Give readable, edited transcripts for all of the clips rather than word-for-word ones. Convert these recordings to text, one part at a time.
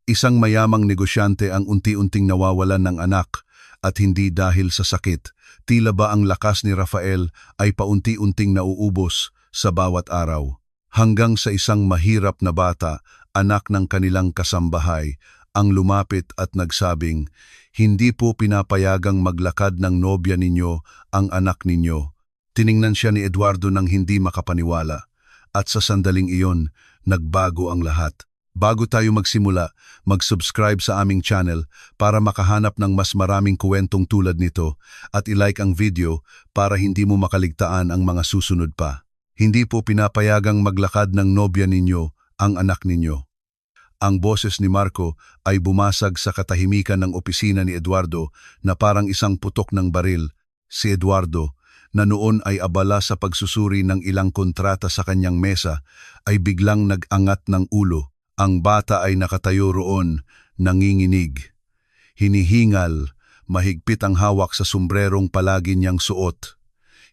Isang mayamang negosyante ang unti-unting nawawalan ng anak at hindi dahil sa sakit. Tila ba ang lakas ni Rafael ay paunti-unting nauubos sa bawat araw. Hanggang sa isang mahirap na bata, anak ng kanilang kasambahay, ang lumapit at nagsabing, "Hindi po pinapayagang maglakad ng nobya ninyo ang anak ninyo." Tiningnan siya ni Eduardo ng hindi makapaniwala. At sa sandaling iyon, nagbago ang lahat. Bago tayo magsimula, mag-subscribe sa aming channel para makahanap ng mas maraming kwentong tulad nito at ilike ang video para hindi mo makaligtaan ang mga susunod pa. Hindi po pinapayagang maglakad ng nobya ninyo ang anak ninyo. Ang boses ni Marco ay bumasag sa katahimikan ng opisina ni Eduardo na parang isang putok ng baril. Si Eduardo, na noon ay abala sa pagsusuri ng ilang kontrata sa kanyang mesa, ay biglang nag-angat ng ulo. Ang bata ay nakatayo roon, nanginginig. Hinihingal, mahigpit ang hawak sa sombrerong palagi niyang suot.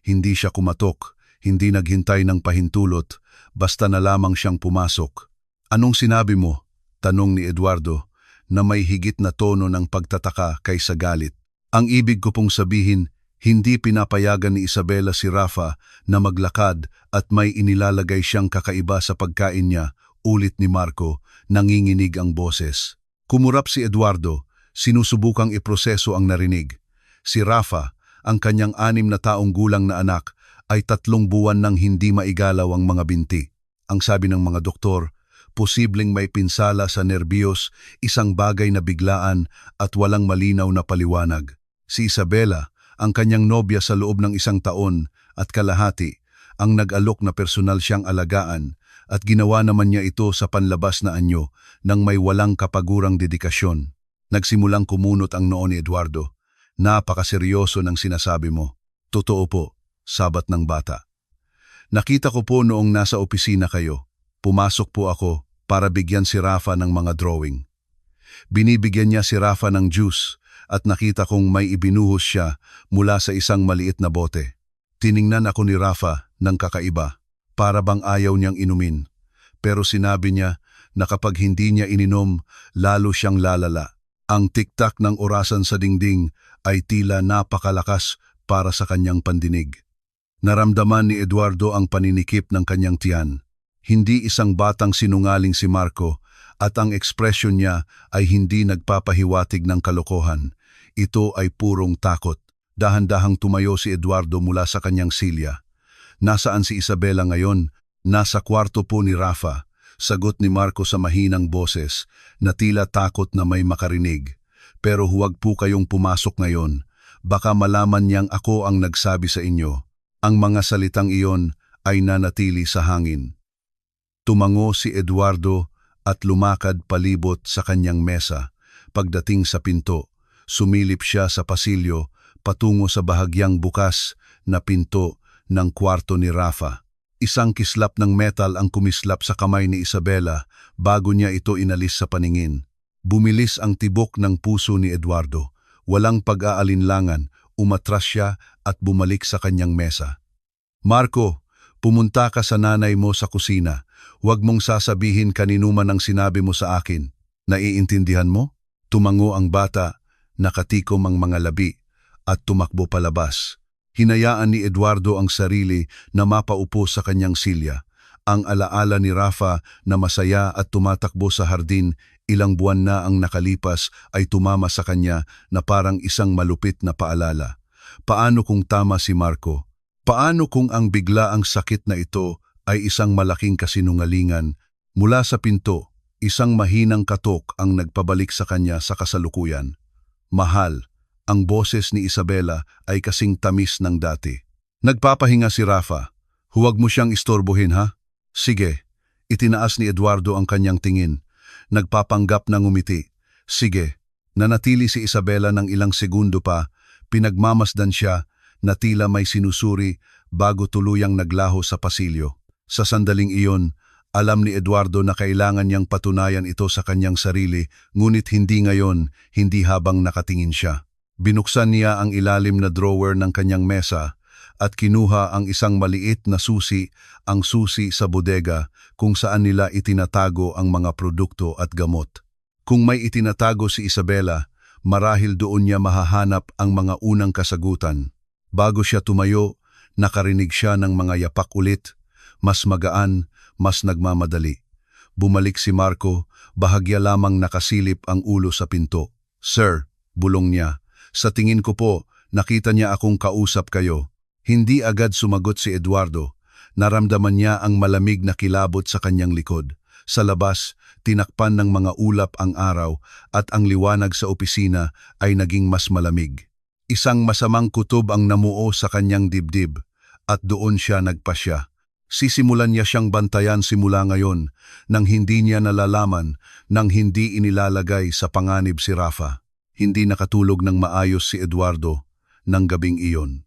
Hindi siya kumatok, hindi naghintay ng pahintulot, basta na lamang siyang pumasok. "Anong sinabi mo?" tanong ni Eduardo, na may higit na tono ng pagtataka kaysa galit. "Ang ibig ko pong sabihin, hindi pinapayagan ni Isabela si Rafa na maglakad at may inilalagay siyang kakaiba sa pagkain niya," ulit ni Marco, nanginginig ang boses. Kumurap si Eduardo, sinusubukang iproseso ang narinig. Si Rafa, ang kanyang 6 na taong gulang na anak, ay 3 buwan nang hindi maigalaw ang mga binti. Ang sabi ng mga doktor, posibleng may pinsala sa nerbiyos, isang bagay na biglaan at walang malinaw na paliwanag. Si Isabela, ang kanyang nobya sa loob ng 1 taon at kalahati, ang nag-alok na personal siyang alagaan, at ginawa naman niya ito sa panlabas na anyo nang may walang kapagurang dedikasyon. Nagsimulang kumunot ang noo ni Eduardo. "Napakaseryoso ng sinasabi mo." "Totoo po," sabat ng bata. "Nakita ko po noong nasa opisina kayo. Pumasok po ako para bigyan si Rafa ng mga drawing. Binibigyan niya si Rafa ng juice at nakita kong may ibinuhos siya mula sa isang maliit na bote. Tiningnan ako ni Rafa ng kakaiba. Para bang ayaw niyang inumin. Pero sinabi niya na kapag hindi niya ininom, lalo siyang lalala. Ang tiktak ng orasan sa dingding ay tila napakalakas para sa kanyang pandinig." Naramdaman ni Eduardo ang paninikip ng kanyang tiyan. Hindi isang batang sinungaling si Marco at ang ekspresyon niya ay hindi nagpapahiwatig ng kalokohan. Ito ay purong takot. Dahan-dahang tumayo si Eduardo mula sa kanyang silya. "Nasaan si Isabela ngayon?" "Nasa kwarto po ni Rafa," sagot ni Marco sa mahinang boses na tila takot na may makarinig. "Pero huwag po kayong pumasok ngayon. Baka malaman niyang ako ang nagsabi sa inyo." Ang mga salitang iyon ay nanatili sa hangin. Tumango si Eduardo at lumakad palibot sa kanyang mesa. Pagdating sa pinto, sumilip siya sa pasilyo patungo sa bahagyang bukas na pinto ng kwarto ni Rafa. Isang kislap ng metal ang kumislap sa kamay ni Isabela bago niya ito inalis sa paningin. Bumilis ang tibok ng puso ni Eduardo. Walang pag-aalinlangan, umatras siya at bumalik sa kanyang mesa. "Marco, pumunta ka sa nanay mo sa kusina. Huwag mong sasabihin kanino man ang sinabi mo sa akin. Naiintindihan mo?" Tumango ang bata, nakatikom ang mga labi, at tumakbo palabas. Hinayaan ni Eduardo ang sarili na mapaupo sa kanyang silya. Ang alaala ni Rafa na masaya at tumatakbo sa hardin, ilang buwan na ang nakalipas, ay tumama sa kanya na parang isang malupit na paalala. Paano kung tama si Marco? Paano kung ang biglaang sakit na ito ay isang malaking kasinungalingan? Mula sa pinto, isang mahinang katok ang nagpabalik sa kanya sa kasalukuyan. "Mahal." Ang boses ni Isabela ay kasing tamis ng dati. "Nagpapahinga si Rafa. Huwag mo siyang istorbohin, ha?" "Sige." Itinaas ni Eduardo ang kanyang tingin. Nagpapanggap na ngumiti. "Sige." Nanatili si Isabela ng ilang segundo pa, pinagmamasdan siya na tila may sinusuri bago tuluyang naglaho sa pasilyo. Sa sandaling iyon, alam ni Eduardo na kailangan niyang patunayan ito sa kanyang sarili, ngunit hindi ngayon, hindi habang nakatingin siya. Binuksan niya ang ilalim na drawer ng kanyang mesa at kinuha ang isang maliit na susi, ang susi sa bodega kung saan nila itinatago ang mga produkto at gamot. Kung may itinatago si Isabela, marahil doon niya mahahanap ang mga unang kasagutan. Bago siya tumayo, nakarinig siya ng mga yapak ulit, mas magaan, mas nagmamadali. Bumalik si Marco, bahagya lamang nakasilip ang ulo sa pinto. "Sir," bulong niya, "sa tingin ko po, nakita niya akong kausap kayo." Hindi agad sumagot si Eduardo. Naramdaman niya ang malamig na kilabot sa kanyang likod. Sa labas, tinakpan ng mga ulap ang araw at ang liwanag sa opisina ay naging mas malamig. Isang masamang kutob ang namuo sa kanyang dibdib at doon siya nagpasya. Sisimulan niya siyang bantayan simula ngayon nang hindi niya nalalaman, nang hindi inilalagay sa panganib si Rafa. Hindi nakatulog ng maayos si Eduardo ng gabing iyon.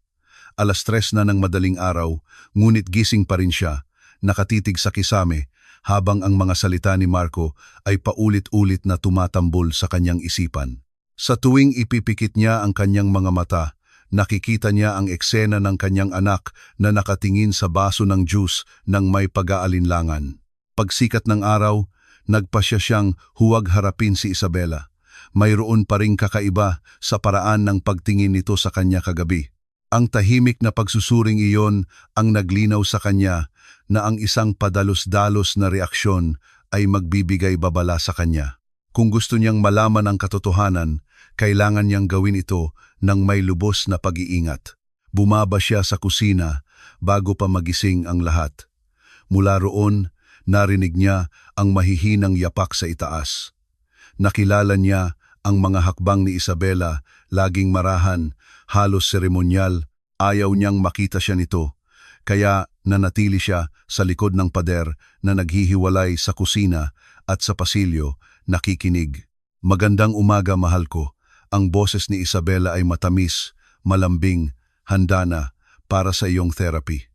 3:00 na ng madaling araw, ngunit gising pa rin siya, nakatitig sa kisame, habang ang mga salita ni Marco ay paulit-ulit na tumatambol sa kanyang isipan. Sa tuwing ipipikit niya ang kanyang mga mata, nakikita niya ang eksena ng kanyang anak na nakatingin sa baso ng juice ng may pag-aalinlangan. Pagsikat ng araw, nagpasya siyang huwag harapin si Isabela. Mayroon pa ring kakaiba sa paraan ng pagtingin nito sa kanya kagabi. Ang tahimik na pagsusuring iyon ang naglinaw sa kanya na ang isang padalos-dalos na reaksyon ay magbibigay babala sa kanya. Kung gusto niyang malaman ang katotohanan, kailangan niyang gawin ito ng may lubos na pag-iingat. Bumaba siya sa kusina bago pa magising ang lahat. Mula roon, narinig niya ang mahihinang yapak sa itaas. Nakilala niya ang mga hakbang ni Isabela, laging marahan, halos seremonyal. Ayaw niyang makita siya nito, kaya nanatili siya sa likod ng pader na naghihiwalay sa kusina at sa pasilyo, nakikinig. "Magandang umaga, mahal ko." Ang boses ni Isabela ay matamis, malambing, handa na para sa iyong therapy.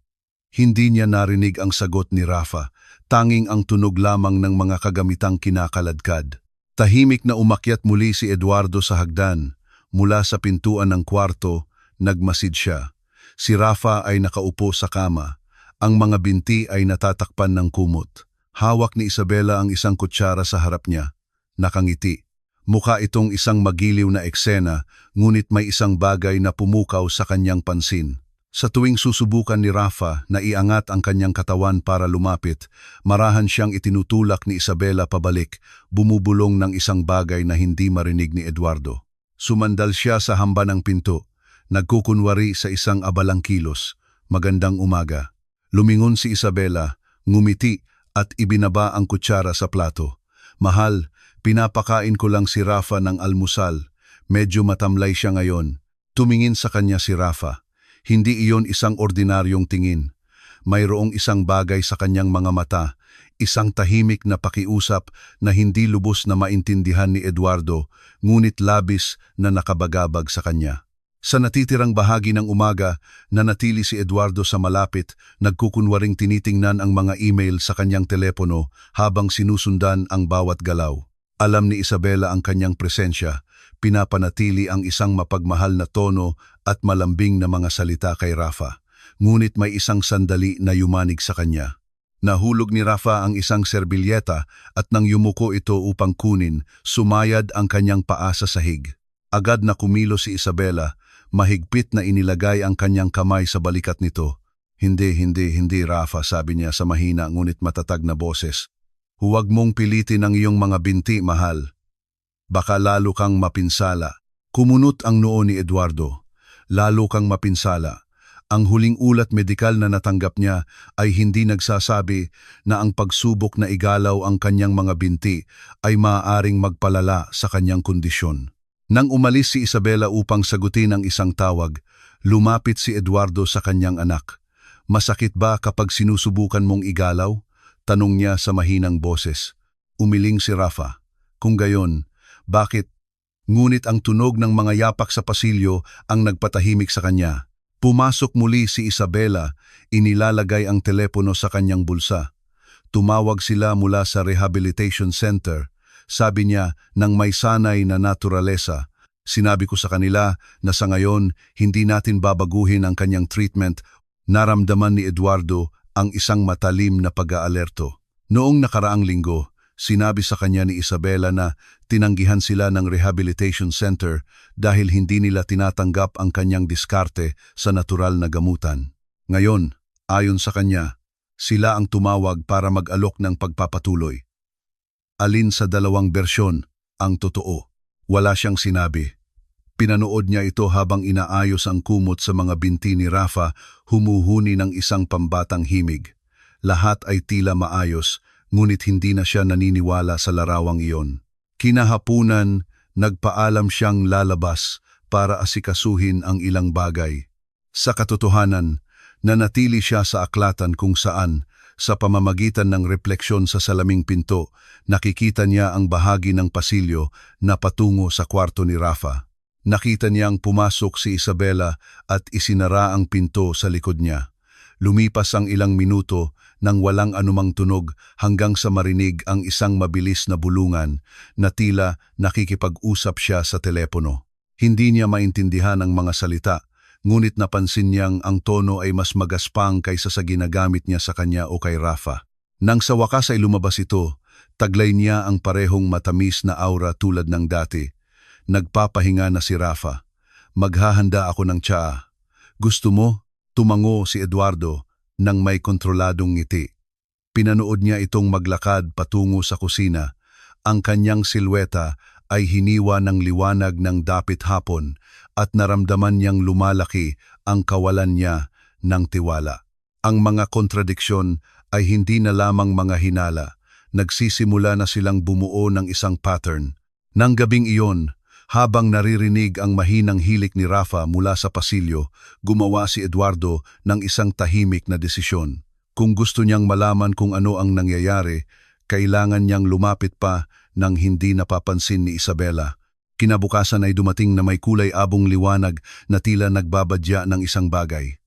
Hindi niya narinig ang sagot ni Rafa, tanging ang tunog lamang ng mga kagamitang kinakaladkad. Tahimik na umakyat muli si Eduardo sa hagdan. Mula sa pintuan ng kwarto, nagmasid siya. Si Rafa ay nakaupo sa kama. Ang mga binti ay natatakpan ng kumot. Hawak ni Isabela ang isang kutsara sa harap niya. Nakangiti. Mukha itong isang magiliw na eksena, ngunit may isang bagay na pumukaw sa kanyang pansin. Sa tuwing susubukan ni Rafa na iangat ang kanyang katawan para lumapit, marahan siyang itinutulak ni Isabela pabalik, bumubulong ng isang bagay na hindi marinig ni Eduardo. Sumandal siya sa hamba ng pinto, nagkukunwari sa isang abalang kilos. "Magandang umaga." Lumingon si Isabela, ngumiti at ibinaba ang kutsara sa plato. "Mahal, pinapakain ko lang si Rafa ng almusal. Medyo matamlay siya ngayon." Tumingin sa kanya si Rafa. Hindi iyon isang ordinaryong tingin. Mayroong isang bagay sa kanyang mga mata, isang tahimik na pakiusap na hindi lubos na maintindihan ni Eduardo, ngunit labis na nakabagabag sa kanya. Sa natitirang bahagi ng umaga, nanatili si Eduardo sa malapit, nagkukunwaring tinitingnan ang mga email sa kanyang telepono habang sinusundan ang bawat galaw. Alam ni Isabela ang kanyang presensya, pinapanatili ang isang mapagmahal na tono at malambing na mga salita kay Rafa. Ngunit may isang sandali na yumanig sa kanya. Nahulog ni Rafa ang isang serbilyeta at nang yumuko ito upang kunin, sumayad ang kanyang paa sa sahig. Agad na kumilo si Isabela, mahigpit na inilagay ang kanyang kamay sa balikat nito. Hindi Rafa," sabi niya sa mahina ngunit matatag na boses. "Huwag mong pilitin ang iyong mga binti, mahal. Baka lalo kang mapinsala." Kumunot ang noo ni Eduardo. Lalo kang mapinsala. Ang huling ulat medikal na natanggap niya ay hindi nagsasabi na ang pagsubok na igalaw ang kanyang mga binti ay maaaring magpalala sa kanyang kondisyon. Nang umalis si Isabela upang sagutin ang isang tawag, lumapit si Eduardo sa kanyang anak. "Masakit ba kapag sinusubukan mong igalaw?" tanong niya sa mahinang boses. Umiling si Rafa. Kung gayon, bakit? Ngunit ang tunog ng mga yapak sa pasilyo ang nagpatahimik sa kanya. Pumasok muli si Isabela, inilalagay ang telepono sa kanyang bulsa. Tumawag sila mula sa rehabilitation center. Sabi niya nang may sanay na naturalesa, "Sinabi ko sa kanila na sa ngayon hindi natin babaguhin ang kanyang treatment." Naramdaman ni Eduardo ang isang matalim na pag-aalerto. Noong nakaraang linggo, sinabi sa kanya ni Isabela na Tinanggihan sila ng rehabilitation center dahil hindi nila tinatanggap ang kanyang diskarte sa natural na gamutan. Ngayon, ayon sa kanya, sila ang tumawag para mag-alok ng pagpapatuloy. Alin sa dalawang bersyon ang totoo? Wala siyang sinabi. Pinanood niya ito habang inaayos ang kumot sa mga binti ni Rafa, humuhuni ng isang pambatang himig. Lahat ay tila maayos, ngunit hindi na siya naniniwala sa larawang iyon. Kinahapunan, nagpaalam siyang lalabas para asikasuhin ang ilang bagay. Sa katotohanan, nanatili siya sa aklatan kung saan, sa pamamagitan ng refleksyon sa salaming pinto, nakikita niya ang bahagi ng pasilyo na patungo sa kwarto ni Rafa. Nakita niyang pumasok si Isabela at isinara ang pinto sa likod niya. Lumipas ang ilang minuto nang walang anumang tunog hanggang sa marinig ang isang mabilis na bulungan na tila nakikipag-usap siya sa telepono. Hindi niya maintindihan ang mga salita, ngunit napansin niyang ang tono ay mas magaspang kaysa sa ginagamit niya sa kanya o kay Rafa. Nang sa wakas ay lumabas ito, taglay niya ang parehong matamis na aura tulad ng dati. Nagpapahinga na si Rafa. Maghahanda ako ng tsaa. Gusto mo? Tumango si Eduardo nang may kontroladong ngiti. Pinanood niya itong maglakad patungo sa kusina. Ang kanyang silweta ay hiniwa ng liwanag ng dapit hapon at naramdaman niyang lumalaki ang kawalan niya ng tiwala. Ang mga kontradiksyon ay hindi na lamang mga hinala. Nagsisimula na silang bumuo ng isang pattern. Nang gabing iyon, habang naririnig ang mahinang hilik ni Rafa mula sa pasilyo, gumawa si Eduardo ng isang tahimik na desisyon. Kung gusto niyang malaman kung ano ang nangyayari, kailangan niyang lumapit pa nang hindi napapansin ni Isabela. Kinabukasan ay dumating na may kulay abong liwanag na tila nagbabadya ng isang bagay.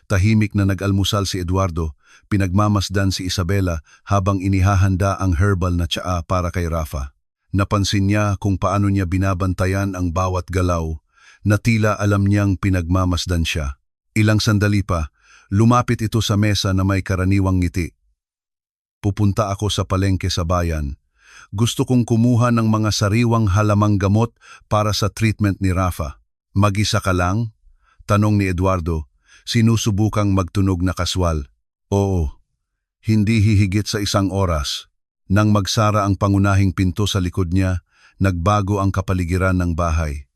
Tahimik na nag-almusal si Eduardo, pinagmamasdan si Isabela habang inihahanda ang herbal na tsaa para kay Rafa. Napansin niya kung paano niya binabantayan ang bawat galaw, na tila alam niyang pinagmamasdan siya. Ilang sandali pa, lumapit ito sa mesa na may karaniwang ngiti. Pupunta ako sa palengke sa bayan. Gusto kong kumuha ng mga sariwang halamang gamot para sa treatment ni Rafa. Mag-isa ka lang? Tanong ni Eduardo, sinusubukang magtunog na kaswal. Oo, hindi hihigit sa 1 oras. Nang magsara ang pangunahing pinto sa likod niya, nagbago ang kapaligiran ng bahay.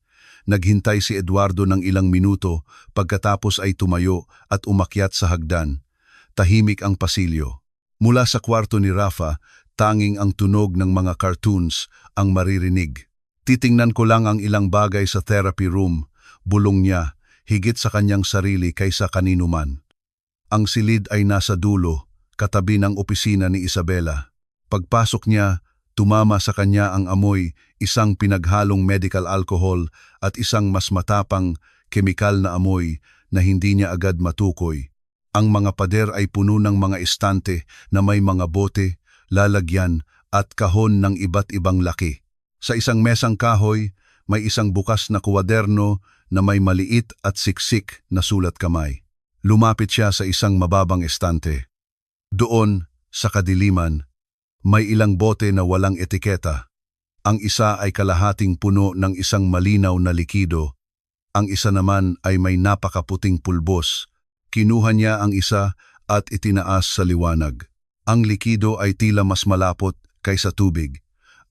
Naghintay si Eduardo ng ilang minuto, pagkatapos ay tumayo at umakyat sa hagdan. Tahimik ang pasilyo. Mula sa kwarto ni Rafa, tanging ang tunog ng mga cartoons ang maririnig. Titingnan ko lang ang ilang bagay sa therapy room, bulong niya, higit sa kanyang sarili kaysa kanino man. Ang silid ay nasa dulo, katabi ng opisina ni Isabela. Pagpasok niya, tumama sa kanya ang amoy, isang pinaghalong medical alcohol at isang mas matapang kemikal na amoy na hindi niya agad matukoy. Ang mga pader ay puno ng mga estante na may mga bote, lalagyan at kahon ng iba't ibang laki. Sa isang mesang kahoy, may isang bukas na kuwaderno na may maliit at siksik na sulat kamay. Lumapit siya sa isang mababang estante. Doon, sa kadiliman, may ilang bote na walang etiketa. Ang isa ay kalahating puno ng isang malinaw na likido. Ang isa naman ay may napakaputing pulbos. Kinuha niya ang isa at itinaas sa liwanag. Ang likido ay tila mas malapot kaysa tubig.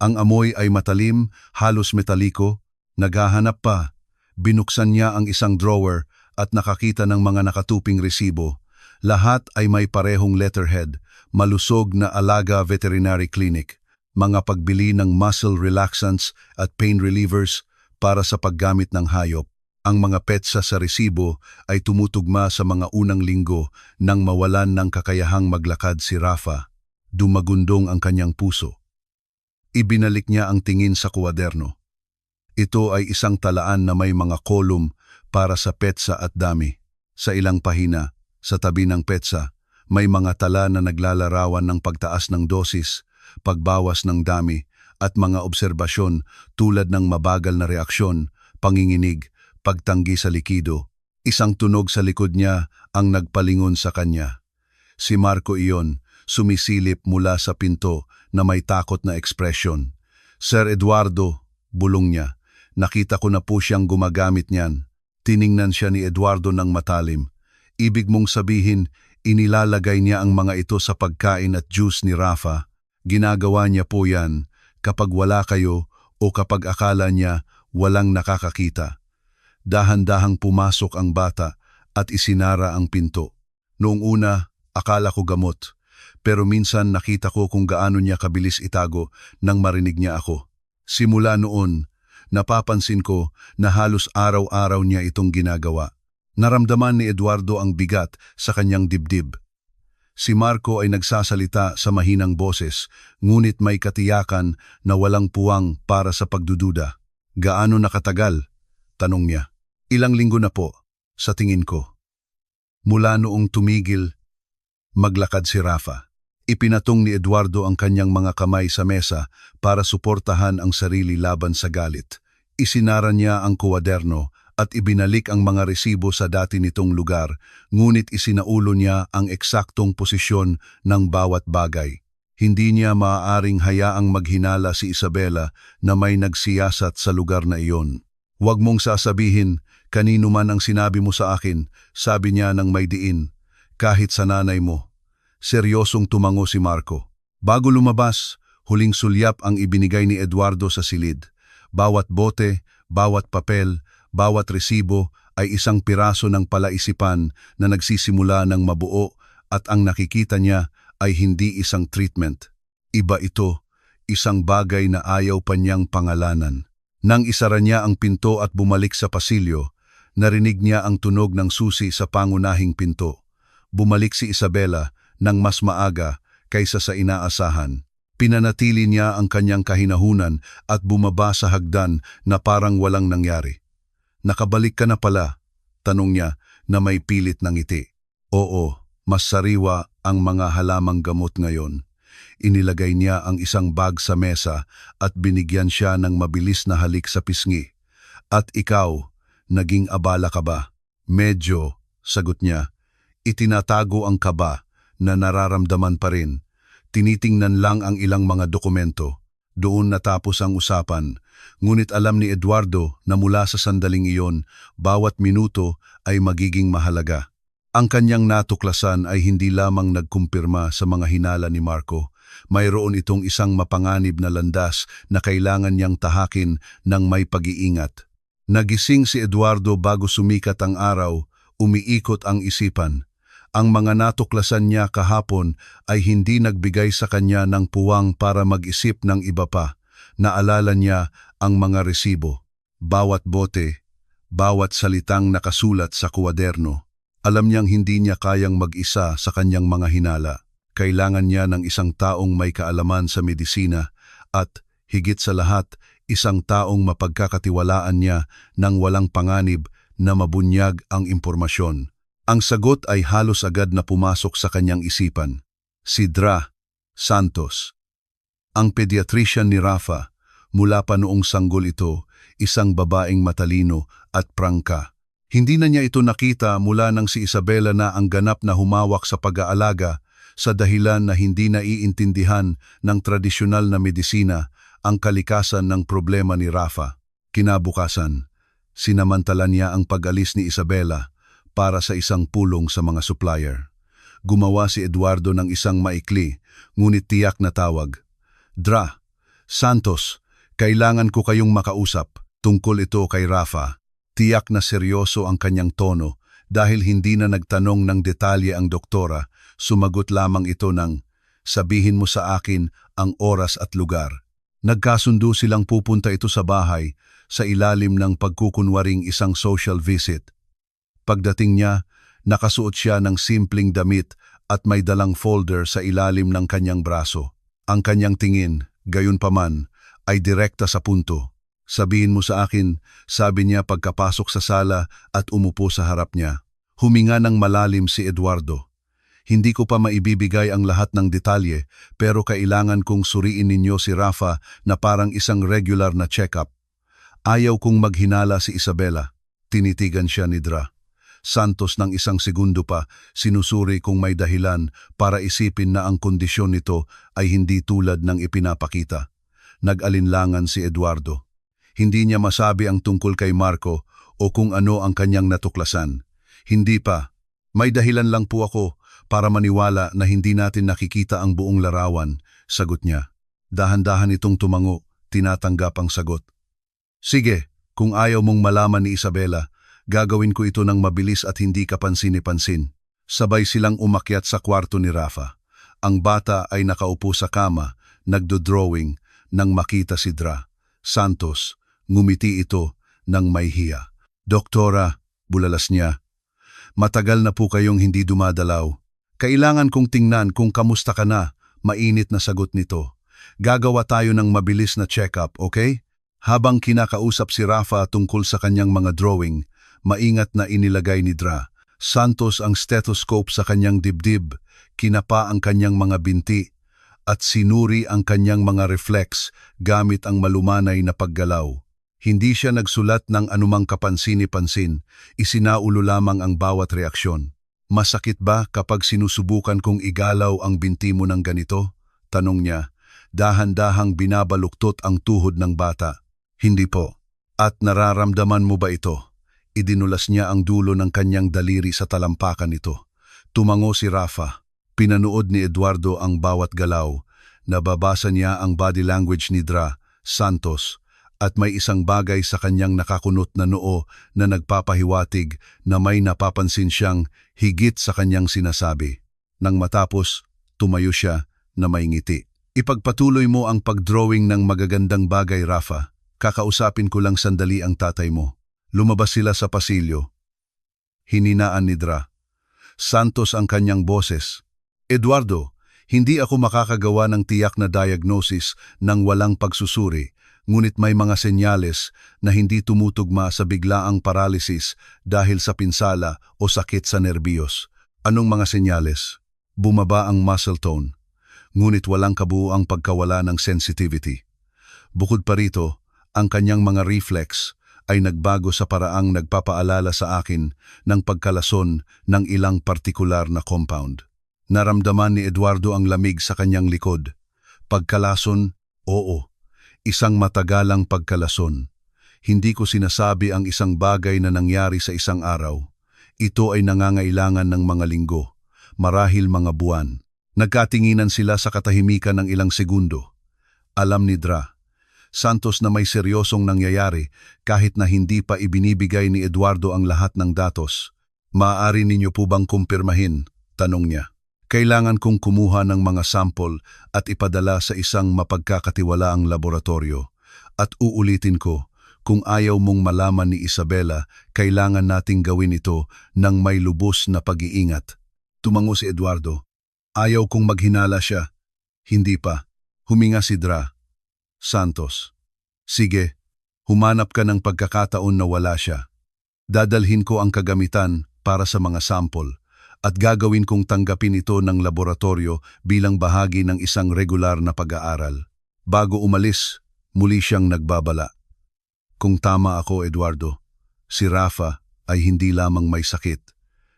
Ang amoy ay matalim, halos metaliko. Naghahanap pa. Binuksan niya ang isang drawer at nakakita ng mga nakatuping resibo. Lahat ay may parehong letterhead, malusog na Alaga Veterinary Clinic, mga pagbili ng muscle relaxants at pain relievers para sa paggamit ng hayop. Ang mga petsa sa resibo ay tumutugma sa mga unang linggo nang mawalan ng kakayahang maglakad si Rafa. Dumagundong ang kanyang puso. Ibinalik niya ang tingin sa kuwaderno. Ito ay isang talaan na may mga kolum para sa petsa at dami. Sa ilang pahina, sa tabi ng petsa, may mga tala na naglalarawan ng pagtaas ng dosis, pagbawas ng dami, at mga obserbasyon tulad ng mabagal na reaksyon, panginginig, pagtanggi sa likido. Isang tunog sa likod niya ang nagpalingon sa kanya. Si Marco iyon, sumisilip mula sa pinto na may takot na ekspresyon. Sir Eduardo, bulong niya. Nakita ko na po siyang gumagamit niyan. Tiningnan siya ni Eduardo ng matalim. Ibig mong sabihin, inilalagay niya ang mga ito sa pagkain at juice ni Rafa. Ginagawa niya po yan kapag wala kayo o kapag akala niya walang nakakakita. Dahan-dahang pumasok ang bata at isinara ang pinto. Noong una, akala ko gamot. Pero minsan nakita ko kung gaano niya kabilis itago nang marinig niya ako. Simula noon, napapansin ko na halos araw-araw niya itong ginagawa. Naramdaman ni Eduardo ang bigat sa kanyang dibdib. Si Marco ay nagsasalita sa mahinang boses, ngunit may katiyakan na walang puwang para sa pagdududa. Gaano nakatagal? Tanong niya. Ilang linggo na po, sa tingin ko. Mula noong tumigil, maglakad si Rafa. Ipinatong ni Eduardo ang kanyang mga kamay sa mesa para suportahan ang sarili laban sa galit. Isinara niya ang kuwaderno at ibinalik ang mga resibo sa dati nitong lugar, ngunit isinaulo niya ang eksaktong posisyon ng bawat bagay. Hindi niya maaaring hayaang maghinala si Isabela na may nagsiyasat sa lugar na iyon. Huwag mong sasabihin, kanino man ang sinabi mo sa akin, sabi niya ng may diin, kahit sa nanay mo. Seryosong tumango si Marco. Bago lumabas, huling sulyap ang ibinigay ni Eduardo sa silid. Bawat bote, bawat papel, bawat resibo ay isang piraso ng palaisipan na nagsisimula ng mabuo at ang nakikita niya ay hindi isang treatment. Iba ito, isang bagay na ayaw pa niyang pangalanan. Nang isara niya ang pinto at bumalik sa pasilyo, narinig niya ang tunog ng susi sa pangunahing pinto. Bumalik si Isabela nang mas maaga kaysa sa inaasahan. Pinanatili niya ang kanyang kahinahunan at bumaba sa hagdan na parang walang nangyari. Nakabalik ka na pala, tanong niya na may pilit ng ngiti. Oo, mas sariwa ang mga halamang gamot ngayon. Inilagay niya ang isang bag sa mesa at binigyan siya ng mabilis na halik sa pisngi. At ikaw, naging abala ka ba? Medyo, sagot niya. Itinatago ang kaba na nararamdaman pa rin. Tinitingnan lang ang ilang mga dokumento. Doon natapos ang usapan. Ngunit alam ni Eduardo na mula sa sandaling iyon, bawat minuto ay magiging mahalaga. Ang kanyang natuklasan ay hindi lamang nagkumpirma sa mga hinala ni Marco. Mayroon itong isang mapanganib na landas na kailangan niyang tahakin ng may pag-iingat. Nagising si Eduardo bago sumikat ang araw, umiikot ang isipan. Ang mga natuklasan niya kahapon ay hindi nagbigay sa kanya ng puwang para mag-isip ng iba pa. Naalala niya ang mga resibo, bawat bote, bawat salitang nakasulat sa kuwaderno. Alam niyang hindi niya kayang mag-isa sa kanyang mga hinala. Kailangan niya ng isang taong may kaalaman sa medisina at, higit sa lahat, isang taong mapagkakatiwalaan niya nang walang panganib na mabunyag ang impormasyon. Ang sagot ay halos agad na pumasok sa kanyang isipan. Si Dra Santos. Ang pediatrician ni Rafa, mula pa noong sanggol ito, isang babaeng matalino at prangka. Hindi na niya ito nakita mula nang si Isabela na ang ganap na humawak sa pag-aalaga sa dahilan na hindi naiintindihan ng tradisyonal na medisina ang kalikasan ng problema ni Rafa. Kinabukasan, sinamantala niya ang pag-alis ni Isabela para sa isang pulong sa mga supplier. Gumawa si Eduardo ng isang maikli, ngunit tiyak na tawag. Dra Santos, kailangan ko kayong makausap. Tungkol ito kay Rafa. Tiyak na seryoso ang kanyang tono dahil hindi na nagtanong ng detalye ang doktora, sumagot lamang ito ng, sabihin mo sa akin ang oras at lugar. Nagkasundo silang pupunta ito sa bahay sa ilalim ng pagkukunwaring isang social visit. Pagdating niya, nakasuot siya ng simpleng damit at may dalang folder sa ilalim ng kanyang braso. Ang kanyang tingin, gayunpaman, ay direkta sa punto. Sabihin mo sa akin, sabi niya pagkapasok sa sala at umupo sa harap niya. Huminga ng malalim si Eduardo. Hindi ko pa maibibigay ang lahat ng detalye, pero kailangan kong suriin ninyo si Rafa na parang isang regular na check-up. Ayaw kong maghinala si Isabela. Tinitigan siya ni Dra Santos ng isang segundo pa, sinusuri kung may dahilan para isipin na ang kondisyon nito ay hindi tulad ng ipinapakita. nag-alinlangan si Eduardo. Hindi niya masabi ang tungkol kay Marco o kung ano ang kanyang natuklasan. Hindi pa. May dahilan lang po ako para maniwala na hindi natin nakikita ang buong larawan, sagot niya. Dahan-dahan itong tumango, tinatanggap ang sagot. Sige, kung ayaw mong malaman ni Isabela, gagawin ko ito ng mabilis at hindi kapansin-pansin. Sabay silang umakyat sa kwarto ni Rafa. Ang bata ay nakaupo sa kama, nagdo-drawing, nang makita si Dra. Santos, ngumiti ito nang may hiya. Doktora, bulalas niya. Matagal na po kayong hindi dumadalaw. Kailangan kong tingnan kung kamusta ka na, mainit na sagot nito. Gagawa tayo ng mabilis na check-up, okay? Habang kinakausap si Rafa tungkol sa kanyang mga drawing, maingat na inilagay ni Dra. Santos ang stethoscope sa kanyang dibdib, kinapa ang kanyang mga binti, at sinuri ang kanyang mga reflex gamit ang malumanay na paggalaw. Hindi siya nagsulat ng anumang kapansin-pansin, isinaulo lamang ang bawat reaksyon. Masakit ba kapag sinusubukan kong igalaw ang binti mo ng ganito? Tanong niya, dahan-dahang binabaluktot ang tuhod ng bata. Hindi po. At nararamdaman mo ba ito? Idinulas niya ang dulo ng kanyang daliri sa talampakan nito. Tumango si Rafa. Pinanood ni Eduardo ang bawat galaw. Nababasa niya ang body language ni Dra. Santos, at may isang bagay sa kanyang nakakunot na noo na nagpapahiwatig na may napapansin siyang higit sa kanyang sinasabi. Nang matapos, tumayo siya na may ngiti. Ipagpatuloy mo ang pagdrawing ng magagandang bagay, Rafa. Kakausapin ko lang sandali ang tatay mo. Lumabas sila sa pasilyo. Hininaan ni Dra. Santos ang kanyang boses. Eduardo, hindi ako makakagawa ng tiyak na diagnosis ng walang pagsusuri, ngunit may mga senyales na hindi tumutugma sa biglaang paralysis dahil sa pinsala o sakit sa nerbiyos. Anong mga senyales? Bumaba ang muscle tone, ngunit walang kabuuang pagkawala ng sensitivity. Bukod pa rito, ang kanyang mga reflex ay nagbago sa paraang nagpapaalala sa akin ng pagkalason ng ilang partikular na compound. Naramdaman ni Eduardo ang lamig sa kanyang likod. Pagkalason, oo. Isang matagalang pagkalason. Hindi ko sinasabi ang isang bagay na nangyari sa isang araw. Ito ay nangangailangan ng mga linggo, marahil mga buwan. Nagkatinginan sila sa katahimikan ng ilang segundo. Alam ni Dra. Santos na may seryosong nangyayari kahit na hindi pa ibinibigay ni Eduardo ang lahat ng datos. Maaari ninyo po bang kumpirmahin? Tanong niya. Kailangan kong kumuha ng mga sample at ipadala sa isang mapagkakatiwalaang laboratorio. At uulitin ko, kung ayaw mong malaman ni Isabela, kailangan nating gawin ito ng may lubos na pag-iingat. Tumango si Eduardo. Ayaw kong maghinala siya. Hindi pa. Huminga si Dra. Santos. Sige, humanap ka ng pagkakataon na wala siya. Dadalhin ko ang kagamitan para sa mga sample at gagawin kong tanggapin ito ng laboratorio bilang bahagi ng isang regular na pag-aaral. Bago umalis, muli siyang nagbabala. Kung tama ako, Eduardo, si Rafa ay hindi lamang may sakit.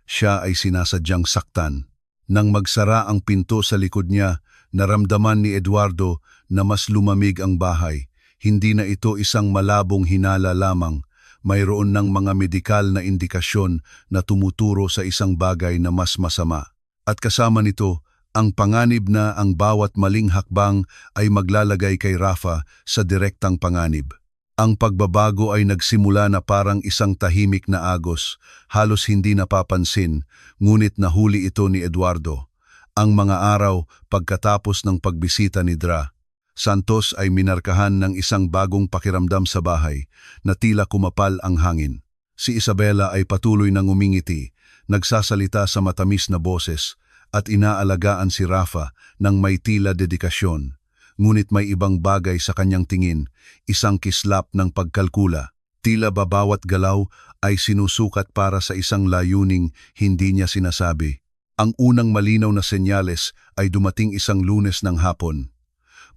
Siya ay sinasadyang saktan. Nang magsara ang pinto sa likod niya, naramdaman ni Eduardo na mas lumamig ang bahay. Hindi na ito isang malabong hinala lamang. Mayroon ng mga medikal na indikasyon na tumuturo sa isang bagay na mas masama. At kasama nito, ang panganib na ang bawat maling hakbang ay maglalagay kay Rafa sa direktang panganib. Ang pagbabago ay nagsimula na parang isang tahimik na agos, halos hindi napapansin, ngunit nahuli ito ni Eduardo. Ang mga araw pagkatapos ng pagbisita ni Dra. Santos ay minarkahan ng isang bagong pakiramdam sa bahay na tila kumapal ang hangin. Si Isabela ay patuloy nang umingiti, nagsasalita sa matamis na boses at inaalagaan si Rafa ng may tila dedikasyon. Ngunit may ibang bagay sa kanyang tingin, isang kislap ng pagkalkula. Tila ba bawat galaw ay sinusukat para sa isang layuning hindi niya sinasabi. Ang unang malinaw na senyales ay dumating isang Lunes ng hapon.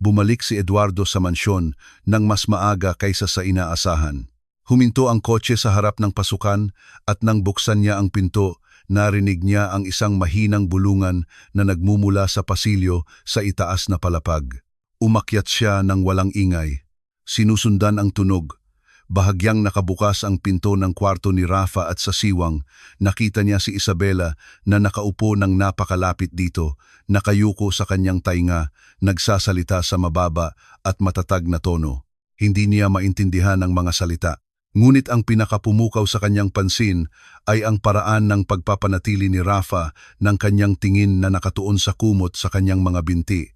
Bumalik si Eduardo sa mansyon nang mas maaga kaysa sa inaasahan. Huminto ang kotse sa harap ng pasukan at nang buksan niya ang pinto, narinig niya ang isang mahinang bulungan na nagmumula sa pasilyo sa itaas na palapag. Umakyat siya ng walang ingay. Sinusundan ang tunog. Bahagyang nakabukas ang pinto ng kwarto ni Rafa at sa siwang, nakita niya si Isabela na nakaupo ng napakalapit dito, nakayuko sa kanyang tainga, nagsasalita sa mababa at matatag na tono. Hindi niya maintindihan ang mga salita. Ngunit ang pinakapumukaw sa kanyang pansin ay ang paraan ng pagpapanatili ni Rafa ng kanyang tingin na nakatuon sa kumot sa kanyang mga binti,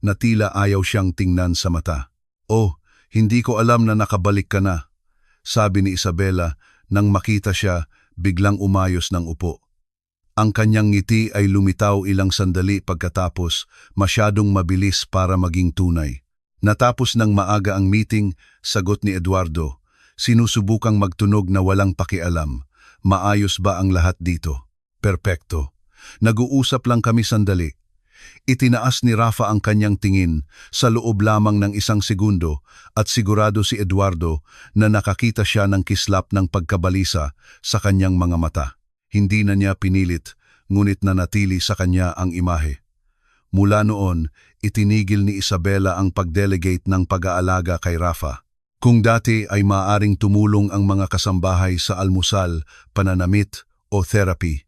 na tila ayaw siyang tingnan sa mata. "Oh, hindi ko alam na nakabalik ka na," sabi ni Isabela nang makita siya, biglang umayos ng upo. Ang kanyang ngiti ay lumitaw ilang sandali pagkatapos, masyadong mabilis para maging tunay. Natapos ng maaga ang meeting, sagot ni Eduardo. Sinusubukang magtunog na walang pakialam. "Maayos ba ang lahat dito?" "Perpekto. Nag-uusap lang kami sandali." Itinaas ni Rafa ang kanyang tingin sa loob lamang ng isang segundo at sigurado si Eduardo na nakakita siya ng kislap ng pagkabalisa sa kanyang mga mata. Hindi na niya pinilit, ngunit nanatili sa kanya ang imahe. Mula noon, itinigil ni Isabela ang pag-delegate ng pag-aalaga kay Rafa. Kung dati ay maaaring tumulong ang mga kasambahay sa almusal, pananamit o therapy,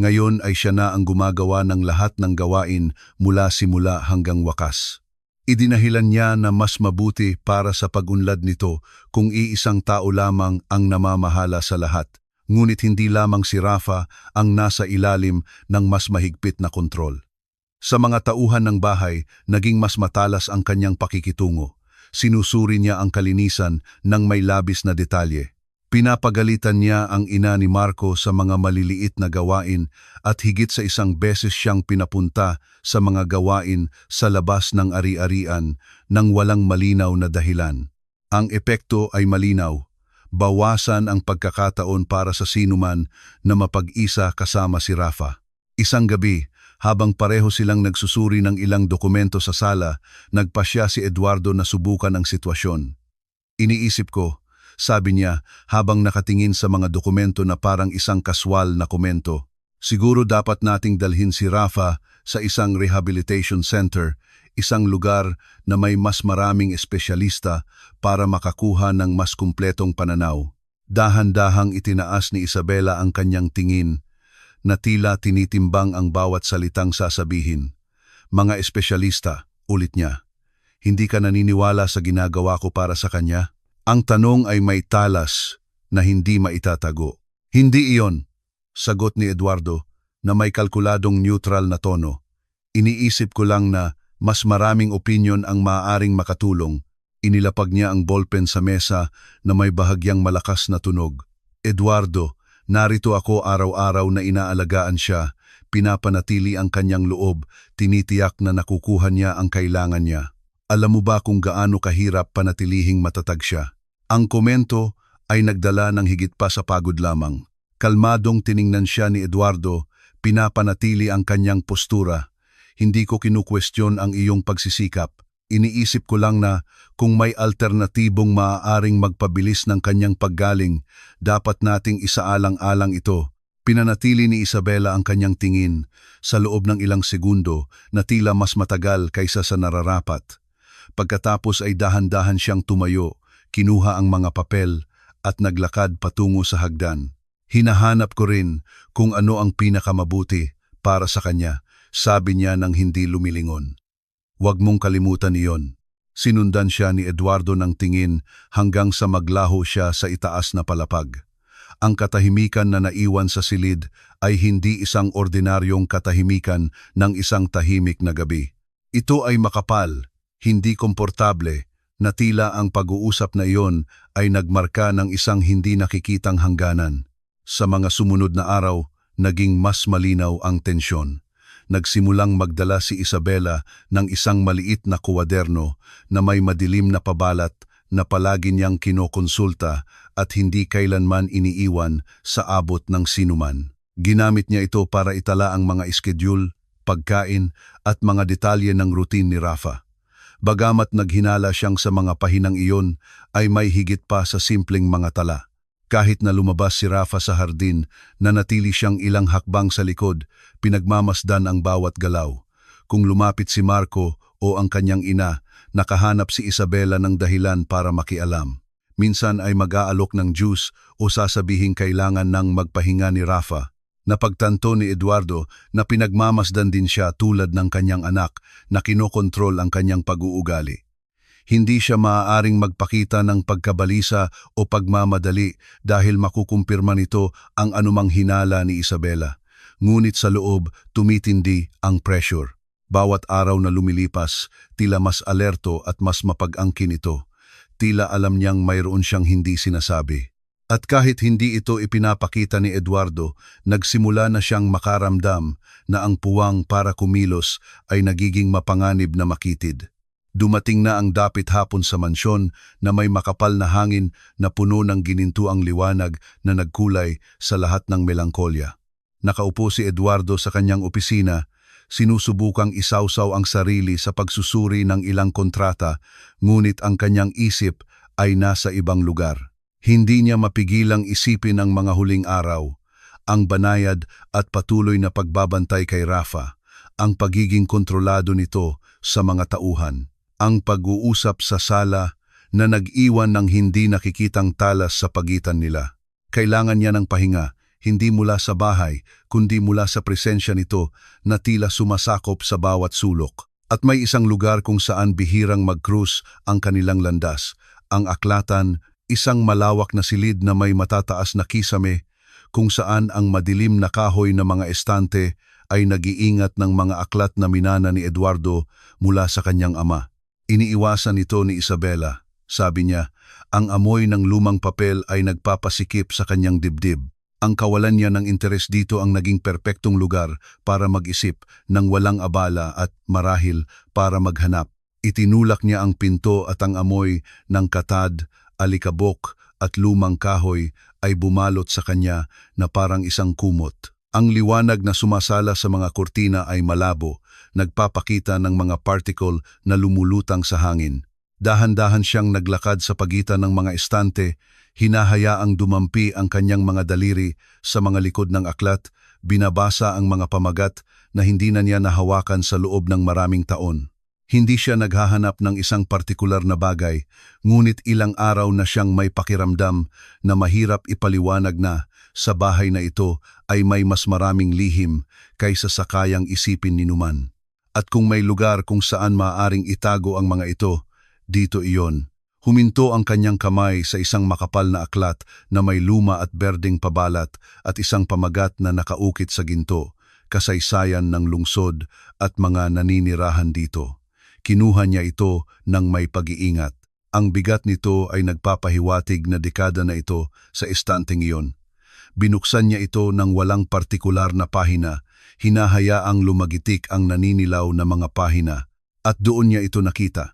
ngayon ay siya na ang gumagawa ng lahat ng gawain mula simula hanggang wakas. Idinahilan niya na mas mabuti para sa pag-unlad nito kung iisang tao lamang ang namamahala sa lahat, ngunit hindi lamang si Rafa ang nasa ilalim ng mas mahigpit na kontrol. Sa mga tauhan ng bahay, naging mas matalas ang kanyang pakikitungo. Sinusuri niya ang kalinisan ng may labis na detalye. Pinapagalitan niya ang ina ni Marco sa mga maliliit na gawain at higit sa isang beses siyang pinapunta sa mga gawain sa labas ng ari-arian nang walang malinaw na dahilan. Ang epekto ay malinaw. Bawasan ang pagkakataon para sa sinuman na mapag-isa kasama si Rafa. Isang gabi, habang pareho silang nagsusuri ng ilang dokumento sa sala, nagpasya si Eduardo na subukan ang sitwasyon. "Iniisip ko," sabi niya habang nakatingin sa mga dokumento na parang isang kaswal na komento, "siguro dapat nating dalhin si Rafa sa isang rehabilitation center, isang lugar na may mas maraming espesyalista para makakuha ng mas kumpletong pananaw." Dahan-dahang itinaas ni Isabela ang kanyang tingin, na tila tinitimbang ang bawat salitang sasabihin. "Mga espesyalista," ulit niya. "Hindi ka naniniwala sa ginagawa ko para sa kanya?" Ang tanong ay may talas na hindi maitatago. "Hindi iyon," sagot ni Eduardo na may kalkuladong neutral na tono. "Iniisip ko lang na mas maraming opinyon ang maaaring makatulong." Inilapag niya ang ballpen sa mesa na may bahagyang malakas na tunog. "Eduardo, narito ako araw-araw na inaalagaan siya, pinapanatili ang kanyang loob, tinitiyak na nakukuha niya ang kailangan niya. Alam mo ba kung gaano kahirap panatilihing matatag siya?" Ang komento ay nagdala ng higit pa sa pagod lamang. Kalmadong tiningnan siya ni Eduardo, pinapanatili ang kanyang postura. "Hindi ko kinukwestiyon ang iyong pagsisikap. Iniisip ko lang na kung may alternatibong maaaring magpabilis ng kanyang paggaling, dapat nating isaalang-alang ito." Pinanatili ni Isabela ang kanyang tingin sa loob ng ilang segundo na tila mas matagal kaysa sa nararapat. Pagkatapos ay dahan-dahan siyang tumayo, kinuha ang mga papel at naglakad patungo sa hagdan. "Hinahanap ko rin kung ano ang pinakamabuti para sa kanya," sabi niya nang hindi lumilingon. "Huwag mong kalimutan iyon." Sinundan siya ni Eduardo ng tingin hanggang sa maglaho siya sa itaas na palapag. Ang katahimikan na naiwan sa silid ay hindi isang ordinaryong katahimikan ng isang tahimik na gabi. Ito ay makapal, hindi komportable, na tila ang pag-uusap na iyon ay nagmarka ng isang hindi nakikitang hangganan. Sa mga sumunod na araw, naging mas malinaw ang tensyon. Nagsimulang magdala si Isabela ng isang maliit na kuwaderno na may madilim na pabalat na palagi niyang kinokonsulta at hindi kailanman iniiwan sa abot ng sinuman. Ginamit niya ito para itala ang mga schedule, pagkain at mga detalye ng routine ni Rafa. Bagamat naghinala siyang sa mga pahinang iyon, ay may higit pa sa simpleng mga tala. Kahit na lumabas si Rafa sa hardin, nanatili siyang ilang hakbang sa likod, pinagmamasdan ang bawat galaw. Kung lumapit si Marco o ang kanyang ina, nakahanap si Isabela ng dahilan para makialam. Minsan ay mag-aalok ng juice o sasabihing kailangan ng magpahinga ni Rafa. Napagtanto ni Eduardo na pinagmamasdan din siya tulad ng kanyang anak na kinokontrol ang kanyang pag-uugali. Hindi siya maaaring magpakita ng pagkabalisa o pagmamadali dahil makukumpirma nito ang anumang hinala ni Isabela. Ngunit sa loob, tumitindi ang pressure. Bawat araw na lumilipas, tila mas alerto at mas mapag-angkin ito. Tila alam niyang mayroon siyang hindi sinasabi. At kahit hindi ito ipinapakita ni Eduardo, nagsimula na siyang makaramdam na ang puwang para kumilos ay nagiging mapanganib na makitid. Dumating na ang dapit hapon sa mansyon na may makapal na hangin na puno ng ginintuang liwanag na nagkulay sa lahat ng melangkolya. Nakaupo si Eduardo sa kanyang opisina, sinusubukang isawsaw ang sarili sa pagsusuri ng ilang kontrata, ngunit ang kanyang isip ay nasa ibang lugar. Hindi niya mapigilang isipin ang mga huling araw, ang banayad at patuloy na pagbabantay kay Rafa, ang pagiging kontrolado nito sa mga tauhan, ang pag-uusap sa sala na nag-iwan ng hindi nakikitang talas sa pagitan nila. Kailangan niya ng pahinga, hindi mula sa bahay, kundi mula sa presensya nito na tila sumasakop sa bawat sulok. At may isang lugar kung saan bihirang mag-cruise ang kanilang landas, ang aklatan, isang malawak na silid na may matataas na kisame, kung saan ang madilim na kahoy na mga estante ay nag-iingat ng mga aklat na minana ni Eduardo mula sa kanyang ama. Iniiwasan ito ni Isabela. Sabi niya, ang amoy ng lumang papel ay nagpapasikip sa kanyang dibdib. Ang kawalan niya ng interes dito ang naging perpektong lugar para mag-isip ng walang abala at marahil para maghanap. Itinulak niya ang pinto at ang amoy ng katad, alikabok at lumang kahoy ay bumalot sa kanya na parang isang kumot. Ang liwanag na sumasala sa mga kurtina ay malabo, nagpapakita ng mga particle na lumulutang sa hangin. Dahan-dahan siyang naglakad sa pagitan ng mga estante, hinahayaang dumampi ang kanyang mga daliri sa mga likod ng aklat, binabasa ang mga pamagat na hindi na niya nahawakan sa loob ng maraming taon. Hindi siya naghahanap ng isang partikular na bagay, ngunit ilang araw na siyang may pakiramdam na mahirap ipaliwanag na sa bahay na ito ay may mas maraming lihim kaysa sa kayang isipin ni Numan. At kung may lugar kung saan maaaring itago ang mga ito, dito iyon. Huminto ang kanyang kamay sa isang makapal na aklat na may luma at berdeng pabalat at isang pamagat na nakaukit sa ginto, kasaysayan ng lungsod at mga naninirahan dito. Kinuha niya ito ng may pag-iingat. Ang bigat nito ay nagpapahiwatig na dekada na ito sa estanteng iyon. Binuksan niya ito ng walang partikular na pahina, hinahayaang lumagitik ang naninilaw na mga pahina, at doon niya ito nakita.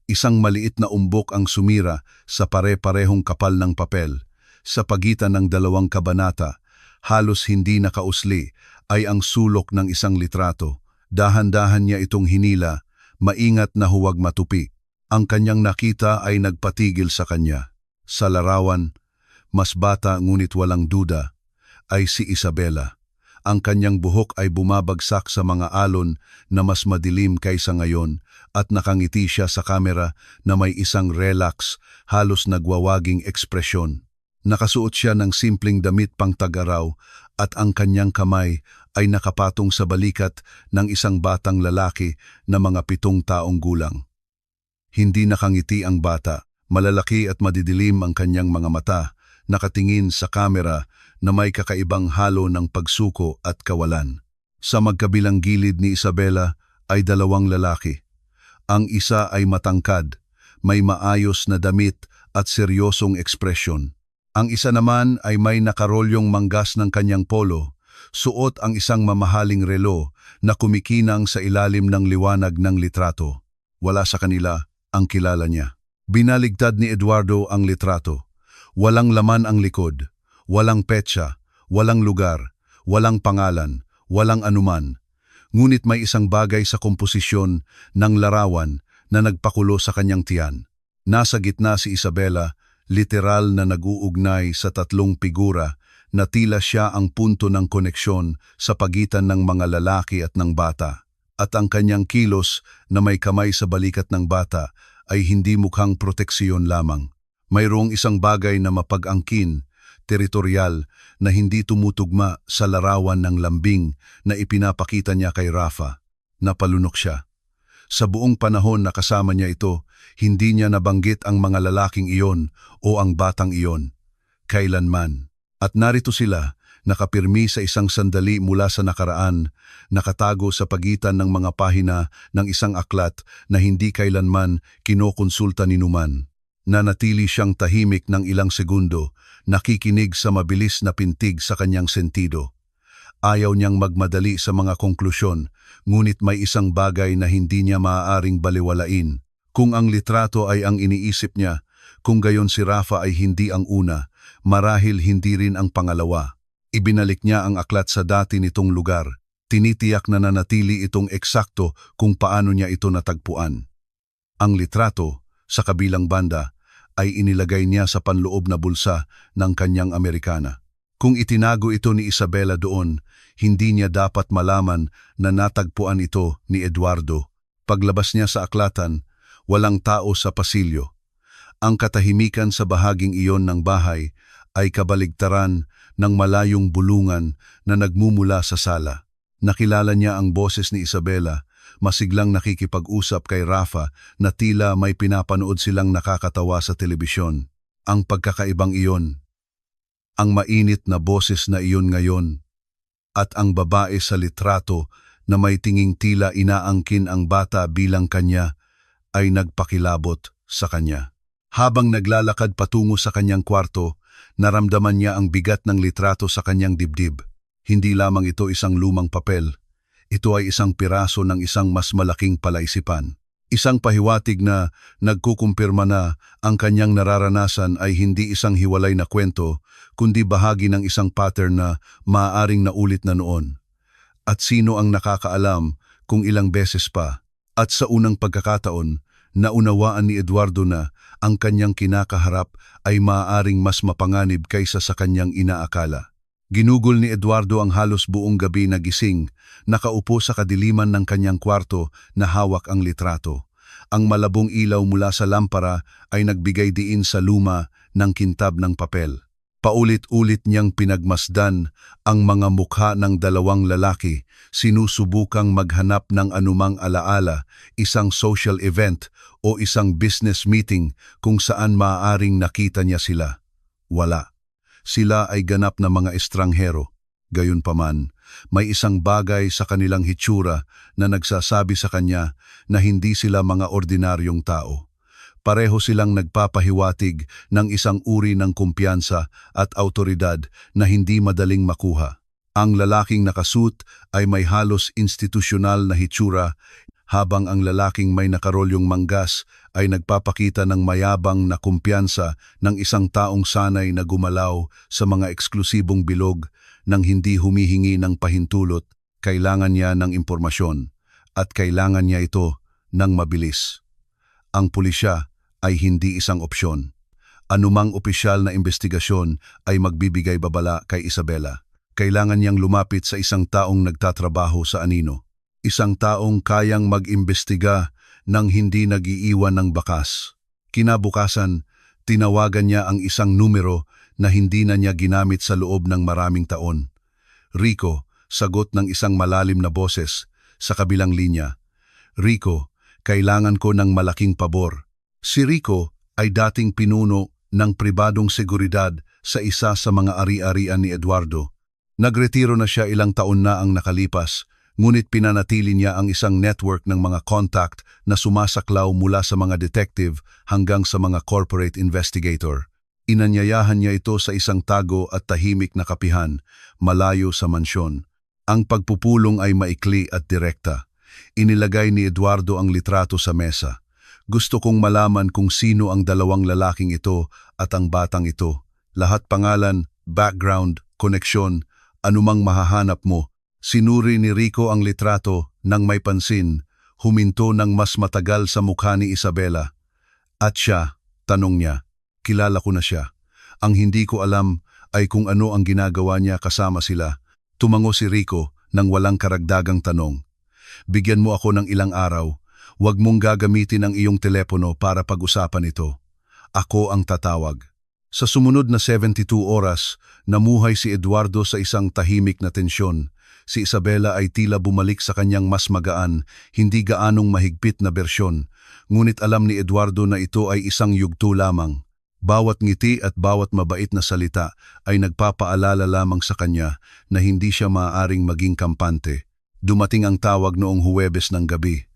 Isang maliit na umbok ang sumira sa pare-parehong kapal ng papel. Sa pagitan ng dalawang kabanata, halos hindi nakausli, ay ang sulok ng isang litrato. Dahan-dahan niya itong hinila, maingat na huwag matupi. Ang kanyang nakita ay nagpatigil sa kanya. Sa larawan, mas bata ngunit walang duda, ay si Isabela. Ang kanyang buhok ay bumabagsak sa mga alon na mas madilim kaysa ngayon at nakangiti siya sa kamera na may isang relax, halos nagwawaging ekspresyon. Nakasuot siya ng simpleng damit pang tag-araw at ang kanyang kamay ay nakapatong sa balikat ng isang batang lalaki na mga 7 taong gulang. Hindi nakangiti ang bata, malalaki at madidilim ang kanyang mga mata, nakatingin sa kamera na may kakaibang halo ng pagsuko at kawalan. Sa magkabilang gilid ni Isabela ay 2 lalaki. Ang isa ay matangkad, may maayos na damit at seryosong ekspresyon. Ang isa naman ay may nakarolyong manggas ng kanyang polo, suot ang isang mamahaling relo na kumikinang sa ilalim ng liwanag ng litrato. Wala sa kanila ang kilala niya. Binaligtad ni Eduardo ang litrato. Walang laman ang likod. Walang petsa, walang lugar, walang pangalan, walang anuman. Ngunit may isang bagay sa komposisyon ng larawan na nagpakulo sa kanyang tiyan. Nasa gitna si Isabela, literal na nag-uugnay sa 3 figura na tila siya ang punto ng koneksyon sa pagitan ng mga lalaki at ng bata. at ang kanyang kilos na may kamay sa balikat ng bata ay hindi mukhang proteksiyon lamang. Mayroong isang bagay na mapag-angkin, teritorial, na hindi tumutugma sa larawan ng lambing na ipinapakita niya kay Rafa. Napalunok siya. Sa buong panahon na kasama niya ito, hindi niya nabanggit ang mga lalaking iyon o ang batang iyon. Kailanman. At narito sila, nakapirmi sa isang sandali mula sa nakaraan, nakatago sa pagitan ng mga pahina ng isang aklat na hindi kailanman kinokonsulta ni Numan. Nanatili siyang tahimik ng ilang segundo, nakikinig sa mabilis na pintig sa kanyang sentido. Ayaw niyang magmadali sa mga konklusyon, ngunit may isang bagay na hindi niya maaaring baliwalain. Kung ang litrato ay ang iniisip niya, kung gayon si Rafa ay hindi ang una, marahil hindi rin ang pangalawa. Ibinalik niya ang aklat sa dati nitong lugar. Tinitiyak na nanatili itong eksakto kung paano niya ito natagpuan. Ang litrato, sa kabilang banda, ay inilagay niya sa panloob na bulsa ng kanyang Amerikana. Kung itinago ito ni Isabela doon, hindi niya dapat malaman na natagpuan ito ni Eduardo. Paglabas niya sa aklatan, walang tao sa pasilyo. Ang katahimikan sa bahaging iyon ng bahay ay kabaligtaran ng malayong bulungan na nagmumula sa sala. Nakilala niya ang boses ni Isabela, masiglang nakikipag-usap kay Rafa na tila may pinapanood silang nakakatawa sa telebisyon. Ang pagkakaibang iyon, ang mainit na boses na iyon ngayon, at ang babae sa litrato na may tinging tila inaangkin ang bata bilang kanya, ay nagpakilabot sa kanya. Habang naglalakad patungo sa kanyang kwarto, naramdaman niya ang bigat ng litrato sa kanyang dibdib. Hindi lamang ito isang lumang papel. Ito ay isang piraso ng isang mas malaking palaisipan. Isang pahiwatig na nagkukumpirma na ang kanyang nararanasan ay hindi isang hiwalay na kwento, kundi bahagi ng isang pattern na maaaring naulit na noon. At sino ang nakakaalam kung ilang beses pa? At sa unang pagkakataon, naunawaan ni Eduardo na ang kanyang kinakaharap ay maaaring mas mapanganib kaysa sa kanyang inaakala. Ginugol ni Eduardo ang halos buong gabi na gising, nakaupo sa kadiliman ng kanyang kwarto na hawak ang litrato. Ang malabong ilaw mula sa lampara ay nagbigay diin sa luma ng kintab ng papel. Paulit-ulit niyang pinagmasdan ang mga mukha ng dalawang lalaki, sinusubukang maghanap ng anumang alaala, isang social event o isang business meeting kung saan maaaring nakita niya sila. Wala. Sila ay ganap na mga estranghero. Gayunpaman, may isang bagay sa kanilang hitsura na nagsasabi sa kanya na hindi sila mga ordinaryong tao. Pareho silang nagpapahiwatig ng isang uri ng kumpiyansa at autoridad na hindi madaling makuha. Ang lalaking nakasuot ay may halos institusyonal na hitsura, habang ang lalaking may nakarolyong manggas ay nagpapakita ng mayabang na kumpiyansa ng isang taong sanay na gumalaw sa mga eksklusibong bilog nang hindi humihingi ng pahintulot. Kailangan niya ng impormasyon at kailangan niya ito ng mabilis. Ang pulisya ay hindi isang opsyon. Anumang opisyal na investigasyon ay magbibigay babala kay Isabela. Kailangan niyang lumapit sa isang taong nagtatrabaho sa anino. Isang taong kayang mag-imbestiga nang hindi nag-iiwan ng bakas. Kinabukasan, tinawagan niya ang isang numero na hindi na niya ginamit sa loob ng maraming taon. Rico, sagot ng isang malalim na boses sa kabilang linya. Rico, kailangan ko ng malaking pabor. Si Rico ay dating pinuno ng pribadong seguridad sa isa sa mga ari-arian ni Eduardo. Nagretiro na siya ilang taon na ang nakalipas, ngunit pinanatili niya ang isang network ng mga contact na sumasaklaw mula sa mga detective hanggang sa mga corporate investigator. Inanyayahan niya ito sa isang tago at tahimik na kapihan, malayo sa mansyon. Ang pagpupulong ay maikli at direkta. Inilagay ni Eduardo ang litrato sa mesa. Gusto kong malaman kung sino ang dalawang lalaking ito at ang batang ito. Lahat pangalan, background, koneksyon, anumang mahahanap mo. Sinuri ni Rico ang litrato nang may pansin, huminto ng mas matagal sa mukha ni Isabela. At siya, tanong niya, kilala ko na siya. Ang hindi ko alam ay kung ano ang ginagawa niya kasama sila. Tumango si Rico nang walang karagdagang tanong. Bigyan mo ako ng ilang araw. Huwag mong gagamitin ang iyong telepono para pag-usapan ito. Ako ang tatawag. Sa sumunod na 72 oras, namuhay si Eduardo sa isang tahimik na tensyon. Si Isabela ay tila bumalik sa kanyang mas magaan, hindi gaanong mahigpit na bersyon. Ngunit alam ni Eduardo na ito ay isang yugto lamang. Bawat ngiti at bawat mabait na salita ay nagpapaalala lamang sa kanya na hindi siya maaaring maging kampante. Dumating ang tawag noong Huwebes ng gabi.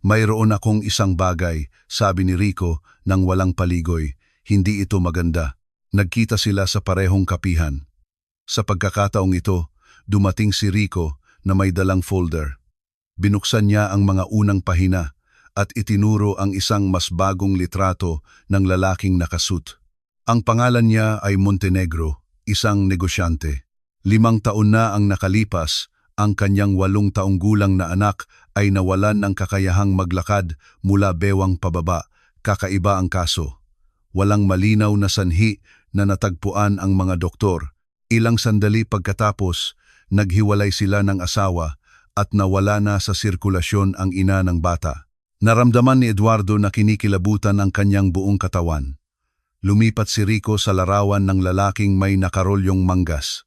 Mayroon akong isang bagay, sabi ni Rico nang walang paligoy. Hindi ito maganda. Nagkita sila sa parehong kapihan. Sa pagkakataong ito, dumating si Rico na may dalang folder. Binuksan niya ang mga unang pahina at itinuro ang isang mas bagong litrato ng lalaking nakasuit. Ang pangalan niya ay Montenegro, isang negosyante. 5 taon na ang nakalipas, ang kanyang 8 taong gulang na anak ay nawalan ng kakayahang maglakad mula bewang pababa. Kakaiba ang kaso. Walang malinaw na sanhi na natagpuan ang mga doktor. Ilang sandali pagkatapos, naghiwalay sila ng asawa at nawala na sa sirkulasyon ang ina ng bata. Naramdaman ni Eduardo na kinikilabutan ang kanyang buong katawan. Lumipat si Rico sa larawan ng lalaking may nakarolyong manggas.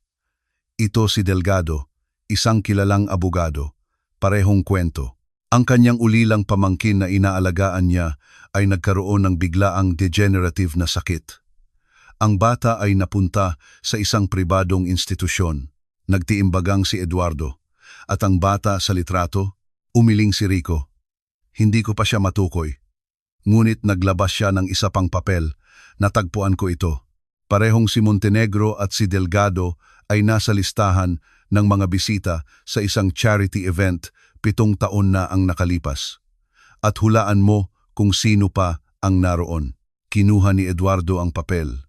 Ito si Delgado, isang kilalang abogado. Parehong kwento. Ang kanyang ulilang pamangkin na inaalagaan niya ay nagkaroon ng biglaang degenerative na sakit. Ang bata ay napunta sa isang pribadong institusyon. Nagtiimbagang si Eduardo. At ang bata sa litrato, umiling si Rico. Hindi ko pa siya matukoy. Ngunit naglabas siya ng isa pang papel. Natagpuan ko ito. Parehong si Montenegro at si Delgado ay nasa listahan ng mga bisita sa isang charity event 7 taon na ang nakalipas. At hulaan mo kung sino pa ang naroon. Kinuha ni Eduardo ang papel.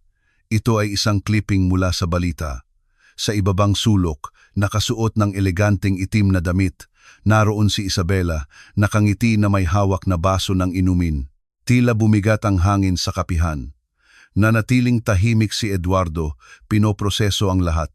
Ito ay isang clipping mula sa balita. Sa ibabang sulok, nakasuot ng eleganteng itim na damit, naroon si Isabela, nakangiti na may hawak na baso ng inumin. Tila bumigat ang hangin sa kapihan. Nanatiling tahimik si Eduardo, pinoproseso ang lahat.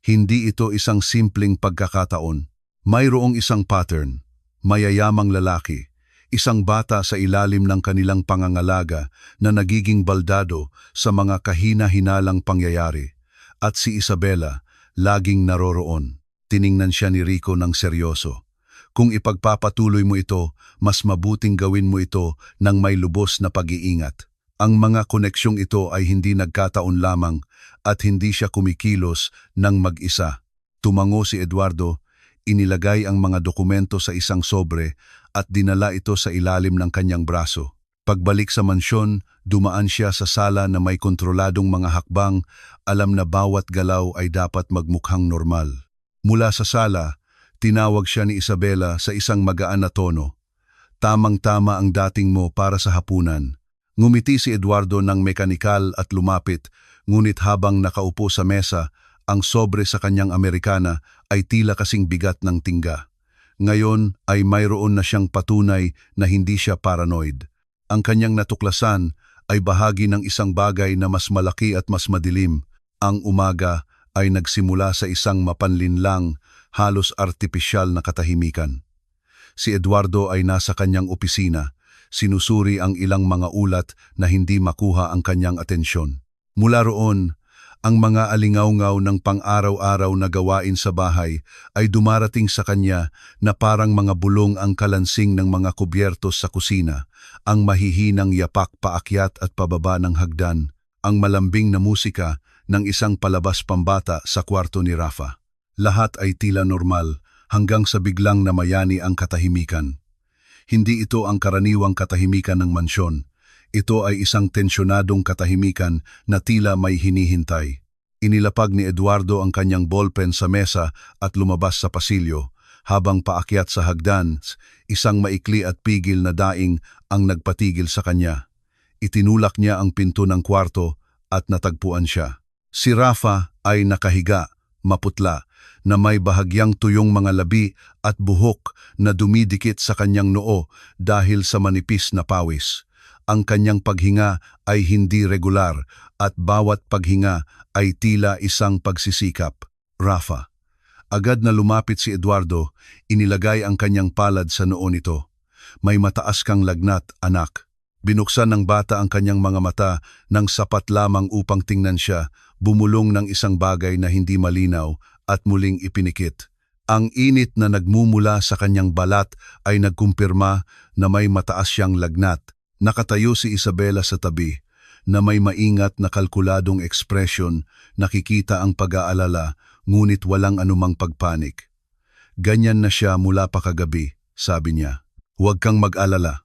Hindi ito isang simpleng pagkakataon. Mayroong isang pattern, mayayamang lalaki, isang bata sa ilalim ng kanilang pangangalaga na nagiging baldado sa mga kahina-hinalang pangyayari. At si Isabela, laging naroroon. Tiningnan siya ni Rico ng seryoso. Kung ipagpapatuloy mo ito, mas mabuting gawin mo ito ng may lubos na pag-iingat. Ang mga koneksyong ito ay hindi nagkataon lamang at hindi siya kumikilos ng mag-isa. Tumango si Eduardo, inilagay ang mga dokumento sa isang sobre at dinala ito sa ilalim ng kanyang braso. Pagbalik sa mansyon, dumaan siya sa sala na may kontroladong mga hakbang, alam na bawat galaw ay dapat magmukhang normal. Mula sa sala, tinawag siya ni Isabela sa isang magaan na tono. Tamang-tama ang dating mo para sa hapunan. Ngumiti si Eduardo ng mekanikal at lumapit, ngunit habang nakaupo sa mesa, ang sobre sa kanyang Amerikana ay tila kasing bigat ng tingga. Ngayon ay mayroon na siyang patunay na hindi siya paranoid. Ang kanyang natuklasan ay bahagi ng isang bagay na mas malaki at mas madilim. Ang umaga ay nagsimula sa isang mapanlinlang, halos artipisyal na katahimikan. Si Eduardo ay nasa kanyang opisina, sinusuri ang ilang mga ulat na hindi makuha ang kanyang atensyon. Mula roon, ang mga alingaw-ngaw ng pang-araw-araw na gawain sa bahay ay dumarating sa kanya na parang mga bulong ang kalansing ng mga kubyertos sa kusina, ang mahihinang yapak paakyat at pababa ng hagdan, ang malambing na musika ng isang palabas pambata sa kwarto ni Rafa. Lahat ay tila normal hanggang sa biglang namayani ang katahimikan. Hindi ito ang karaniwang katahimikan ng mansyon. Ito ay isang tensyonadong katahimikan na tila may hinihintay. Inilapag ni Eduardo ang kanyang ballpen sa mesa at lumabas sa pasilyo. Habang paakyat sa hagdan, isang maikli at pigil na daing ang nagpatigil sa kanya. Itinulak niya ang pinto ng kwarto at natagpuan siya. Si Rafa ay nakahiga, maputla, na may bahagyang tuyong mga labi at buhok na dumidikit sa kanyang noo dahil sa manipis na pawis. Ang kanyang paghinga ay hindi regular at bawat paghinga ay tila isang pagsisikap. Rafa, Agad na lumapit si Eduardo, inilagay ang kanyang palad sa noo nito. May mataas kang lagnat, anak. Binuksan ng bata ang kanyang mga mata nang sapat lamang upang tingnan siya, bumulong ng isang bagay na hindi malinaw at muling ipinikit. Ang init na nagmumula sa kanyang balat ay nagkumpirma na may mataas siyang lagnat. Nakatayo si Isabela sa tabi, na may maingat na kalkuladong ekspresyon, nakikita ang pag-aalala, ngunit walang anumang pagpanik. Ganyan na siya mula pa kagabi, sabi niya. Huwag kang mag-alala.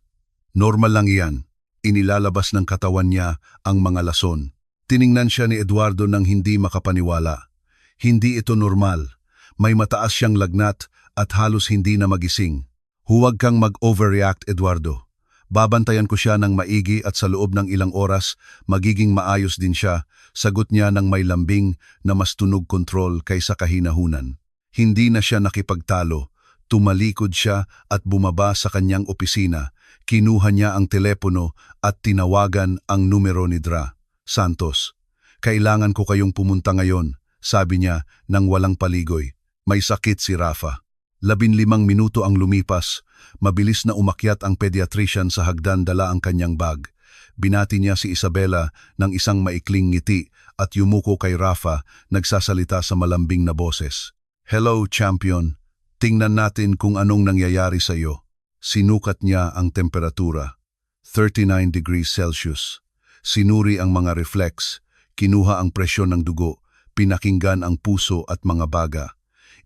Normal lang iyan. Inilalabas ng katawan niya ang mga lason. Tiningnan siya ni Eduardo nang hindi makapaniwala. Hindi ito normal. May mataas siyang lagnat at halos hindi na magising. Huwag kang mag-overreact, Eduardo. Babantayan ko siya ng maigi at sa loob ng ilang oras, magiging maayos din siya, sagot niya ng may lambing na mas tunog kontrol kaysa kahinahunan. Hindi na siya nakipagtalo. Tumalikod siya at bumaba sa kanyang opisina. Kinuha niya ang telepono at tinawagan ang numero ni Dra. Santos, kailangan ko kayong pumunta ngayon, sabi niya nang walang paligoy. May sakit si Rafa. 15 minuto ang lumipas, mabilis na umakyat ang pediatrician sa hagdan, dala ang kanyang bag. Binati niya si Isabela ng isang maikling ngiti at yumuko kay Rafa, nagsasalita sa malambing na boses. Hello, champion. Tingnan natin kung anong nangyayari sa iyo. Sinukat niya ang temperatura. 39 degrees Celsius. Sinuri ang mga reflex, kinuha ang presyon ng dugo, pinakinggan ang puso at mga baga.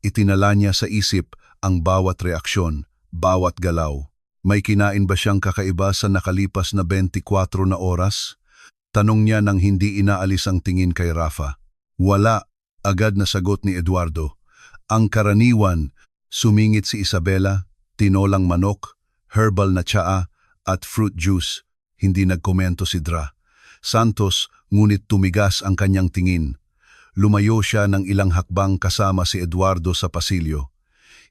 Itinala niya sa isip ang bawat reaksyon, bawat galaw. May kinain ba siyang kakaiba sa nakalipas na 24 na oras? Tanong niya nang hindi inaalis ang tingin kay Rafa. Wala, agad na sagot ni Eduardo. Ang karaniwan, sumingit si Isabela, tinolang manok, herbal na tsaa at fruit juice. Hindi nagkomento si Dra. Santos, ngunit tumigas ang kanyang tingin. Lumayo siya ng ilang hakbang kasama si Eduardo sa pasilyo.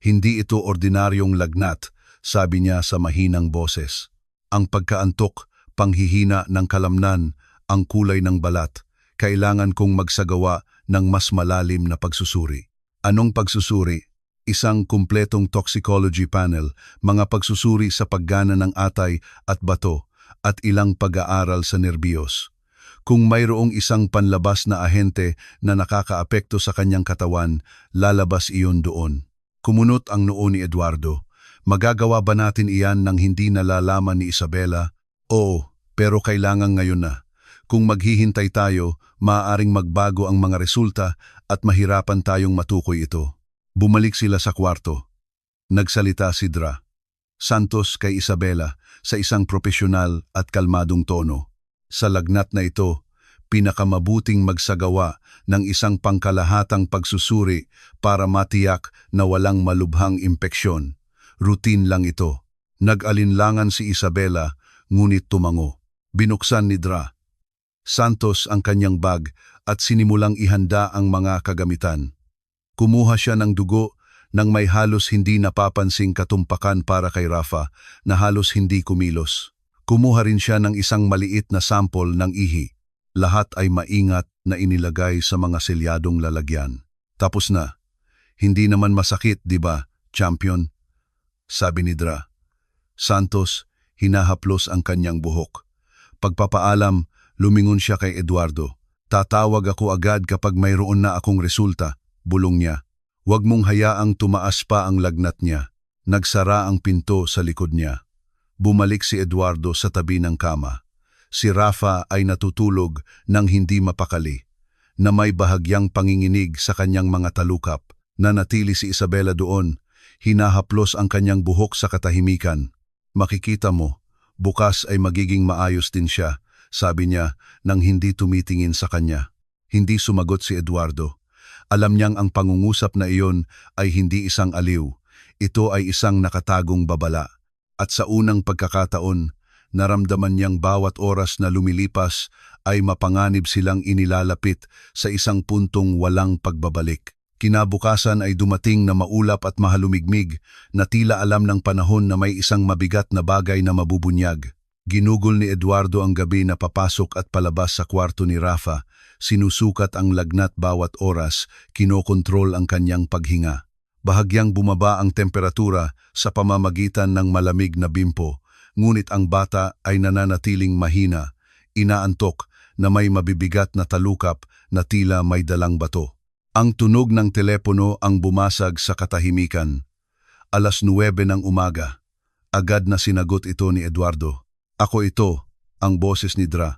Hindi ito ordinaryong lagnat, sabi niya sa mahinang boses. Ang pagkaantok, panghihina ng kalamnan, ang kulay ng balat. Kailangan kong magsagawa ng mas malalim na pagsusuri. Anong pagsusuri? Isang kumpletong toxicology panel, mga pagsusuri sa paggana ng atay at bato, at ilang pag-aaral sa nerbiyos. Kung mayroong isang panlabas na ahente na nakakaapekto sa kanyang katawan, lalabas iyon doon. Kumunot ang noo ni Eduardo. Magagawa ba natin iyan nang hindi nalalaman ni Isabela? Oo, pero kailangan ngayon na. Kung maghihintay tayo, maaaring magbago ang mga resulta at mahirapan tayong matukoy ito. Bumalik sila sa kwarto. Nagsalita si Dra. Santos kay Isabela sa isang propesyonal at kalmadong tono. Sa lagnat na ito, pinakamabuting magsagawa ng isang pangkalahatang pagsusuri para matiyak na walang malubhang impeksyon. Routine lang ito. Nag-alinlangan si Isabela, ngunit tumango. Binuksan ni Dra. Santos ang kanyang bag at sinimulang ihanda ang mga kagamitan. Kumuha siya ng dugo nang may halos hindi napapansing katumpakan para kay Rafa na halos hindi kumilos. Kumuha rin siya ng isang maliit na sample ng ihi. Lahat ay maingat na inilagay sa mga selyadong lalagyan. Tapos na. Hindi naman masakit, di ba, champion? Sabi ni Dra. Santos, hinahaplos ang kanyang buhok. Pagpapaalam, lumingon siya kay Eduardo. Tatawag ako agad kapag mayroon na akong resulta, bulong niya. Huwag mong hayaang tumaas pa ang lagnat niya. Nagsara ang pinto sa likod niya. Bumalik si Eduardo sa tabi ng kama. Si Rafa ay natutulog nang hindi mapakali, na may bahagyang panginginig sa kanyang mga talukap. Nanatili si Isabela doon, hinahaplos ang kanyang buhok sa katahimikan. Makikita mo, bukas ay magiging maayos din siya, sabi niya nang hindi tumitingin sa kanya. Hindi sumagot si Eduardo. Alam niyang ang pangungusap na iyon ay hindi isang aliw. Ito ay isang nakatagong babala. At sa unang pagkakataon, naramdaman niyang bawat oras na lumilipas ay mapanganib silang inilalapit sa isang puntong walang pagbabalik. Kinabukasan ay dumating na maulap at mahalumigmig na tila alam ng panahon na may isang mabigat na bagay na mabubunyag. Ginugol ni Eduardo ang gabi na papasok at palabas sa kwarto ni Rafa. Sinusukat ang lagnat bawat oras, kinokontrol ang kanyang paghinga. Bahagyang bumaba ang temperatura sa pamamagitan ng malamig na bimpo, ngunit ang bata ay nananatiling mahina, inaantok na may mabibigat na talukap na tila may dalang bato. Ang tunog ng telepono ang bumasag sa katahimikan. 9:09 ng umaga. Agad na sinagot ito ni Eduardo. Ako ito, ang boses ni Dra.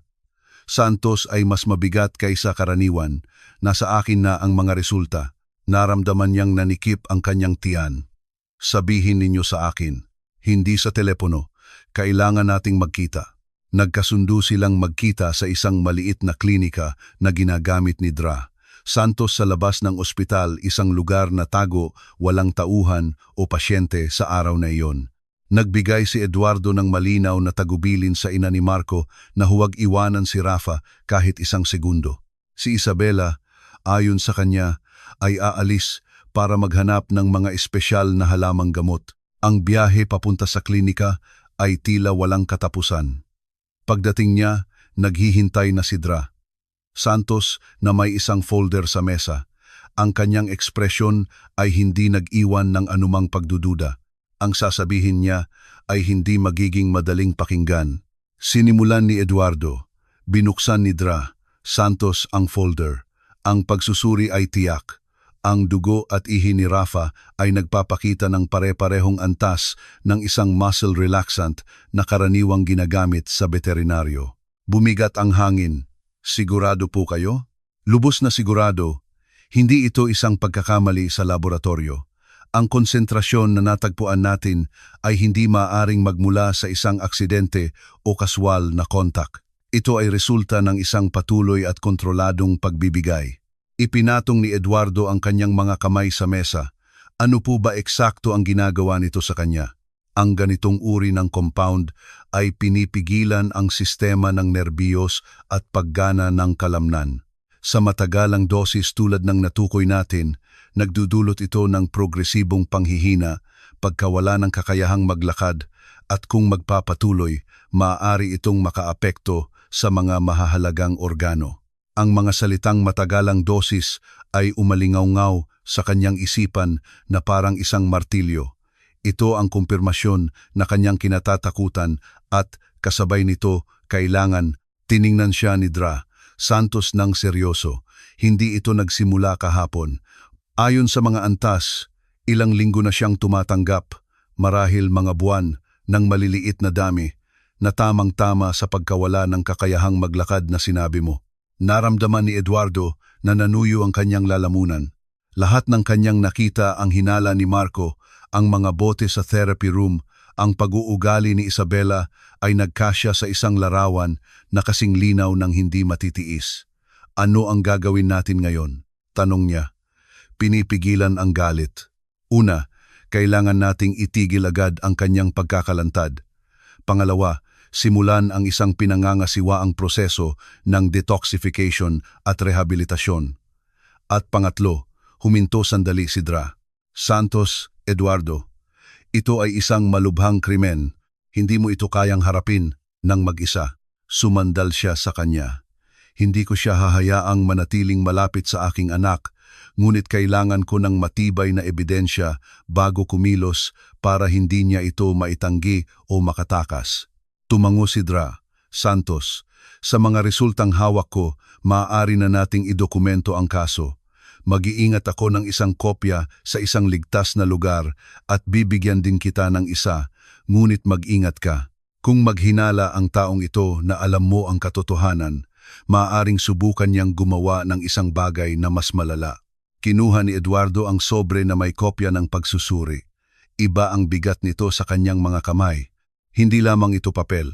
Santos ay mas mabigat kaysa karaniwan. Nasa akin na ang mga resulta. Naramdaman niyang nanikip ang kanyang tiyan. Sabihin ninyo sa akin, hindi sa telepono, kailangan nating magkita. Nagkasundo silang magkita sa isang maliit na klinika na ginagamit ni Dra. Santos sa labas ng ospital, isang lugar na tago, walang tauhan o pasyente sa araw na iyon. Nagbigay si Eduardo ng malinaw na tagubilin sa ina ni Marco na huwag iwanan si Rafa kahit isang segundo. Si Isabela, ayon sa kanya, ay aalis para maghanap ng mga espesyal na halamang gamot. Ang biyahe papunta sa klinika ay tila walang katapusan. Pagdating niya, naghihintay na si Dra. Santos na may isang folder sa mesa. Ang kanyang ekspresyon ay hindi nag-iwan ng anumang pagdududa. Ang sasabihin niya ay hindi magiging madaling pakinggan. Sinimulan ni Eduardo. Binuksan ni Dra. Santos ang folder. Ang pagsusuri ay tiyak. Ang dugo at ihi ni Rafa ay nagpapakita ng pare-parehong antas ng isang muscle relaxant na karaniwang ginagamit sa veterinaryo. Bumigat ang hangin. Sigurado po kayo? Lubos na sigurado. Hindi ito isang pagkakamali sa laboratorio. Ang konsentrasyon na natagpuan natin ay hindi maaaring magmula sa isang aksidente o kaswal na kontak. Ito ay resulta ng isang patuloy at kontroladong pagbibigay. Ipinatong ni Eduardo ang kanyang mga kamay sa mesa. Ano po ba eksakto ang ginagawa nito sa kanya? Ang ganitong uri ng compound ay pinipigilan ang sistema ng nerbiyos at paggana ng kalamnan. Sa matagalang dosis tulad ng natukoy natin, nagdudulot ito ng progresibong panghihina, pagkawala ng kakayahang maglakad, at kung magpapatuloy, maaari itong makaapekto sa mga mahahalagang organo. Ang mga salitang matagalang dosis ay umalingaw-ngaw sa kanyang isipan na parang isang martilyo. Ito ang kumpirmasyon na kanyang kinatatakutan at kasabay nito kailangan. Tiningnan siya ni Dra. Santos ng seryoso. Hindi ito nagsimula kahapon. Ayon sa mga antas, ilang linggo na siyang tumatanggap, marahil mga buwan, ng maliliit na dami na tamang-tama sa pagkawala ng kakayahang maglakad na sinabi mo. Naramdaman ni Eduardo na nanuyo ang kanyang lalamunan. Lahat ng kanyang nakita ang hinala ni Marco, ang mga bote sa therapy room, ang pag-uugali ni Isabela ay nagkasya sa isang larawan na kasing linaw ng hindi matitiis. Ano ang gagawin natin ngayon? Tanong niya. Pinipigilan ang galit. Una, kailangan nating itigil agad ang kanyang pagkakalantad. Pangalawa, simulan ang isang pinangangasiwaang proseso ng detoxification at rehabilitasyon. At pangatlo, huminto sandali si Dra. Santos, Eduardo, ito ay isang malubhang krimen. Hindi mo ito kayang harapin ng mag-isa. Sumandal siya sa kanya. Hindi ko siya hahayaang manatiling malapit sa aking anak, ngunit kailangan ko ng matibay na ebidensya bago kumilos para hindi niya ito maitanggi o makatakas. Tumango si Dra. Santos, sa mga resultang hawak ko, maaari na nating idokumento ang kaso. Mag-iingat ako ng isang kopya sa isang ligtas na lugar at bibigyan din kita ng isa, ngunit mag-ingat ka. Kung maghinala ang taong ito na alam mo ang katotohanan, maaaring subukan niyang gumawa ng isang bagay na mas malala. Kinuha ni Eduardo ang sobre na may kopya ng pagsusuri. Iba ang bigat nito sa kanyang mga kamay. Hindi lamang ito papel.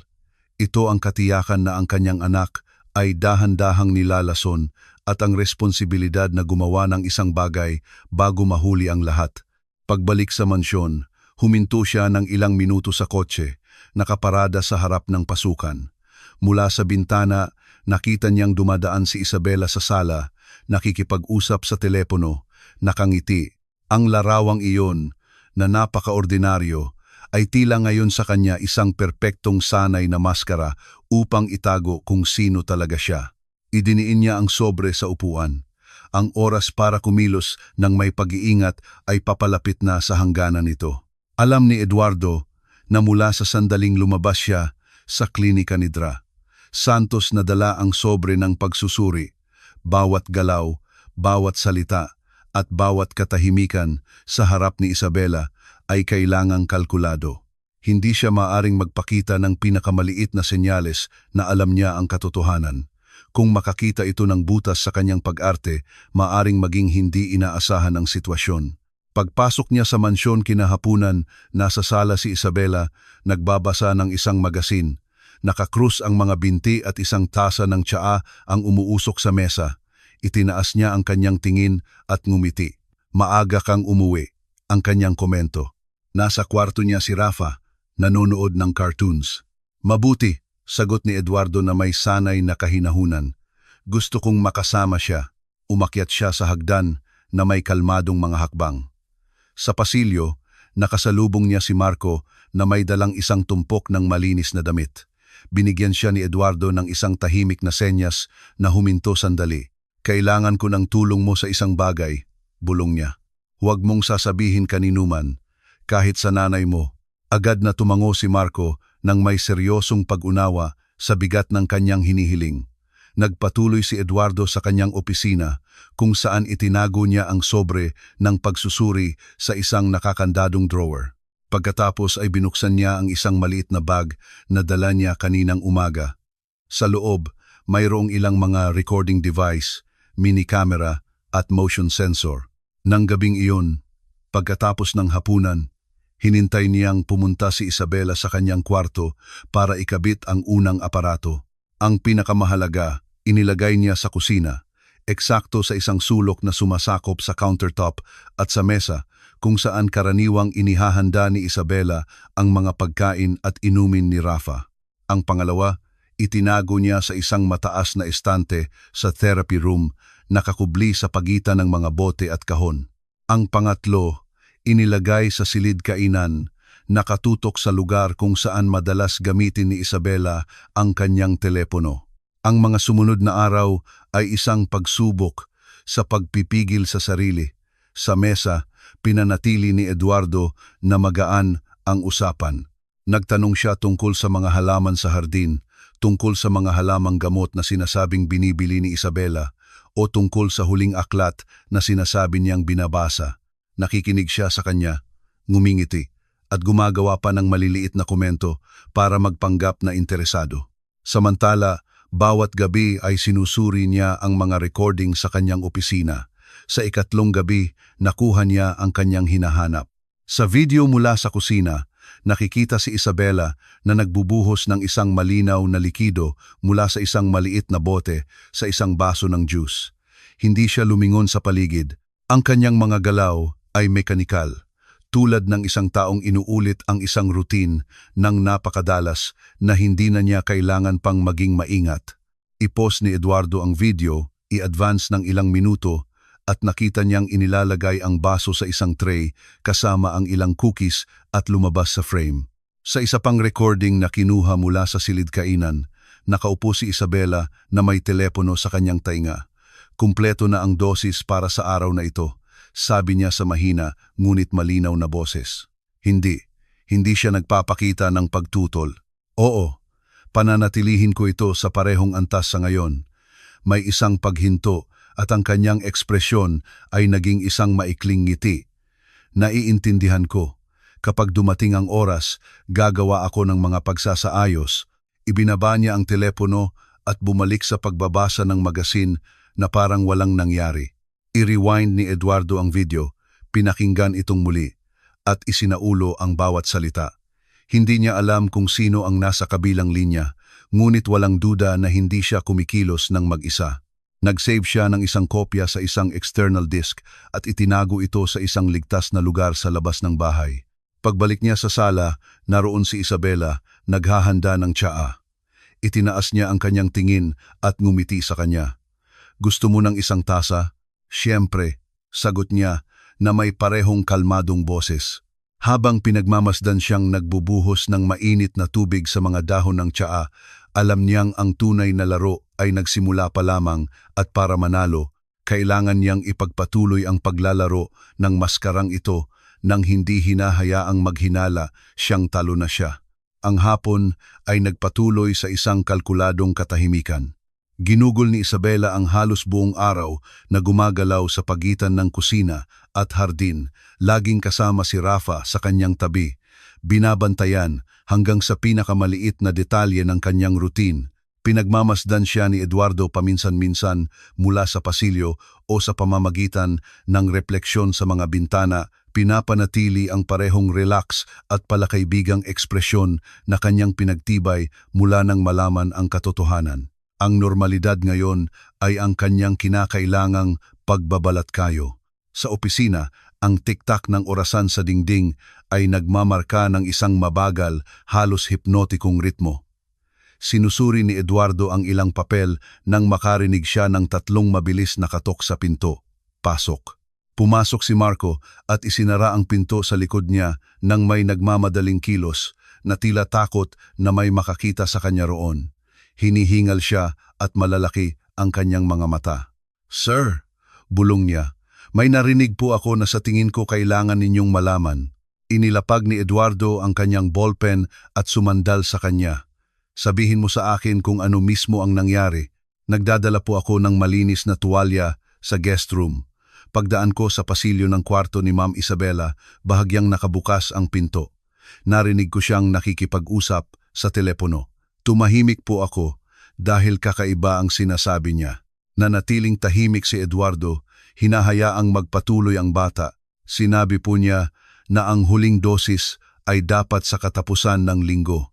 Ito ang katiyakan na ang kanyang anak ay dahan-dahang nilalason at ang responsibilidad na gumawa ng isang bagay bago mahuli ang lahat. Pagbalik sa mansyon, huminto siya ng ilang minuto sa kotse, nakaparada sa harap ng pasukan. Mula sa bintana, nakita niyang dumadaan si Isabela sa sala, nakikipag-usap sa telepono, nakangiti. Ang larawang iyon, na napakaordinaryo, ay tila ngayon sa kanya isang perpektong sanay na maskara upang itago kung sino talaga siya. Idiniin niya ang sobre sa upuan. Ang oras para kumilos ng may pag-iingat ay papalapit na sa hangganan nito. Alam ni Eduardo na mula sa sandaling lumabas siya sa klinika ni Dra. Santos na dala ang sobre ng pagsusuri. Bawat galaw, bawat salita, at bawat katahimikan sa harap ni Isabela ay kailangang kalkulado. Hindi siya maaring magpakita ng pinakamaliit na senyales na alam niya ang katotohanan. Kung makakita ito ng butas sa kanyang pag-arte, maaring maging hindi inaasahan ang sitwasyon. Pagpasok niya sa mansyon kinahapunan, nasa sala si Isabela, nagbabasa ng isang magasin. Nakakrus ang mga binti at isang tasa ng tsaa ang umuusok sa mesa. Itinaas niya ang kanyang tingin at ngumiti. Maaga kang umuwi, ang kanyang komento. Nasa kwarto niya si Rafa, nanonood ng cartoons. Mabuti, sagot ni Eduardo na may sanay na kahinahunan. Gusto kong makasama siya. Umakyat siya sa hagdan na may kalmadong mga hakbang. Sa pasilyo, nakasalubong niya si Marco na may dalang isang tumpok ng malinis na damit. Binigyan siya ni Eduardo ng isang tahimik na senyas na huminto sandali. Kailangan ko ng tulong mo sa isang bagay, bulong niya. Huwag mong sasabihin kaninuman, kahit sa nanay mo. Agad na tumango si Marco nang may seryosong pag-unawa sa bigat ng kanyang hinihiling. Nagpatuloy si Eduardo sa kanyang opisina kung saan itinago niya ang sobre ng pagsusuri sa isang nakakandadong drawer. Pagkatapos ay binuksan niya ang isang maliit na bag na dala niya kaninang umaga. Sa loob, mayroong ilang mga recording device, mini camera at motion sensor. Nang gabing iyon, pagkatapos ng hapunan, hinintay niyang pumunta si Isabela sa kanyang kwarto para ikabit ang unang aparato. Ang pinakamahalaga, inilagay niya sa kusina, eksakto sa isang sulok na sumasakop sa countertop at sa mesa kung saan karaniwang inihahanda ni Isabela ang mga pagkain at inumin ni Rafa. Ang pangalawa, itinago niya sa isang mataas na estante sa therapy room, nakakubli sa pagitan ng mga bote at kahon. Ang pangatlo, inilagay sa silid kainan, nakatutok sa lugar kung saan madalas gamitin ni Isabela ang kanyang telepono. Ang mga sumunod na araw ay isang pagsubok sa pagpipigil sa sarili. Sa mesa, pinanatili ni Eduardo na magaan ang usapan. Nagtanong siya tungkol sa mga halaman sa hardin, tungkol sa mga halamang gamot na sinasabing binibili ni Isabela, o tungkol sa huling aklat na sinasabi niyang binabasa. Nakikinig siya sa kanya, ngumingiti, at gumagawa pa ng maliliit na komento para magpanggap na interesado. Samantala, bawat gabi ay sinusuri niya ang mga recording sa kanyang opisina. Sa ikatlong gabi, nakuha niya ang kanyang hinahanap. Sa video mula sa kusina, nakikita si Isabela na nagbubuhos ng isang malinaw na likido mula sa isang maliit na bote sa isang baso ng juice. Hindi siya lumingon sa paligid. Ang kanyang mga galaw ay mekanikal, tulad ng isang taong inuulit ang isang routine ng napakadalas na hindi na niya kailangan pang maging maingat. I-pause ni Eduardo ang video, i-advance ng ilang minuto, at nakita niyang inilalagay ang baso sa isang tray kasama ang ilang cookies at lumabas sa frame. Sa isa pang recording na kinuha mula sa silid kainan, nakaupo si Isabela na may telepono sa kanyang tainga. Kumpleto na ang dosis para sa araw na ito, sabi niya sa mahina ngunit malinaw na boses. Hindi siya nagpapakita ng pagtutol. Oo, pananatilihin ko ito sa parehong antas sa ngayon. May isang paghinto at ang kanyang ekspresyon ay naging isang maikling ngiti. Naiintindihan ko, kapag dumating ang oras, gagawa ako ng mga pagsasaayos. Ibinaba niya ang telepono at bumalik sa pagbabasa ng magasin na parang walang nangyari. I-rewind ni Eduardo ang video, pinakinggan itong muli, at isinaulo ang bawat salita. Hindi niya alam kung sino ang nasa kabilang linya, ngunit walang duda na hindi siya kumikilos ng mag-isa. Nag-save siya ng isang kopya sa isang external disk at itinago ito sa isang ligtas na lugar sa labas ng bahay. Pagbalik niya sa sala, naroon si Isabela, naghahanda ng tsaa. Itinaas niya ang kanyang tingin at ngumiti sa kanya. Gusto mo ng isang tasa? Siyempre, sagot niya na may parehong kalmadong boses. Habang pinagmamasdan siyang nagbubuhos ng mainit na tubig sa mga dahon ng tsaa, alam niyang ang tunay na laro ay nagsimula pa lamang at para manalo, kailangan niyang ipagpatuloy ang paglalaro ng maskarang ito nang hindi hinahayaang maghinala siyang talo na siya. Ang hapon ay nagpatuloy sa isang kalkuladong katahimikan. Ginugol ni Isabela ang halos buong araw na gumagalaw sa pagitan ng kusina at hardin, laging kasama si Rafa sa kanyang tabi. Binabantayan hanggang sa pinakamaliit na detalye ng kanyang routine. Pinagmamasdan siya ni Eduardo paminsan-minsan mula sa pasilyo o sa pamamagitan ng refleksyon sa mga bintana, pinapanatili ang parehong relax at palakaibigang ekspresyon na kanyang pinagtibay mula nang malaman ang katotohanan. Ang normalidad ngayon ay ang kanyang kinakailangang pagbabalatkayo. Sa opisina, ang tiktak ng orasan sa dingding ay nagmamarka ng isang mabagal, halos hipnotikong ritmo. Sinusuri ni Eduardo ang ilang papel nang makarinig siya ng tatlong mabilis na katok sa pinto. Pasok. Pumasok si Marco at isinara ang pinto sa likod niya nang may nagmamadaling kilos na tila takot na may makakita sa kanya roon. Hinihingal siya at malalaki ang kanyang mga mata. "Sir," bulong niya, "may narinig po ako na sa tingin ko kailangan ninyong malaman." Inilapag ni Eduardo ang kanyang ballpen at sumandal sa kanya. "Sabihin mo sa akin kung ano mismo ang nangyari." Nagdadala po ako ng malinis na tuwalya sa guest room. Pagdaan ko sa pasilyo ng kwarto ni Ma'am Isabela, bahagyang nakabukas ang pinto. Narinig ko siyang nakikipag-usap sa telepono. Tumahimik po ako dahil kakaiba ang sinasabi niya. Nanatiling tahimik si Eduardo, hinahayaang magpatuloy ang bata. Sinabi po niya na ang huling dosis ay dapat sa katapusan ng linggo.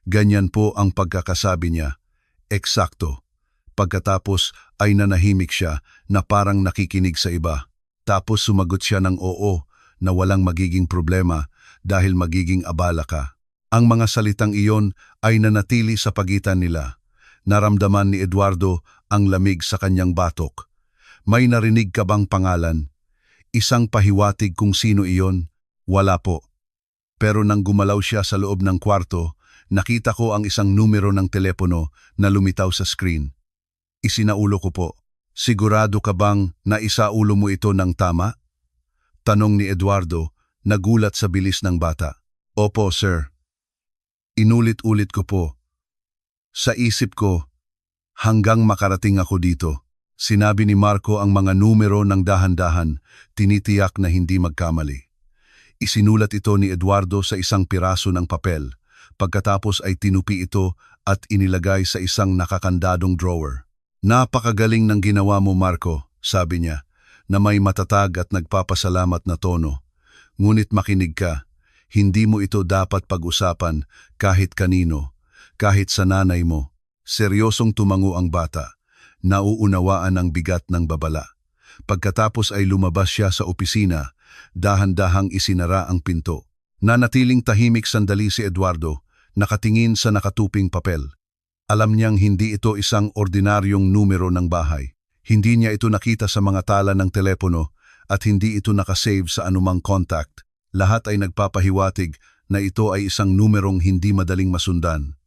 Ganyan po ang pagkakasabi niya. Eksakto. Pagkatapos ay nanahimik siya na parang nakikinig sa iba. Tapos sumagot siya ng oo na walang magiging problema dahil magiging abala ka. Ang mga salitang iyon ay nanatili sa pagitan nila. Naramdaman ni Eduardo ang lamig sa kanyang batok. "May narinig ka bang pangalan? Isang pahiwatig kung sino iyon?" "Wala po." Pero nang gumalaw siya sa loob ng kwarto, nakita ko ang isang numero ng telepono na lumitaw sa screen. Isinaulo ko po. "Sigurado ka bang naisaulo mo ito ng tama?" Tanong ni Eduardo, nagulat sa bilis ng bata. "Opo, sir." Inulit-ulit ko po. Sa isip ko, hanggang makarating ako dito. Sinabi ni Marco ang mga numero ng dahan-dahan, tinitiyak na hindi magkamali. Isinulat ito ni Eduardo sa isang piraso ng papel. Pagkatapos ay tinupi ito at inilagay sa isang nakakandadong drawer. "Napakagaling ng ginawa mo, Marco," sabi niya, na may matatag at nagpapasalamat na tono. "Ngunit makinig ka. Hindi mo ito dapat pag-usapan kahit kanino, kahit sa nanay mo." Seryosong tumango ang bata. Nauunawaan ang bigat ng babala. Pagkatapos ay lumabas siya sa opisina, dahan-dahang isinara ang pinto. Nanatiling tahimik sandali si Eduardo, nakatingin sa nakatuping papel. Alam niyang hindi ito isang ordinaryong numero ng bahay. Hindi niya ito nakita sa mga tala ng telepono at hindi ito nakasave sa anumang contact. Lahat ay nagpapahiwatig na ito ay isang numerong hindi madaling masundan.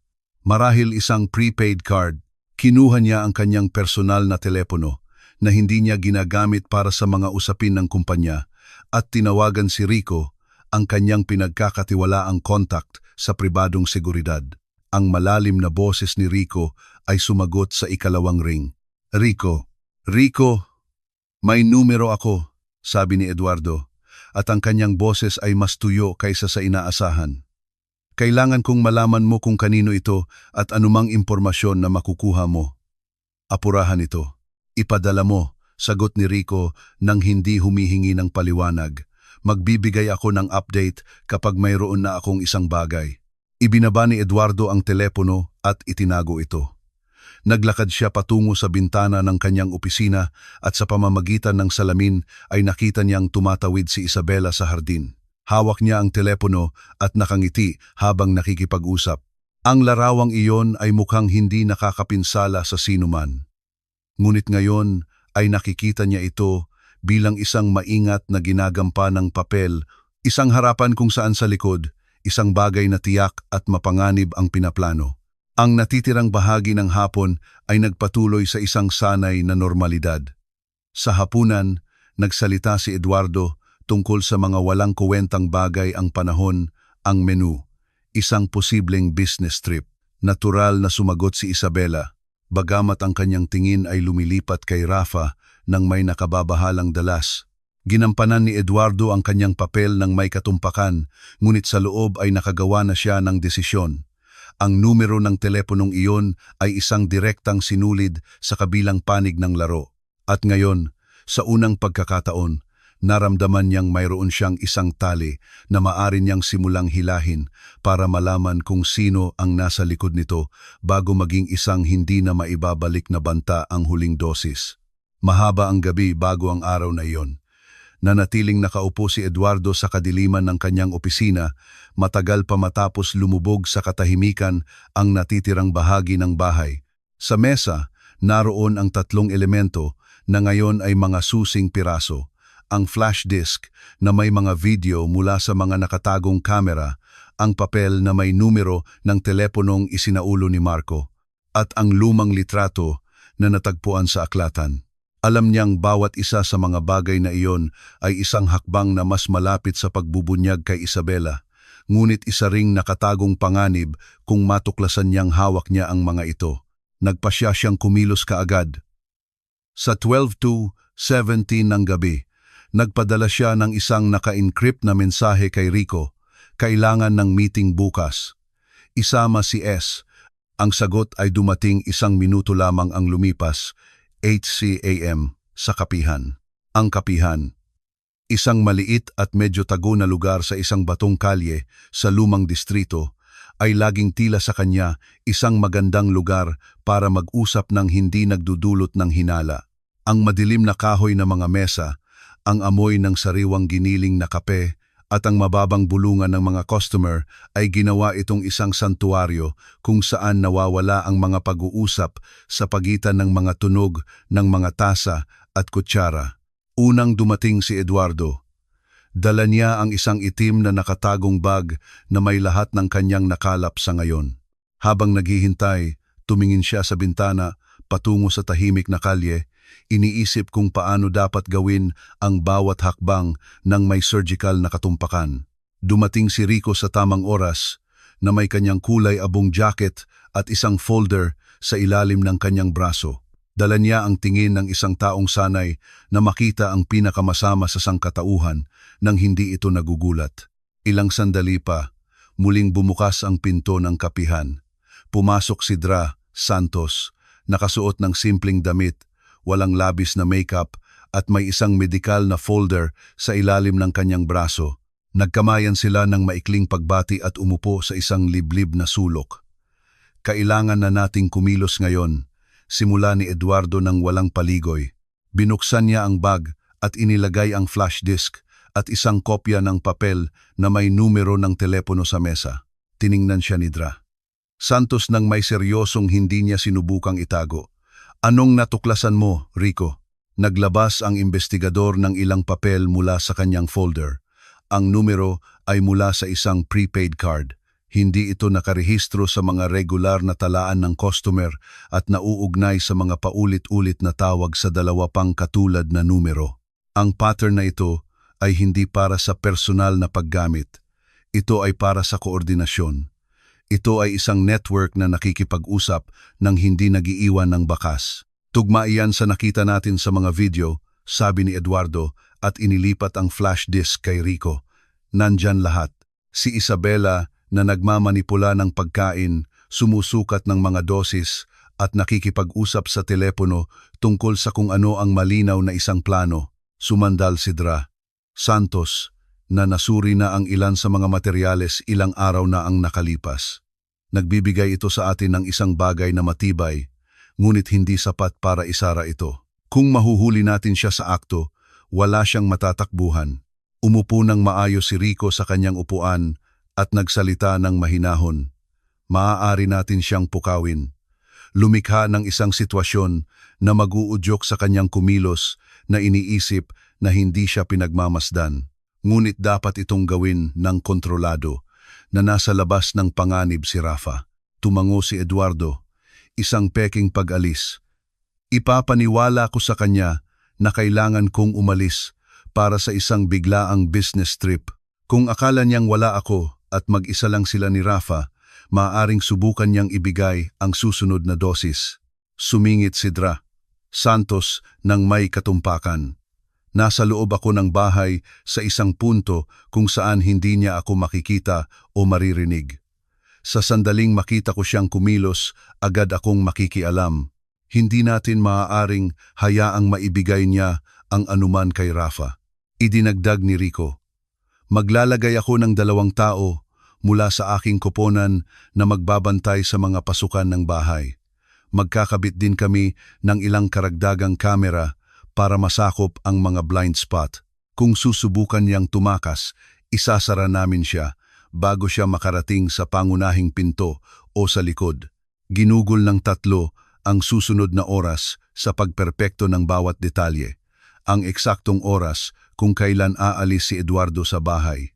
Marahil isang prepaid card. Kinuha niya ang kanyang personal na telepono na hindi niya ginagamit para sa mga usapin ng kumpanya at tinawagan si Rico, ang kanyang pinagkakatiwalaang contact sa pribadong seguridad. Ang malalim na boses ni Rico ay sumagot sa ikalawang ring. "Rico, may numero ako," sabi ni Eduardo, at ang kanyang boses ay mas tuyo kaysa sa inaasahan. "Kailangan kong malaman mo kung kanino ito at anumang impormasyon na makukuha mo. Apurahan ito. Ipadala mo," sagot ni Rico nang hindi humihingi ng paliwanag. "Magbibigay ako ng update kapag mayroon na akong isang bagay." Ibinaba ni Eduardo ang telepono at itinago ito. Naglakad siya patungo sa bintana ng kanyang opisina at sa pamamagitan ng salamin ay nakita niyang tumatawid si Isabela sa hardin. Hawak niya ang telepono at nakangiti habang nakikipag-usap. Ang larawang iyon ay mukhang hindi nakakapinsala sa sinuman. Ngunit ngayon ay nakikita niya ito bilang isang maingat na ginagampanang papel, isang harapan kung saan sa likod, isang bagay na tiyak at mapanganib ang pinaplano. Ang natitirang bahagi ng hapon ay nagpatuloy sa isang sanay na normalidad. Sa hapunan, nagsalita si Eduardo tungkol sa mga walang kuwentang bagay ang panahon, ang menu, isang posibleng business trip. Natural na sumagot si Isabela, bagamat ang kanyang tingin ay lumilipat kay Rafa nang may nakababahalang dalas. Ginampanan ni Eduardo ang kanyang papel ng may katumpakan, ngunit sa loob ay nakagawa na siya ng desisyon. Ang numero ng teleponong iyon ay isang direktang sinulid sa kabilang panig ng laro. At ngayon, sa unang pagkakataon, naramdaman niyang mayroon siyang isang tali na maaari niyang simulang hilahin para malaman kung sino ang nasa likod nito bago maging isang hindi na maibabalik na banta ang huling dosis. Mahaba ang gabi bago ang araw na iyon. Nanatiling nakaupo si Eduardo sa kadiliman ng kanyang opisina, matagal pa matapos lumubog sa katahimikan ang natitirang bahagi ng bahay. Sa mesa, naroon ang tatlong elemento na ngayon ay mga susing piraso. Ang flash disk na may mga video mula sa mga nakatagong kamera, ang papel na may numero ng teleponong isinaulo ni Marco, at ang lumang litrato na natagpuan sa aklatan. Alam niyang bawat isa sa mga bagay na iyon ay isang hakbang na mas malapit sa pagbubunyag kay Isabela, ngunit isa ring nakatagong panganib kung matuklasan niyang hawak niya ang mga ito. Nagpasya siyang kumilos kaagad. Sa 12:17 ng gabi, nagpadala siya ng isang naka-encrypt na mensahe kay Rico, kailangan ng meeting bukas. Isama si S. Ang sagot ay dumating 1 minuto lamang ang lumipas, 8 AM sa Kapihan. Ang Kapihan, isang maliit at medyo tago na lugar sa isang batong kalye sa lumang distrito, ay laging tila sa kanya isang magandang lugar para mag-usap ng hindi nagdudulot ng hinala. Ang madilim na kahoy na mga mesa, ang amoy ng sariwang giniling na kape, at ang mababang bulungan ng mga customer ay ginawa itong isang santuaryo kung saan nawawala ang mga pag-uusap sa pagitan ng mga tunog ng mga tasa at kutsara. Unang dumating si Eduardo. Dala niya ang isang itim na nakatagong bag na may lahat ng kanyang nakalap sa ngayon. Habang naghihintay, tumingin siya sa bintana patungo sa tahimik na kalye. Iniisip kung paano dapat gawin ang bawat hakbang ng may surgical na katumpakan. Dumating si Rico sa tamang oras na may kanyang kulay abong jacket at isang folder sa ilalim ng kanyang braso. Dala niya ang tingin ng isang taong sanay na makita ang pinakamasama sa sangkatauhan nang hindi ito nagugulat. Ilang sandali pa, muling bumukas ang pinto ng Kapihan. Pumasok si Dra Santos, nakasuot ng simpleng damit, walang labis na makeup at may isang medikal na folder sa ilalim ng kanyang braso. Nagkamayan sila ng maikling pagbati at umupo sa isang liblib na sulok. Kailangan na nating kumilos ngayon, simula ni Eduardo ng walang paligoy. Binuksan niya ang bag at inilagay ang flash disk at isang kopya ng papel na may numero ng telepono sa mesa. Tiningnan siya ni Dra Santos nang may seryosong hindi niya sinubukang itago. Anong natuklasan mo, Rico? Naglabas ang investigador ng ilang papel mula sa kanyang folder. Ang numero ay mula sa isang prepaid card. Hindi ito nakarehistro sa mga regular na talaan ng customer at nauugnay sa mga paulit-ulit na tawag sa dalawa pang katulad na numero. Ang pattern na ito ay hindi para sa personal na paggamit. Ito ay para sa koordinasyon. Ito ay isang network na nakikipag-usap nang hindi nagiiwan ng bakas. Tugma iyan sa nakita natin sa mga video, sabi ni Eduardo, at inilipat ang flash disk kay Rico. Nandyan lahat. Si Isabela na nagmamanipula ng pagkain, sumusukat ng mga dosis at nakikipag-usap sa telepono tungkol sa kung ano ang malinaw na isang plano. Sumandal si Dra Santos na nasuri na ang ilan sa mga materyales ilang araw na ang nakalipas. Nagbibigay ito sa atin ng isang bagay na matibay, ngunit hindi sapat para isara ito. Kung mahuhuli natin siya sa akto, wala siyang matatakbuhan. Umupo ng maayos si Rico sa kanyang upuan at nagsalita ng mahinahon. Maaari natin siyang pukawin. Lumikha ng isang sitwasyon na mag-uudyok sa kanyang kumilos na iniisip na hindi siya pinagmamasdan. Ngunit dapat itong gawin ng kontrolado na nasa labas ng panganib si Rafa. Tumango si Eduardo, isang peking pag-alis. Ipapaniwala ko sa kanya na kailangan kong umalis para sa isang biglaang business trip. Kung akala niyang wala ako at mag-isa lang sila ni Rafa, maaaring subukan niyang ibigay ang susunod na dosis. Sumingit si Dra Santos ng may katumpakan. Nasa loob ako ng bahay sa isang punto kung saan hindi niya ako makikita o maririnig. Sa sandaling makita ko siyang kumilos, agad akong makikialam. Hindi natin maaaring hayaang maibigay niya ang anuman kay Rafa. Idinagdag ni Rico. Maglalagay ako ng 2 tao mula sa aking koponan na magbabantay sa mga pasukan ng bahay. Magkakabit din kami ng ilang karagdagang kamera para masakop ang mga blind spot. Kung susubukan niyang tumakas, isasara namin siya bago siya makarating sa pangunahing pinto o sa likod. Ginugol ng 3 ang susunod na oras sa pagperpekto ng bawat detalye. Ang eksaktong oras kung kailan aalis si Eduardo sa bahay.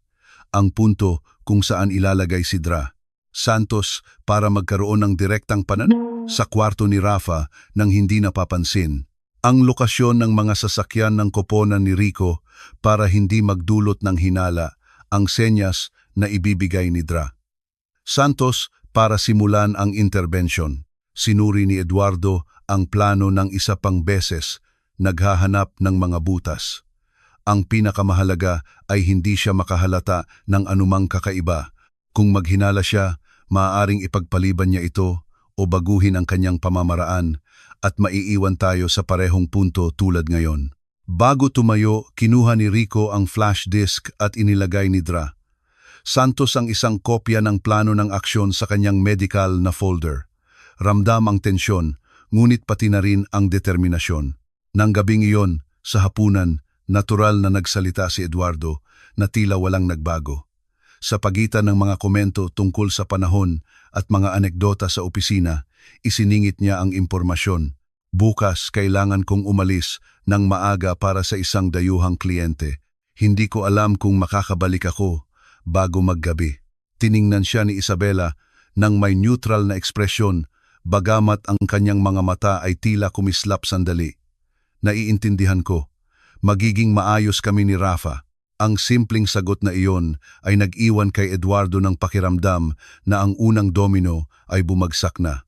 Ang punto kung saan ilalagay si Dra Santos para magkaroon ng direktang sa kwarto ni Rafa nang hindi napapansin. Ang lokasyon ng mga sasakyan ng koponan ni Rico para hindi magdulot ng hinala ang senyas na ibibigay ni Dra Santos para simulan ang intervention. Sinuri ni Eduardo ang plano ng isa pang beses, naghahanap ng mga butas. Ang pinakamahalaga ay hindi siya makahalata ng anumang kakaiba. Kung maghinala siya, maaaring ipagpaliban niya ito o baguhin ang kanyang pamamaraan at maiiwan tayo sa parehong punto tulad ngayon. Bago tumayo, kinuha ni Rico ang flash disk at inilagay ni Dra Santos ang isang kopya ng plano ng aksyon sa kanyang medical na folder. Ramdam ang tensyon, ngunit pati na rin ang determinasyon. Nang gabing iyon, sa hapunan, natural na nagsalita si Eduardo na tila walang nagbago. Sa pagitan ng mga komento tungkol sa panahon at mga anekdota sa opisina, isiningit niya ang impormasyon. Bukas kailangan kong umalis ng maaga para sa isang dayuhang kliyente. Hindi ko alam kung makakabalik ako bago maggabi. Tiningnan siya ni Isabela ng may neutral na ekspresyon, bagamat ang kanyang mga mata ay tila kumislap sandali. Naiintindihan ko. Magiging maayos kami ni Rafa. Ang simpleng sagot na iyon ay nag-iwan kay Eduardo ng pakiramdam na ang unang domino ay bumagsak na.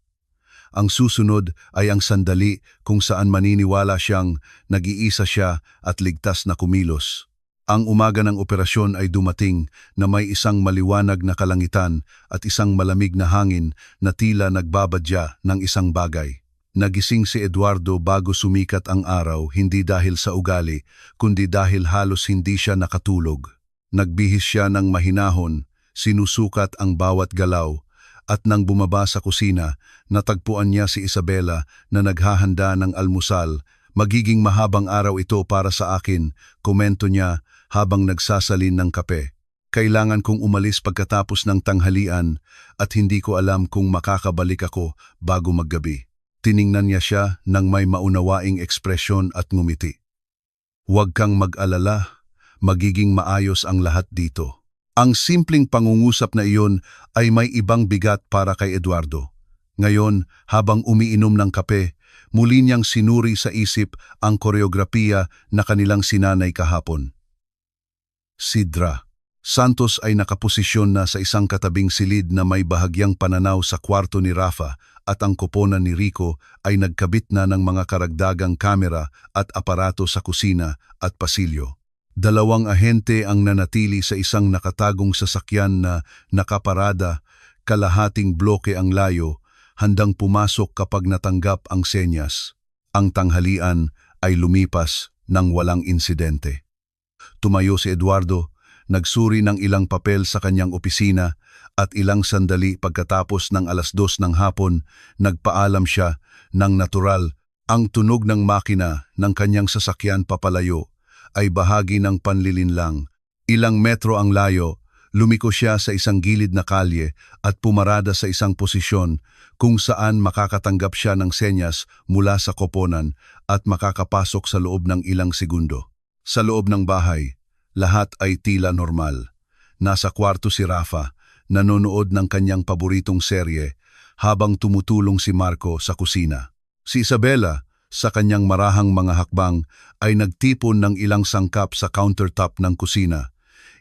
Ang susunod ay ang sandali kung saan maniniwala siyang nag-iisa siya at ligtas na kumilos. Ang umaga ng operasyon ay dumating na may isang maliwanag na kalangitan at isang malamig na hangin na tila nagbabadya ng isang bagay. Nagising si Eduardo bago sumikat ang araw, hindi dahil sa ugali, kundi dahil halos hindi siya nakatulog. Nagbihis siya ng mahinahon, sinusukat ang bawat galaw, at nang bumaba sa kusina, natagpuan niya si Isabela na naghahanda ng almusal. Magiging mahabang araw ito para sa akin, komento niya habang nagsasalin ng kape. Kailangan kong umalis pagkatapos ng tanghalian at hindi ko alam kung makakabalik ako bago maggabi. Tiningnan niya siya ng may maunawaing ekspresyon at ngumiti. Huwag kang mag-alala, magiging maayos ang lahat dito. Ang simpleng pangungusap na iyon ay may ibang bigat para kay Eduardo. Ngayon, habang umiinom ng kape, muli niyang sinuri sa isip ang koreografiya na kanilang sinanay kahapon. Si Dra Santos ay nakaposisyon na sa isang katabing silid na may bahagyang pananaw sa kwarto ni Rafa at ang koponan ni Rico ay nagkabit na ng mga karagdagang kamera at aparato sa kusina at pasilyo. 2 ahente ang nanatili sa isang nakatagong sasakyan na nakaparada, kalahating bloke ang layo, handang pumasok kapag natanggap ang senyas. Ang tanghalian ay lumipas ng walang insidente. Tumayo si Eduardo, nagsuri ng ilang papel sa kanyang opisina at ilang sandali pagkatapos ng 2:00 ng hapon, nagpaalam siya ng natural. Ang tunog ng makina ng kanyang sasakyan papalayo ay bahagi ng panlilinlang. Ilang metro ang layo, lumiko siya sa isang gilid na kalye at pumarada sa isang posisyon kung saan makakatanggap siya ng senyas mula sa koponan at makakapasok sa loob ng ilang segundo. Sa loob ng bahay, lahat ay tila normal. Nasa kwarto si Rafa, nanonood ng kanyang paboritong serye, habang tumutulong si Marco sa kusina. Si Isabela, sa kanyang marahang mga hakbang, ay nagtipon ng ilang sangkap sa countertop ng kusina.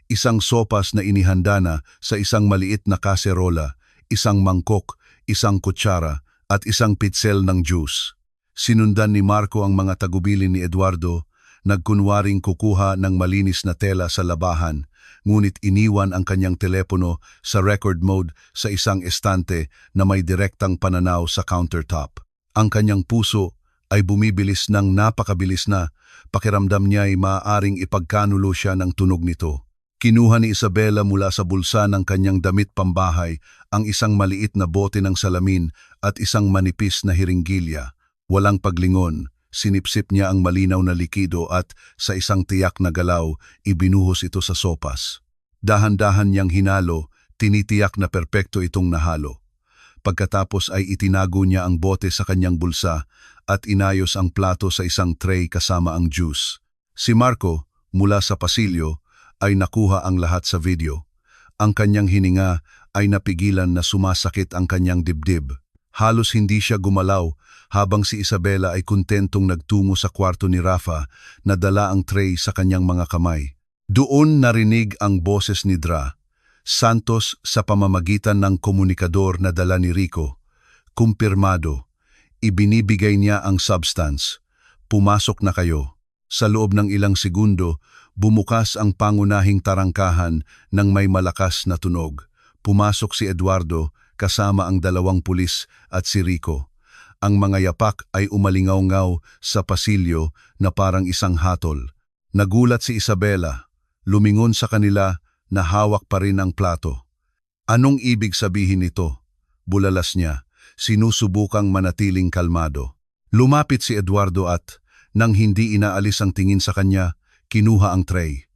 Isang sopas na inihanda na sa isang maliit na kaserola, isang mangkok, isang kutsara, at isang pitsel ng juice. Sinundan ni Marco ang mga tagubilin ni Eduardo, nagkunwaring kukuha ng malinis na tela sa labahan, ngunit iniwan ang kanyang telepono sa record mode sa isang estante na may direktang pananaw sa countertop. Ang kanyang puso ay bumibilis ng napakabilis na, pakiramdam niya ay maaaring ipagkanulo siya ng tunog nito. Kinuha ni Isabela mula sa bulsa ng kanyang damit pambahay ang isang maliit na bote ng salamin at isang manipis na hiringgilya. Walang paglingon, sinipsip niya ang malinaw na likido at sa isang tiyak na galaw, ibinuhos ito sa sopas. Dahan-dahan niyang hinalo, tinitiyak na perpekto itong nahalo. Pagkatapos ay itinago niya ang bote sa kanyang bulsa at inayos ang plato sa isang tray kasama ang juice. Si Marco, mula sa pasilyo, ay nakuha ang lahat sa video. Ang kanyang hininga ay napigilan na sumasakit ang kanyang dibdib. Halos hindi siya gumalaw habang si Isabela ay kontentong nagtungo sa kwarto ni Rafa na dala ang tray sa kanyang mga kamay. Doon narinig ang boses ni Dra Santos sa pamamagitan ng komunikador na dala ni Rico. Kumpirmado, ibinibigay niya ang substance. Pumasok na kayo. Sa loob ng ilang segundo, bumukas ang pangunahing tarangkahan ng may malakas na tunog. Pumasok si Eduardo kasama ang 2 pulis at si Rico. Ang mga yapak ay umalingaw-ngaw sa pasilyo na parang isang hatol. Nagulat si Isabela, lumingon sa kanila na hawak pa rin ang plato. Anong ibig sabihin nito? Bulalas niya, sinusubukang manatiling kalmado. Lumapit si Eduardo at, nang hindi inaalis ang tingin sa kanya, kinuha ang tray.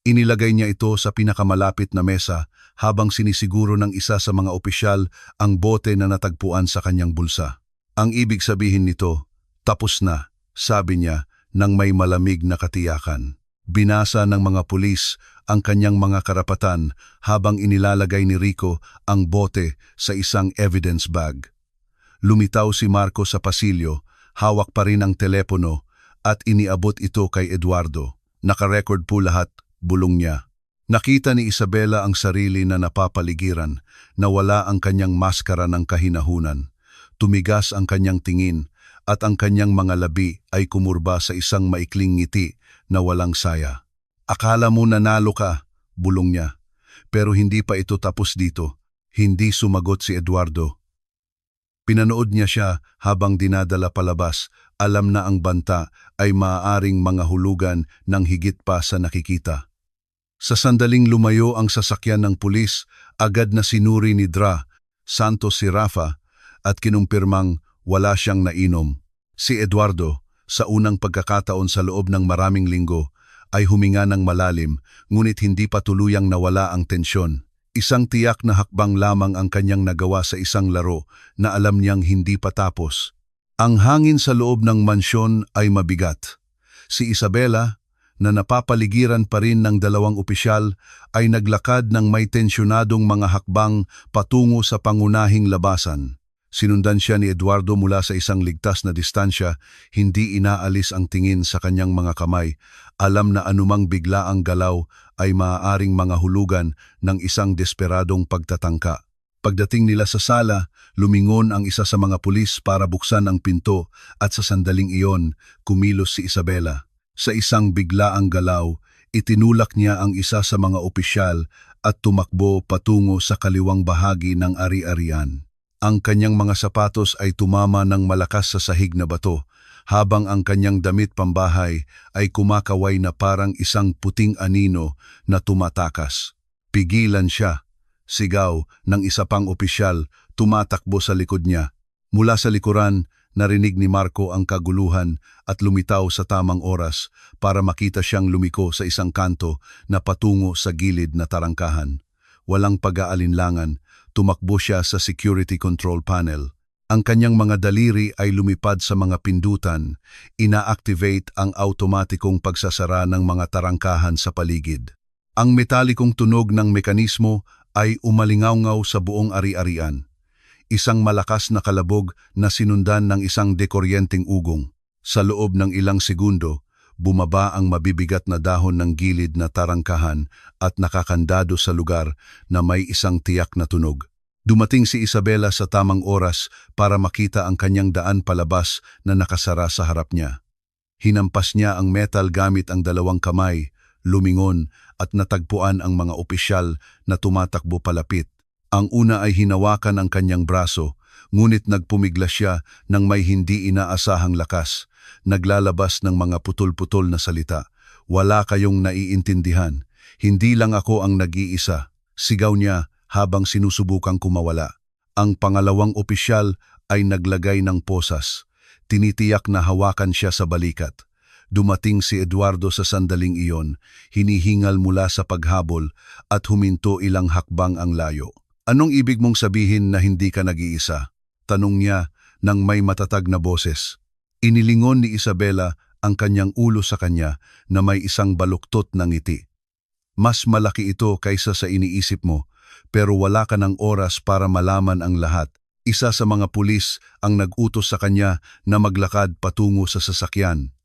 Inilagay niya ito sa pinakamalapit na mesa habang sinisiguro ng isa sa mga opisyal ang bote na natagpuan sa kanyang bulsa. Ang ibig sabihin nito, tapos na, sabi niya nang may malamig na katiyakan. Binasa ng mga pulis ang kanyang mga karapatan habang inilalagay ni Rico ang bote sa isang evidence bag. Lumitaw si Marco sa pasilyo, hawak pa rin ang telepono at iniabot ito kay Eduardo. Nakarecord po lahat, bulong niya. Nakita ni Isabela ang sarili na napapaligiran, na wala ang kanyang maskara ng kahinahunan. Tumigas ang kanyang tingin at ang kanyang mga labi ay kumurba sa isang maikling ngiti na walang saya. Akala mo nanalo ka, bulong niya. Pero hindi pa ito tapos dito. Hindi sumagot si Eduardo. Pinanood niya siya habang dinadala palabas. Alam na ang banta ay maaaring mga hulugan ng higit pa sa nakikita. Sa sandaling lumayo ang sasakyan ng pulis, agad na sinuri ni Dra Santos si Rafa at kinumpirmang wala siyang nainom. Si Eduardo, sa unang pagkakataon sa loob ng maraming linggo, ay huminga ng malalim ngunit hindi pa tuluyang nawala ang tensyon. Isang tiyak na hakbang lamang ang kanyang nagawa sa isang laro na alam niyang hindi pa tapos. Ang hangin sa loob ng mansyon ay mabigat. Si Isabela, na napapaligiran pa rin ng 2 opisyal, ay naglakad ng may tensyonadong mga hakbang patungo sa pangunahing labasan. Sinundan siya ni Eduardo mula sa isang ligtas na distansya, hindi inaalis ang tingin sa kanyang mga kamay. Alam na anumang biglaang galaw ay maaaring mga hulugan ng isang desperadong pagtatangka. Pagdating nila sa sala, lumingon ang isa sa mga pulis para buksan ang pinto at sa sandaling iyon, kumilos si Isabela. Sa isang biglaang galaw, itinulak niya ang isa sa mga opisyal at tumakbo patungo sa kaliwang bahagi ng ari-arian. Ang kanyang mga sapatos ay tumama ng malakas sa sahig na bato, habang ang kanyang damit pambahay ay kumakaway na parang isang puting anino na tumatakas. Pigilan siya. Sigaw ng isa pang opisyal, tumatakbo sa likod niya. Mula sa likuran, narinig ni Marco ang kaguluhan at lumitaw sa tamang oras para makita siyang lumiko sa isang kanto na patungo sa gilid na tarangkahan. Walang pag-aalinlangan, tumakbo siya sa security control panel. Ang kanyang mga daliri ay lumipad sa mga pindutan, ina-activate ang automatikong pagsasara ng mga tarangkahan sa paligid. Ang metalikong tunog ng mekanismo ay umalingaw-ngaw sa buong ari-arian. isang malakas na kalabog na sinundan ng isang dekoryenteng ugong. Sa loob ng ilang segundo, bumaba ang mabibigat na dahon ng gilid na tarangkahan at nakakandado sa lugar na may isang tiyak na tunog. Dumating si Isabela sa tamang oras para makita ang kanyang daan palabas na nakasara sa harap niya. Hinampas niya ang metal gamit ang dalawang kamay, lumingon at natagpuan ang mga opisyal na tumatakbo palapit. Ang una ay hinawakan ang kanyang braso, ngunit nagpumiglas siya ng may hindi inaasahang lakas, naglalabas ng mga putol-putol na salita. "Wala kayong naiintindihan. Hindi lang ako ang nag-iisa," sigaw niya habang sinusubukang kumawala. Ang pangalawang opisyal ay naglagay ng posas. Tinitiyak na hawakan siya sa balikat. Dumating si Eduardo sa sandaling iyon, hinihingal mula sa paghabol at huminto ilang hakbang ang layo. "Anong ibig mong sabihin na hindi ka nag-iisa?" tanong niya nang may matatag na boses. Inilingon ni Isabela ang kanyang ulo sa kanya na may isang baluktot na ngiti. "Mas malaki ito kaysa sa iniisip mo, pero wala ka ng oras para malaman ang lahat." Isa sa mga pulis ang nag-utos sa kanya na maglakad patungo sa sasakyan.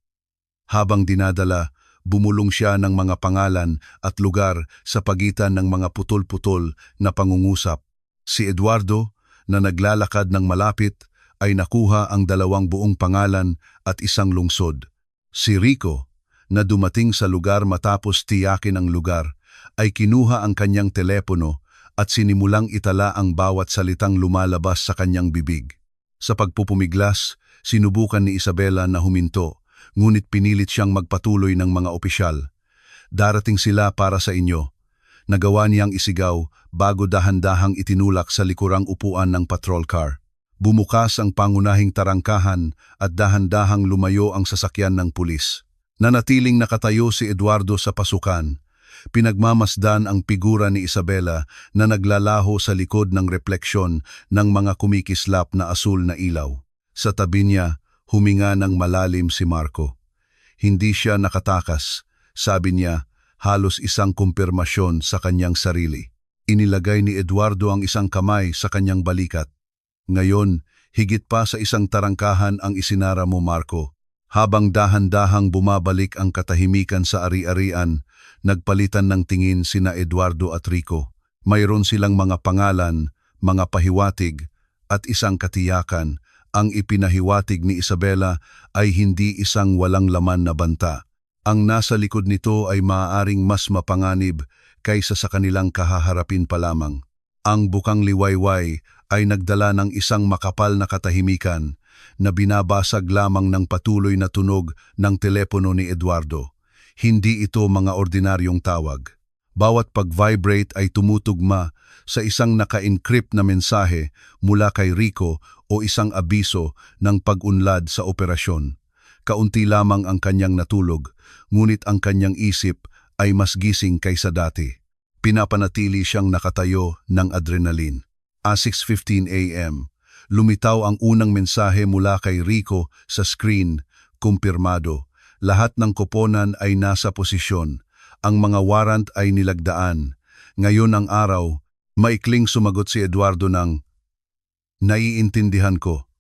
Habang dinadala, bumulong siya ng mga pangalan at lugar sa pagitan ng mga putol-putol na pangungusap. Si Eduardo, na naglalakad ng malapit, ay nakuha ang dalawang buong pangalan at isang lungsod. Si Rico, na dumating sa lugar matapos tiyakin ang lugar, ay kinuha ang kanyang telepono at sinimulang itala ang bawat salitang lumalabas sa kanyang bibig. Sa pagpupumiglas, sinubukan ni Isabela na huminto, ngunit pinilit siyang magpatuloy ng mga opisyal. "Darating sila para sa inyo." Nagawa niyang isigaw bago dahan-dahang itinulak sa likurang upuan ng patrol car. Bumukas ang pangunahing tarangkahan at dahan-dahang lumayo ang sasakyan ng pulis. Nanatiling nakatayo si Eduardo sa pasukan. Pinagmamasdan ang figura ni Isabela na naglalaho sa likod ng refleksyon ng mga kumikislap na asul na ilaw. Sa tabi niya, huminga ng malalim si Marco. Hindi siya nakatakas, sabi niya, halos isang kumpirmasyon sa kanyang sarili. Inilagay ni Eduardo ang isang kamay sa kanyang balikat. "Ngayon, higit pa sa isang tarangkahan ang isinara mo, Marco." Habang dahan-dahang bumabalik ang katahimikan sa ari-arian, nagpalitan ng tingin sina Eduardo at Rico. Mayroon silang mga pangalan, mga pahiwatig, at isang katiyakan. Ang ipinahiwatig ni Isabela ay hindi isang walang laman na banta. Ang nasa likod nito ay maaaring mas mapanganib kaysa sa kanilang kahaharapin pa lamang. Ang bukang liwayway ay nagdala ng isang makapal na katahimikan na binabasag lamang ng patuloy na tunog ng telepono ni Eduardo. Hindi ito mga ordinaryong tawag. Bawat pag-vibrate ay tumutugma sa isang naka-encrypt na mensahe mula kay Rico o isang abiso ng pag-unlad sa operasyon. Kaunti lamang ang kanyang natulog, ngunit ang kanyang isip ay mas gising kaysa dati. Pinapanatili siyang nakatayo ng adrenaline. 6:15 a.m. Lumitaw ang unang mensahe mula kay Rico sa screen, kumpirmado. Lahat ng koponan ay nasa posisyon. Ang mga warrant ay nilagdaan. Ngayon ang araw, maikling sumagot si Eduardo ng, "Naiintindihan ko,"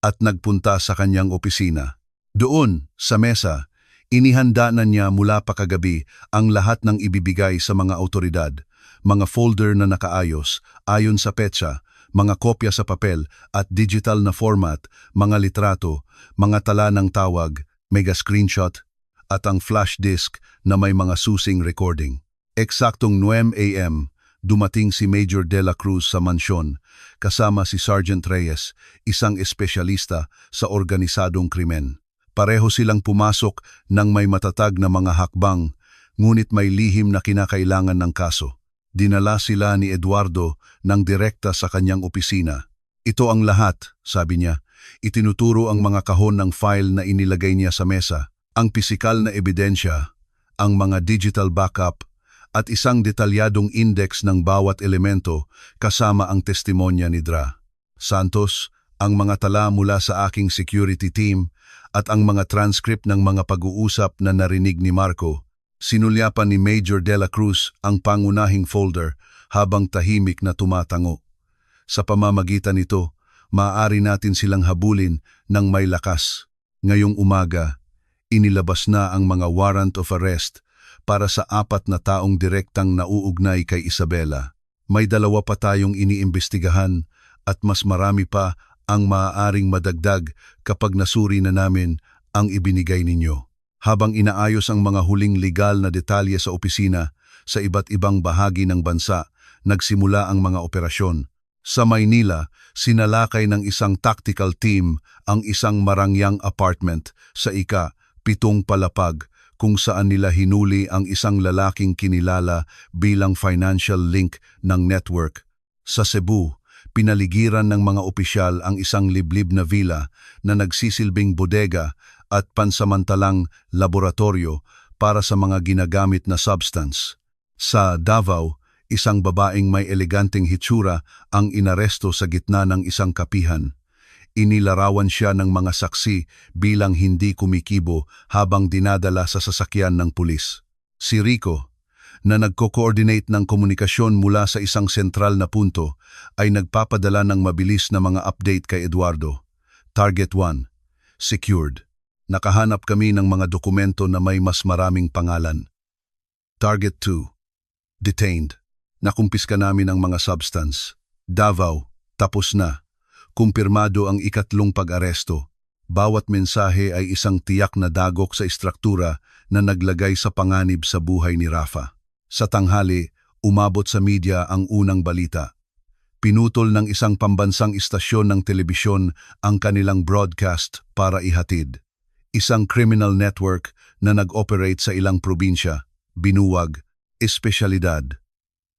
at nagpunta sa kanyang opisina. Doon, sa mesa, inihanda na niya mula pa kagabi ang lahat ng ibibigay sa mga awtoridad, mga folder na nakaayos, ayon sa petsa, mga kopya sa papel at digital na format, mga litrato, mga tala ng tawag, mega screenshot, at ang flash disk na may mga susing recording. Eksaktong 9 a.m., dumating si Major De La Cruz sa mansyon, kasama si Sergeant Reyes, isang espesyalista sa organisadong krimen. Pareho silang pumasok ng may matatag na mga hakbang, ngunit may lihim na kinakailangan ng kaso. Dinala sila ni Eduardo ng direkta sa kanyang opisina. "Ito ang lahat," sabi niya. Itinuturo ang mga kahon ng file na inilagay niya sa mesa, ang pisikal na ebidensya, ang mga digital backup, at isang detalyadong index ng bawat elemento kasama ang testimonya ni Dra. Santos, ang mga tala mula sa aking security team, at ang mga transcript ng mga pag-uusap na narinig ni Marco. Sinulyapan ni Major De La Cruz ang pangunahing folder habang tahimik na tumatango. Sa pamamagitan nito, maaari natin silang habulin ng may lakas. Ngayong umaga, inilabas na ang mga warrant of arrest para sa 4 na taong direktang nauugnay kay Isabela. May 2 pa tayong iniimbestigahan at mas marami pa ang maaaring madagdag kapag nasuri na namin ang ibinigay ninyo. Habang inaayos ang mga huling legal na detalye sa opisina sa iba't ibang bahagi ng bansa, nagsimula ang mga operasyon. Sa Maynila, sinalakay ng isang tactical team ang isang marangyang apartment sa ika-7 palapag kung saan nila hinuli ang isang lalaking kinilala bilang financial link ng network. Sa Cebu, pinaligiran ng mga opisyal ang isang liblib na villa na nagsisilbing bodega at pansamantalang laboratorio para sa mga ginagamit na substance. Sa Davao, isang babaeng may eleganteng hitsura ang inaresto sa gitna ng isang kapihan. Inilarawan siya ng mga saksi bilang hindi kumikibo habang dinadala sa sasakyan ng pulis. Si Rico, na nagko-coordinate ng komunikasyon mula sa isang sentral na punto, ay nagpapadala ng mabilis na mga update kay Eduardo. Target 1, secured. Nakahanap kami ng mga dokumento na may mas maraming pangalan. Target 2, detained. Nakumpiska namin ang mga substance. Davao, tapos na. Kumpirmado ang 3 pag-aresto. Bawat mensahe ay isang tiyak na dagok sa istruktura na naglagay sa panganib sa buhay ni Rafa. Sa tanghali, umabot sa media ang unang balita. Pinutol ng isang pambansang istasyon ng telebisyon ang kanilang broadcast para ihatid. Isang criminal network na nag-operate sa ilang probinsya, binuwag, espesyalidad.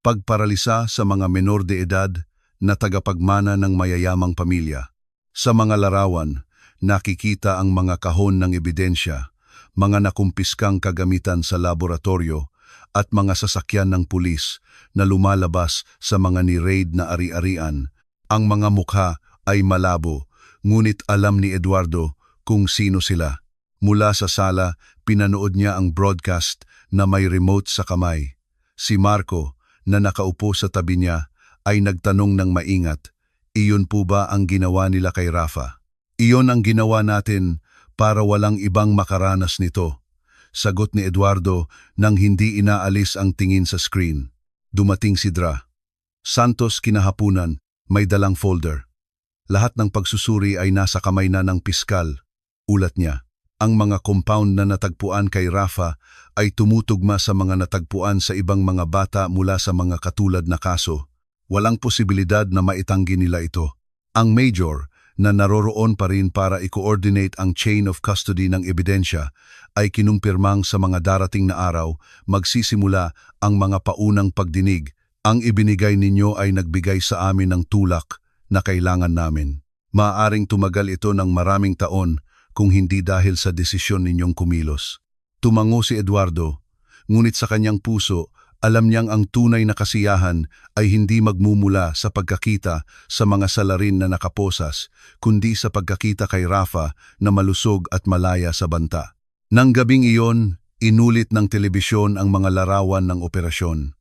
Pagparalisa sa mga menor de edad na tagapagmana ng mayayamang pamilya. Sa mga larawan, nakikita ang mga kahon ng ebidensya, mga nakumpiskang kagamitan sa laboratorio at mga sasakyan ng pulis na lumalabas sa mga ni-raid na ari-arian. Ang mga mukha ay malabo, ngunit alam ni Eduardo kung sino sila. Mula sa sala, pinanood niya ang broadcast na may remote sa kamay. Si Marco, na nakaupo sa tabi niya, ay nagtanong ng maingat, "Iyon po ba ang ginawa nila kay Rafa?" "Iyon ang ginawa natin para walang ibang makaranas nito," sagot ni Eduardo nang hindi inaalis ang tingin sa screen. Dumating si Dra. Santos kinahapunan, may dalang folder. Lahat ng pagsusuri ay nasa kamay na ng piskal. Ulat niya. Ang mga compound na natagpuan kay Rafa ay tumutugma sa mga natagpuan sa ibang mga bata mula sa mga katulad na kaso. Walang posibilidad na maitanggi nila ito. Ang major, na naroroon pa rin para i-coordinate ang chain of custody ng ebidensya, ay kinumpirmang sa mga darating na araw magsisimula ang mga paunang pagdinig. Ang ibinigay ninyo ay nagbigay sa amin ng tulak na kailangan namin. Maaaring tumagal ito ng maraming taon kung hindi dahil sa desisyon ninyong kumilos. Tumango si Eduardo, ngunit sa kanyang puso, alam niyang ang tunay na kasiyahan ay hindi magmumula sa pagkakita sa mga salarin na nakaposas, kundi sa pagkakita kay Rafa na malusog at malaya sa banta. Nang gabing iyon, inulit ng telebisyon ang mga larawan ng operasyon.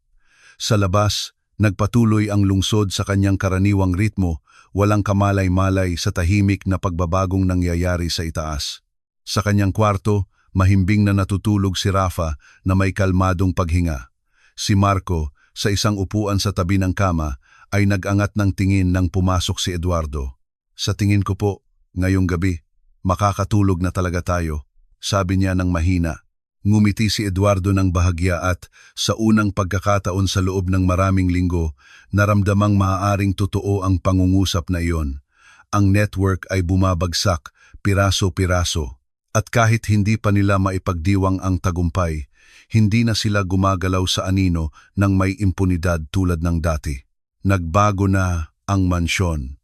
Sa labas, nagpatuloy ang lungsod sa kanyang karaniwang ritmo, walang kamalay-malay sa tahimik na pagbabagong nangyayari sa itaas. Sa kanyang kwarto, mahimbing na natutulog si Rafa na may kalmadong paghinga. Si Marco, sa isang upuan sa tabi ng kama, ay nag-angat ng tingin nang pumasok si Eduardo. "Sa tingin ko po, ngayong gabi, makakatulog na talaga tayo," sabi niya ng mahina. Ngumiti si Eduardo ng bahagya at, sa unang pagkakataon sa loob ng maraming linggo, naramdamang maaaring totoo ang pangungusap na iyon. Ang network ay bumabagsak, piraso-piraso. At kahit hindi pa nila maipagdiwang ang tagumpay, hindi na sila gumagalaw sa anino ng may impunidad tulad ng dati. Nagbago na ang mansyon.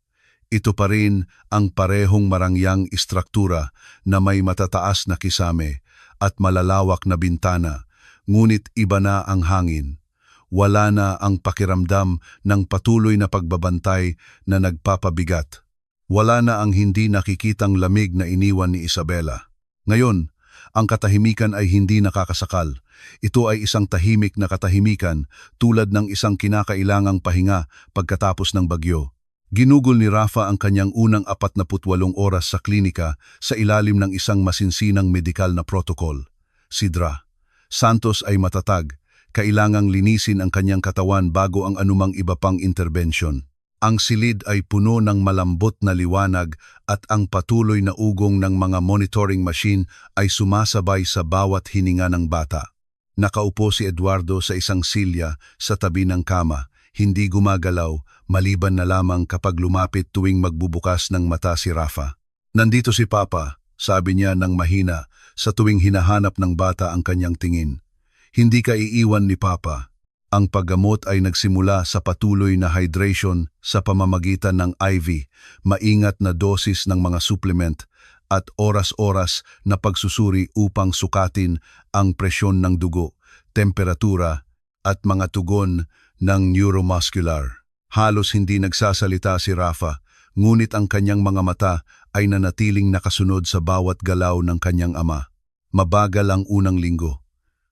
Ito pa rin ang parehong marangyang istruktura na may matataas na kisame at malalawak na bintana, ngunit iba na ang hangin. Wala na ang pakiramdam ng patuloy na pagbabantay na nagpapabigat. Wala na ang hindi nakikitang lamig na iniwan ni Isabela. Ngayon, ang katahimikan ay hindi nakakasakal. Ito ay isang tahimik na katahimikan tulad ng isang kinakailangang pahinga pagkatapos ng bagyo. Ginugol ni Rafa ang kanyang unang 48 oras sa klinika sa ilalim ng isang masinsinang medikal na protocol. Sidra. Santos ay matatag, kailangang linisin ang kanyang katawan bago ang anumang iba pang interbensyon. Ang silid ay puno ng malambot na liwanag at ang patuloy na ugong ng mga monitoring machine ay sumasabay sa bawat hininga ng bata. Nakaupo si Eduardo sa isang silya sa tabi ng kama, hindi gumagalaw, maliban na lamang kapag lumapit tuwing magbubukas ng mata si Rafa. "Nandito si Papa," sabi niya ng mahina sa tuwing hinahanap ng bata ang kanyang tingin. "Hindi ka iiwan ni Papa." Ang paggamot ay nagsimula sa patuloy na hydration sa pamamagitan ng IV, maingat na dosis ng mga supplement, at oras-oras na pagsusuri upang sukatin ang presyon ng dugo, temperatura, at mga tugon ng neuromuscular. Halos hindi nagsasalita si Rafa, ngunit ang kanyang mga mata ay nanatiling nakasunod sa bawat galaw ng kanyang ama. Mabagal ang unang linggo.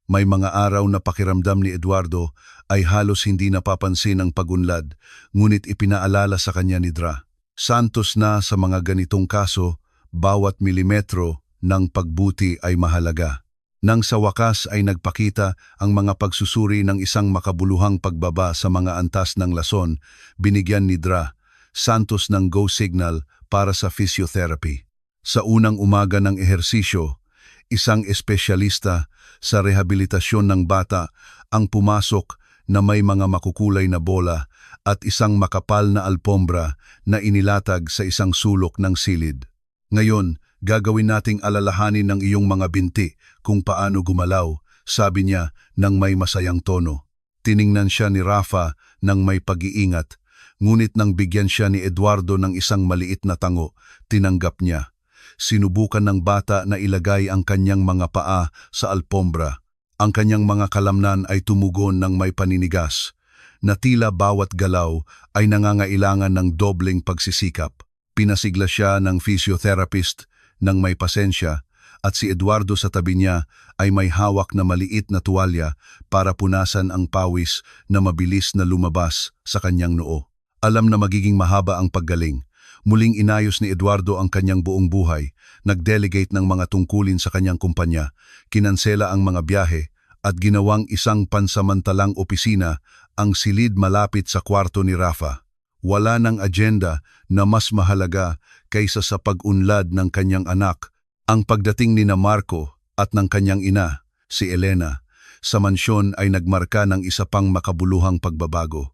May mga araw na pakiramdam ni Eduardo ay halos hindi napapansin ang pagunlad, ngunit ipinaalala sa kanya ni Dra. Santos na sa mga ganitong kaso, bawat milimetro ng pagbuti ay mahalaga. Nang sa wakas ay nagpakita ang mga pagsusuri ng isang makabuluhang pagbaba sa mga antas ng lason, binigyan ni Dra. Santos ng go signal para sa physiotherapy. Sa unang umaga ng ehersisyo, isang espesyalista sa rehabilitasyon ng bata ang pumasok na may mga makukulay na bola at isang makapal na alpombra na inilatag sa isang sulok ng silid. "Ngayon, gagawin nating alalahanin ng iyong mga binti kung paano gumalaw," sabi niya ng may masayang tono. Tiningnan siya ni Rafa ng may pag-iingat, ngunit nang bigyan siya ni Eduardo ng isang maliit na tango, tinanggap niya. Sinubukan ng bata na ilagay ang kanyang mga paa sa alpombra. Ang kanyang mga kalamnan ay tumugon ng may paninigas, na tila bawat galaw ay nangangailangan ng dobleng pagsisikap. Pinasigla siya ng physiotherapist ng may pasensya, at si Eduardo sa tabi niya ay may hawak na maliit na tuwalya para punasan ang pawis na mabilis na lumabas sa kanyang noo. Alam na magiging mahaba ang paggaling. Muling inayos ni Eduardo ang kanyang buong buhay, nag-delegate ng mga tungkulin sa kanyang kumpanya, kinansela ang mga biyahe, at ginawang isang pansamantalang opisina ang silid malapit sa kwarto ni Rafa. Wala ng agenda na mas mahalaga kaysa sa pag-unlad ng kanyang anak, ang pagdating ni Marco at ng kanyang ina, si Elena, sa mansyon ay nagmarka ng isa pang makabuluhang pagbabago.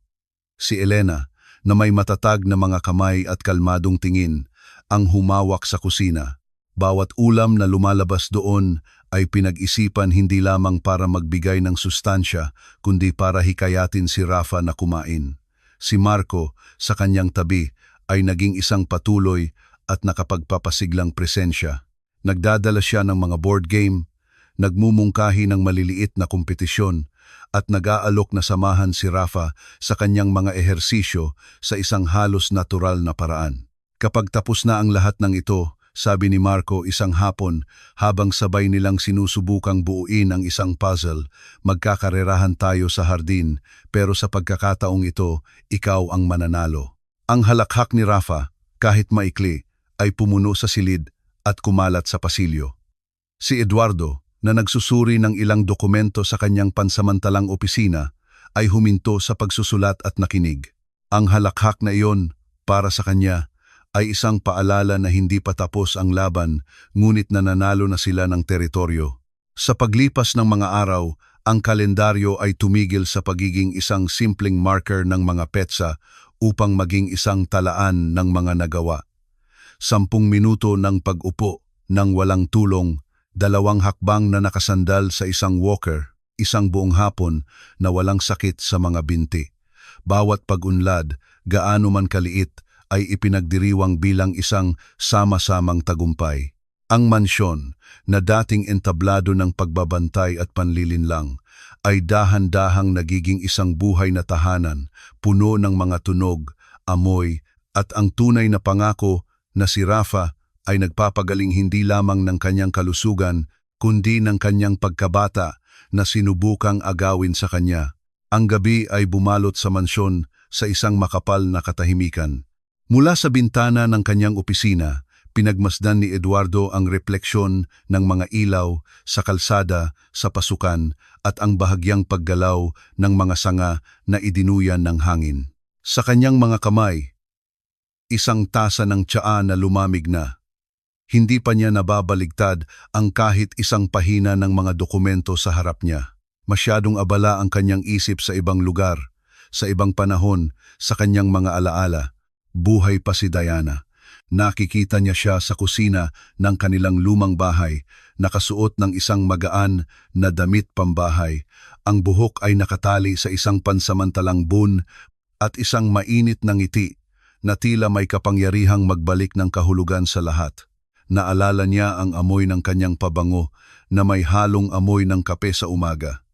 Si Elena, na may matatag na mga kamay at kalmadong tingin, ang humawak sa kusina. Bawat ulam na lumalabas doon ay pinag-isipan hindi lamang para magbigay ng sustansya, kundi para hikayatin si Rafa na kumain. Si Marco, sa kanyang tabi, ay naging isang patuloy at nakapagpapasiglang presensya. Nagdadala siya ng mga board game, nagmumungkahi ng maliliit na kompetisyon, at nag-aalok na samahan si Rafa sa kanyang mga ehersisyo sa isang halos natural na paraan. Kapag tapos na ang lahat ng ito, sabi ni Marco isang hapon habang sabay nilang sinusubukang buuin ang isang puzzle, "Magkakarerahan tayo sa hardin, pero sa pagkakataong ito, ikaw ang mananalo." Ang halakhak ni Rafa, kahit maikli, ay pumuno sa silid at kumalat sa pasilyo. Si Eduardo, na nagsusuri ng ilang dokumento sa kanyang pansamantalang opisina, ay huminto sa pagsusulat at nakinig. Ang halakhak na iyon, para sa kanya, ay isang paalala na hindi pa tapos ang laban, ngunit nananalo na sila ng teritoryo. Sa paglipas ng mga araw, ang kalendaryo ay tumigil sa pagiging isang simpleng marker ng mga petsa upang maging isang talaan ng mga nagawa. 10 minuto ng pag-upo ng walang tulong, 2 hakbang na nakasandal sa isang walker, isang buong hapon na walang sakit sa mga binti. Bawat pag-unlad, gaano man kaliit, ay ipinagdiriwang bilang isang sama-samang tagumpay. Ang mansyon, na dating entablado ng pagbabantay at panlilinlang, ay dahan-dahang nagiging isang buhay na tahanan, puno ng mga tunog, amoy, at ang tunay na pangako na si Rafa ay nagpapagaling hindi lamang ng kanyang kalusugan, kundi ng kanyang pagkabata na sinubukang agawin sa kanya. Ang gabi ay bumalot sa mansyon sa isang makapal na katahimikan. Mula sa bintana ng kanyang opisina, pinagmasdan ni Eduardo ang refleksyon ng mga ilaw sa kalsada, sa pasukan at ang bahagyang paggalaw ng mga sanga na idinuyan ng hangin. Sa kanyang mga kamay, isang tasa ng tsaa na lumamig na. Hindi pa niya nababaligtad ang kahit isang pahina ng mga dokumento sa harap niya. Masyadong abala ang kanyang isip sa ibang lugar, sa ibang panahon, sa kanyang mga alaala. Buhay pa si Diana. Nakikita niya siya sa kusina ng kanilang lumang bahay, nakasuot ng isang magaan na damit pambahay. Ang buhok ay nakatali sa isang pansamantalang bun at isang mainit na ngiti na tila may kapangyarihang magbalik ng kahulugan sa lahat. Naalala niya ang amoy ng kanyang pabango na may halong amoy ng kape sa umaga.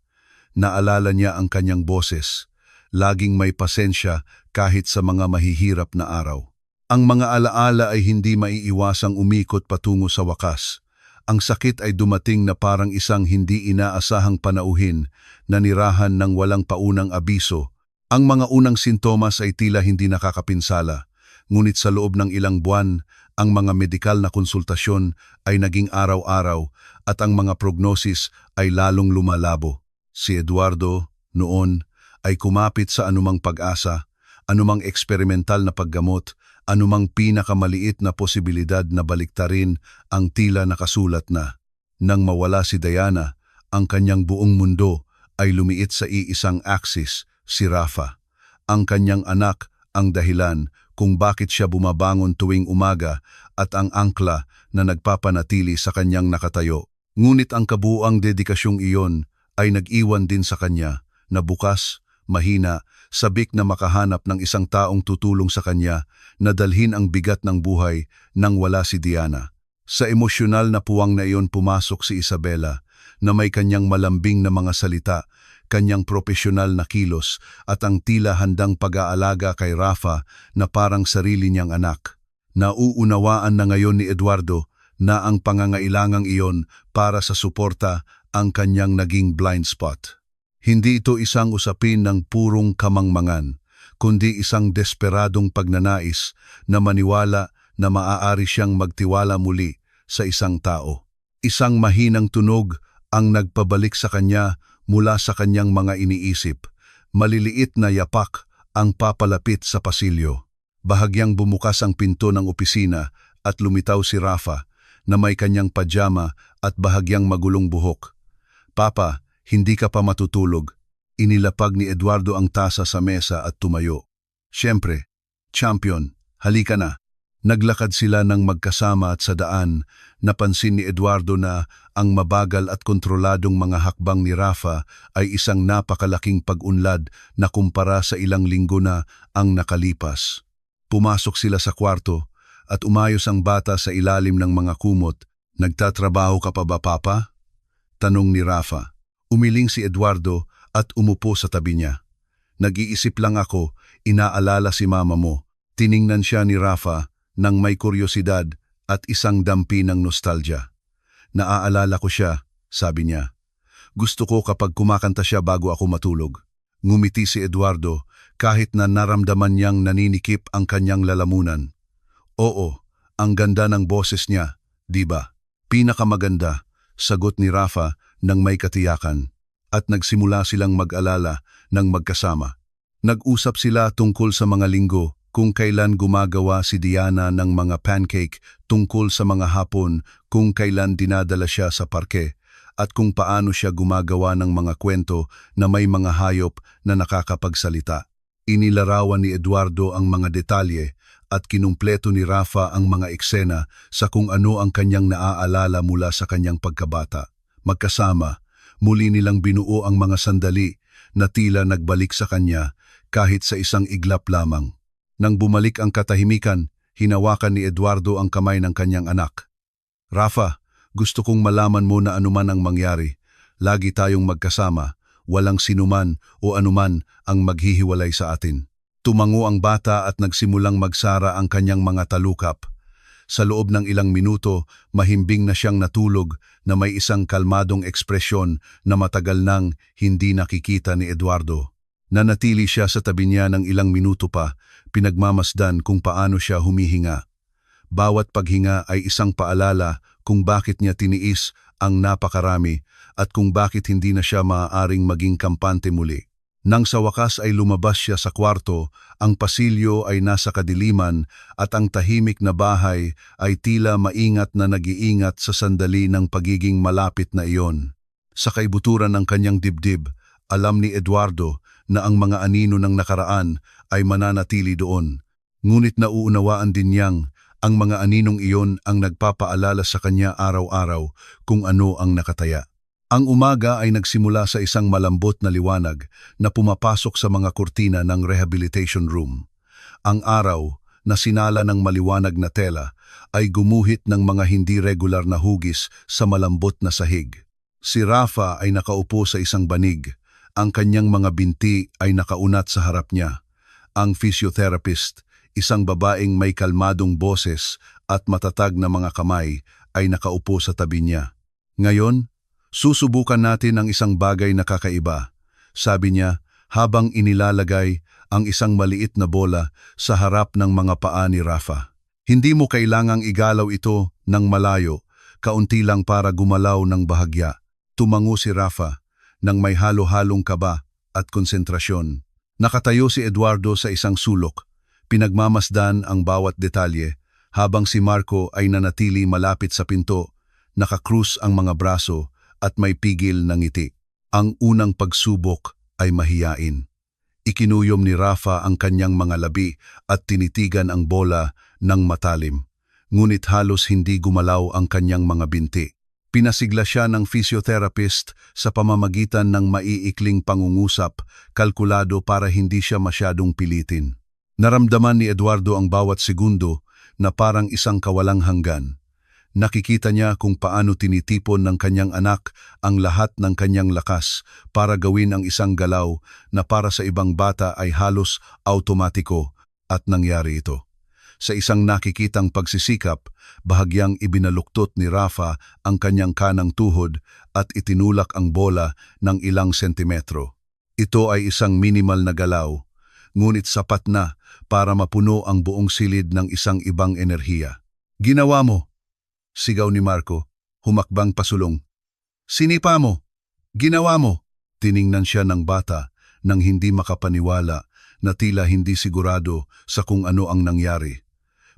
Naalala niya ang kanyang boses, laging may pasensya kahit sa mga mahihirap na araw. Ang mga alaala ay hindi maiiwasang umikot patungo sa wakas. Ang sakit ay dumating na parang isang hindi inaasahang panauhin na nirahan ng walang paunang abiso. Ang mga unang sintomas ay tila hindi nakakapinsala, ngunit sa loob ng ilang buwan, ang mga medikal na konsultasyon ay naging araw-araw at ang mga prognosis ay lalong lumalabo. Si Eduardo, noon, ay kumapit sa anumang pag-asa, anumang eksperimental na paggamot, anumang pinakamaliit na posibilidad na baliktarin ang tila nakasulat na. Nang mawala si Diana, ang kanyang buong mundo ay lumiit sa iisang axis, si Rafa. Ang kanyang anak ang dahilan kung bakit siya bumabangon tuwing umaga at ang angkla na nagpapanatili sa kanyang nakatayo. Ngunit ang kabuuang dedikasyong iyon ay nag-iwan din sa kanya na bukas, mahina, sabik na makahanap ng isang taong tutulong sa kanya na dalhin ang bigat ng buhay nang wala si Diana. Sa emosyonal na puwang na iyon pumasok si Isabela na may kanyang malambing na mga salita, kanyang profesional na kilos at ang tila handang pag-aalaga kay Rafa na parang sarili niyang anak. Nauunawaan na ngayon ni Eduardo na ang pangangailangang iyon para sa suporta ang kanyang naging blind spot. Hindi ito isang usapin ng purong kamangmangan, kundi isang desperadong pagnanais na maniwala na maaari siyang magtiwala muli sa isang tao. Isang mahinang tunog ang nagpabalik sa kanya mula sa kanyang mga iniisip. Maliliit na yapak ang papalapit sa pasilyo. Bahagyang bumukas ang pinto ng opisina at lumitaw si Rafa na may kanyang pajama at bahagyang magulong buhok. "Papa, hindi ka pa matutulog." Inilapag ni Eduardo ang tasa sa mesa at tumayo. "Siyempre, champion, halika na." Naglakad sila ng magkasama at sa daan, napansin ni Eduardo na ang mabagal at kontroladong mga hakbang ni Rafa ay isang napakalaking pag-unlad na kumpara sa ilang linggo na ang nakalipas. Pumasok sila sa kwarto at umayos ang bata sa ilalim ng mga kumot. "Nagtatrabaho ka pa ba, Papa?" tanong ni Rafa. Umiling si Eduardo at umupo sa tabi niya. "Nag-iisip lang ako, inaalala si mama mo." Tiningnan siya ni Rafa nang may kuryosidad at isang dampi ng nostalgia. "Naaalala ko siya," sabi niya. "Gusto ko kapag kumakanta siya bago ako matulog." Ngumiti si Eduardo kahit na naramdaman niyang naninikip ang kanyang lalamunan. "Oo, ang ganda ng boses niya, di ba?" "Pinakamaganda," sagot ni Rafa nang may katiyakan. At nagsimula silang mag-alala ng magkasama. Nag-usap sila tungkol sa mga linggo, kung kailan gumagawa si Diana ng mga pancake, tungkol sa mga hapon, kung kailan dinadala siya sa parke, at kung paano siya gumagawa ng mga kwento na may mga hayop na nakakapagsalita. Inilarawan ni Eduardo ang mga detalye at kinumpleto ni Rafa ang mga eksena sa kung ano ang kanyang naaalala mula sa kanyang pagkabata. Magkasama, muli nilang binuo ang mga sandali na tila nagbalik sa kanya kahit sa isang iglap lamang. Nang bumalik ang katahimikan, hinawakan ni Eduardo ang kamay ng kanyang anak. "Rafa, gusto kong malaman mo na anuman ang mangyari. Lagi tayong magkasama, walang sinuman o anuman ang maghihiwalay sa atin." Tumango ang bata at nagsimulang magsara ang kanyang mga talukap. Sa loob ng ilang minuto, mahimbing na siyang natulog na may isang kalmadong ekspresyon na matagal nang hindi nakikita ni Eduardo. Nanatili siya sa tabi niya ng ilang minuto pa, pinagmamasdan kung paano siya humihinga. Bawat paghinga ay isang paalala kung bakit niya tiniis ang napakarami at kung bakit hindi na siya maaaring maging kampante muli. Nang sa wakas ay lumabas siya sa kwarto, ang pasilyo ay nasa kadiliman at ang tahimik na bahay ay tila maingat na nag-iingat sa sandali ng pagiging malapit na iyon. Sa kaibuturan ng kanyang dibdib, alam ni Eduardo na ang mga anino ng nakaraan ay mananatili doon. Ngunit nauunawaan din niyang ang mga aninong iyon ang nagpapaalala sa kanya araw-araw kung ano ang nakataya. Ang umaga ay nagsimula sa isang malambot na liwanag na pumapasok sa mga kurtina ng rehabilitation room. Ang araw, na sinala ng maliwanag na tela, ay gumuhit ng mga hindi regular na hugis sa malambot na sahig. Si Rafa ay nakaupo sa isang banig. Ang kanyang mga binti ay nakaunat sa harap niya. Ang physiotherapist, isang babaeng may kalmadong boses at matatag na mga kamay, ay nakaupo sa tabi niya. Ngayon, susubukan natin ang isang bagay na kakaiba, sabi niya habang inilalagay ang isang maliit na bola sa harap ng mga paa ni Rafa. Hindi mo kailangang igalaw ito ng malayo, kaunti lang para gumalaw ng bahagya. Tumango si Rafa nang may halo-halong kaba at konsentrasyon. Nakatayo si Eduardo sa isang sulok, pinagmamasdan ang bawat detalye, habang si Marco ay nanatili malapit sa pinto, nakakrus ang mga braso at may pigil ng ngiti. Ang unang pagsubok ay mahiyain. Ikinuyom ni Rafa ang kanyang mga labi at tinitigan ang bola ng matalim. Ngunit halos hindi gumalaw ang kanyang mga binti. Pinasigla siya ng physiotherapist sa pamamagitan ng maiikling pangungusap, kalkulado para hindi siya masyadong pilitin. Naramdaman ni Eduardo ang bawat segundo na parang isang kawalang hanggan. Nakikita niya kung paano tinitipon ng kanyang anak ang lahat ng kanyang lakas para gawin ang isang galaw na para sa ibang bata ay halos automatiko, at nangyari ito. Sa isang nakikitang pagsisikap, bahagyang ibinaluktot ni Rafa ang kanyang kanang tuhod at itinulak ang bola ng ilang sentimetro. Ito ay isang minimal na galaw, ngunit sapat na para mapuno ang buong silid ng isang ibang enerhiya. "Ginawa mo!" sigaw ni Marco, humakbang pasulong. "Sinipa mo! Ginawa mo!" Tiningnan siya ng bata nang hindi makapaniwala na tila hindi sigurado sa kung ano ang nangyari.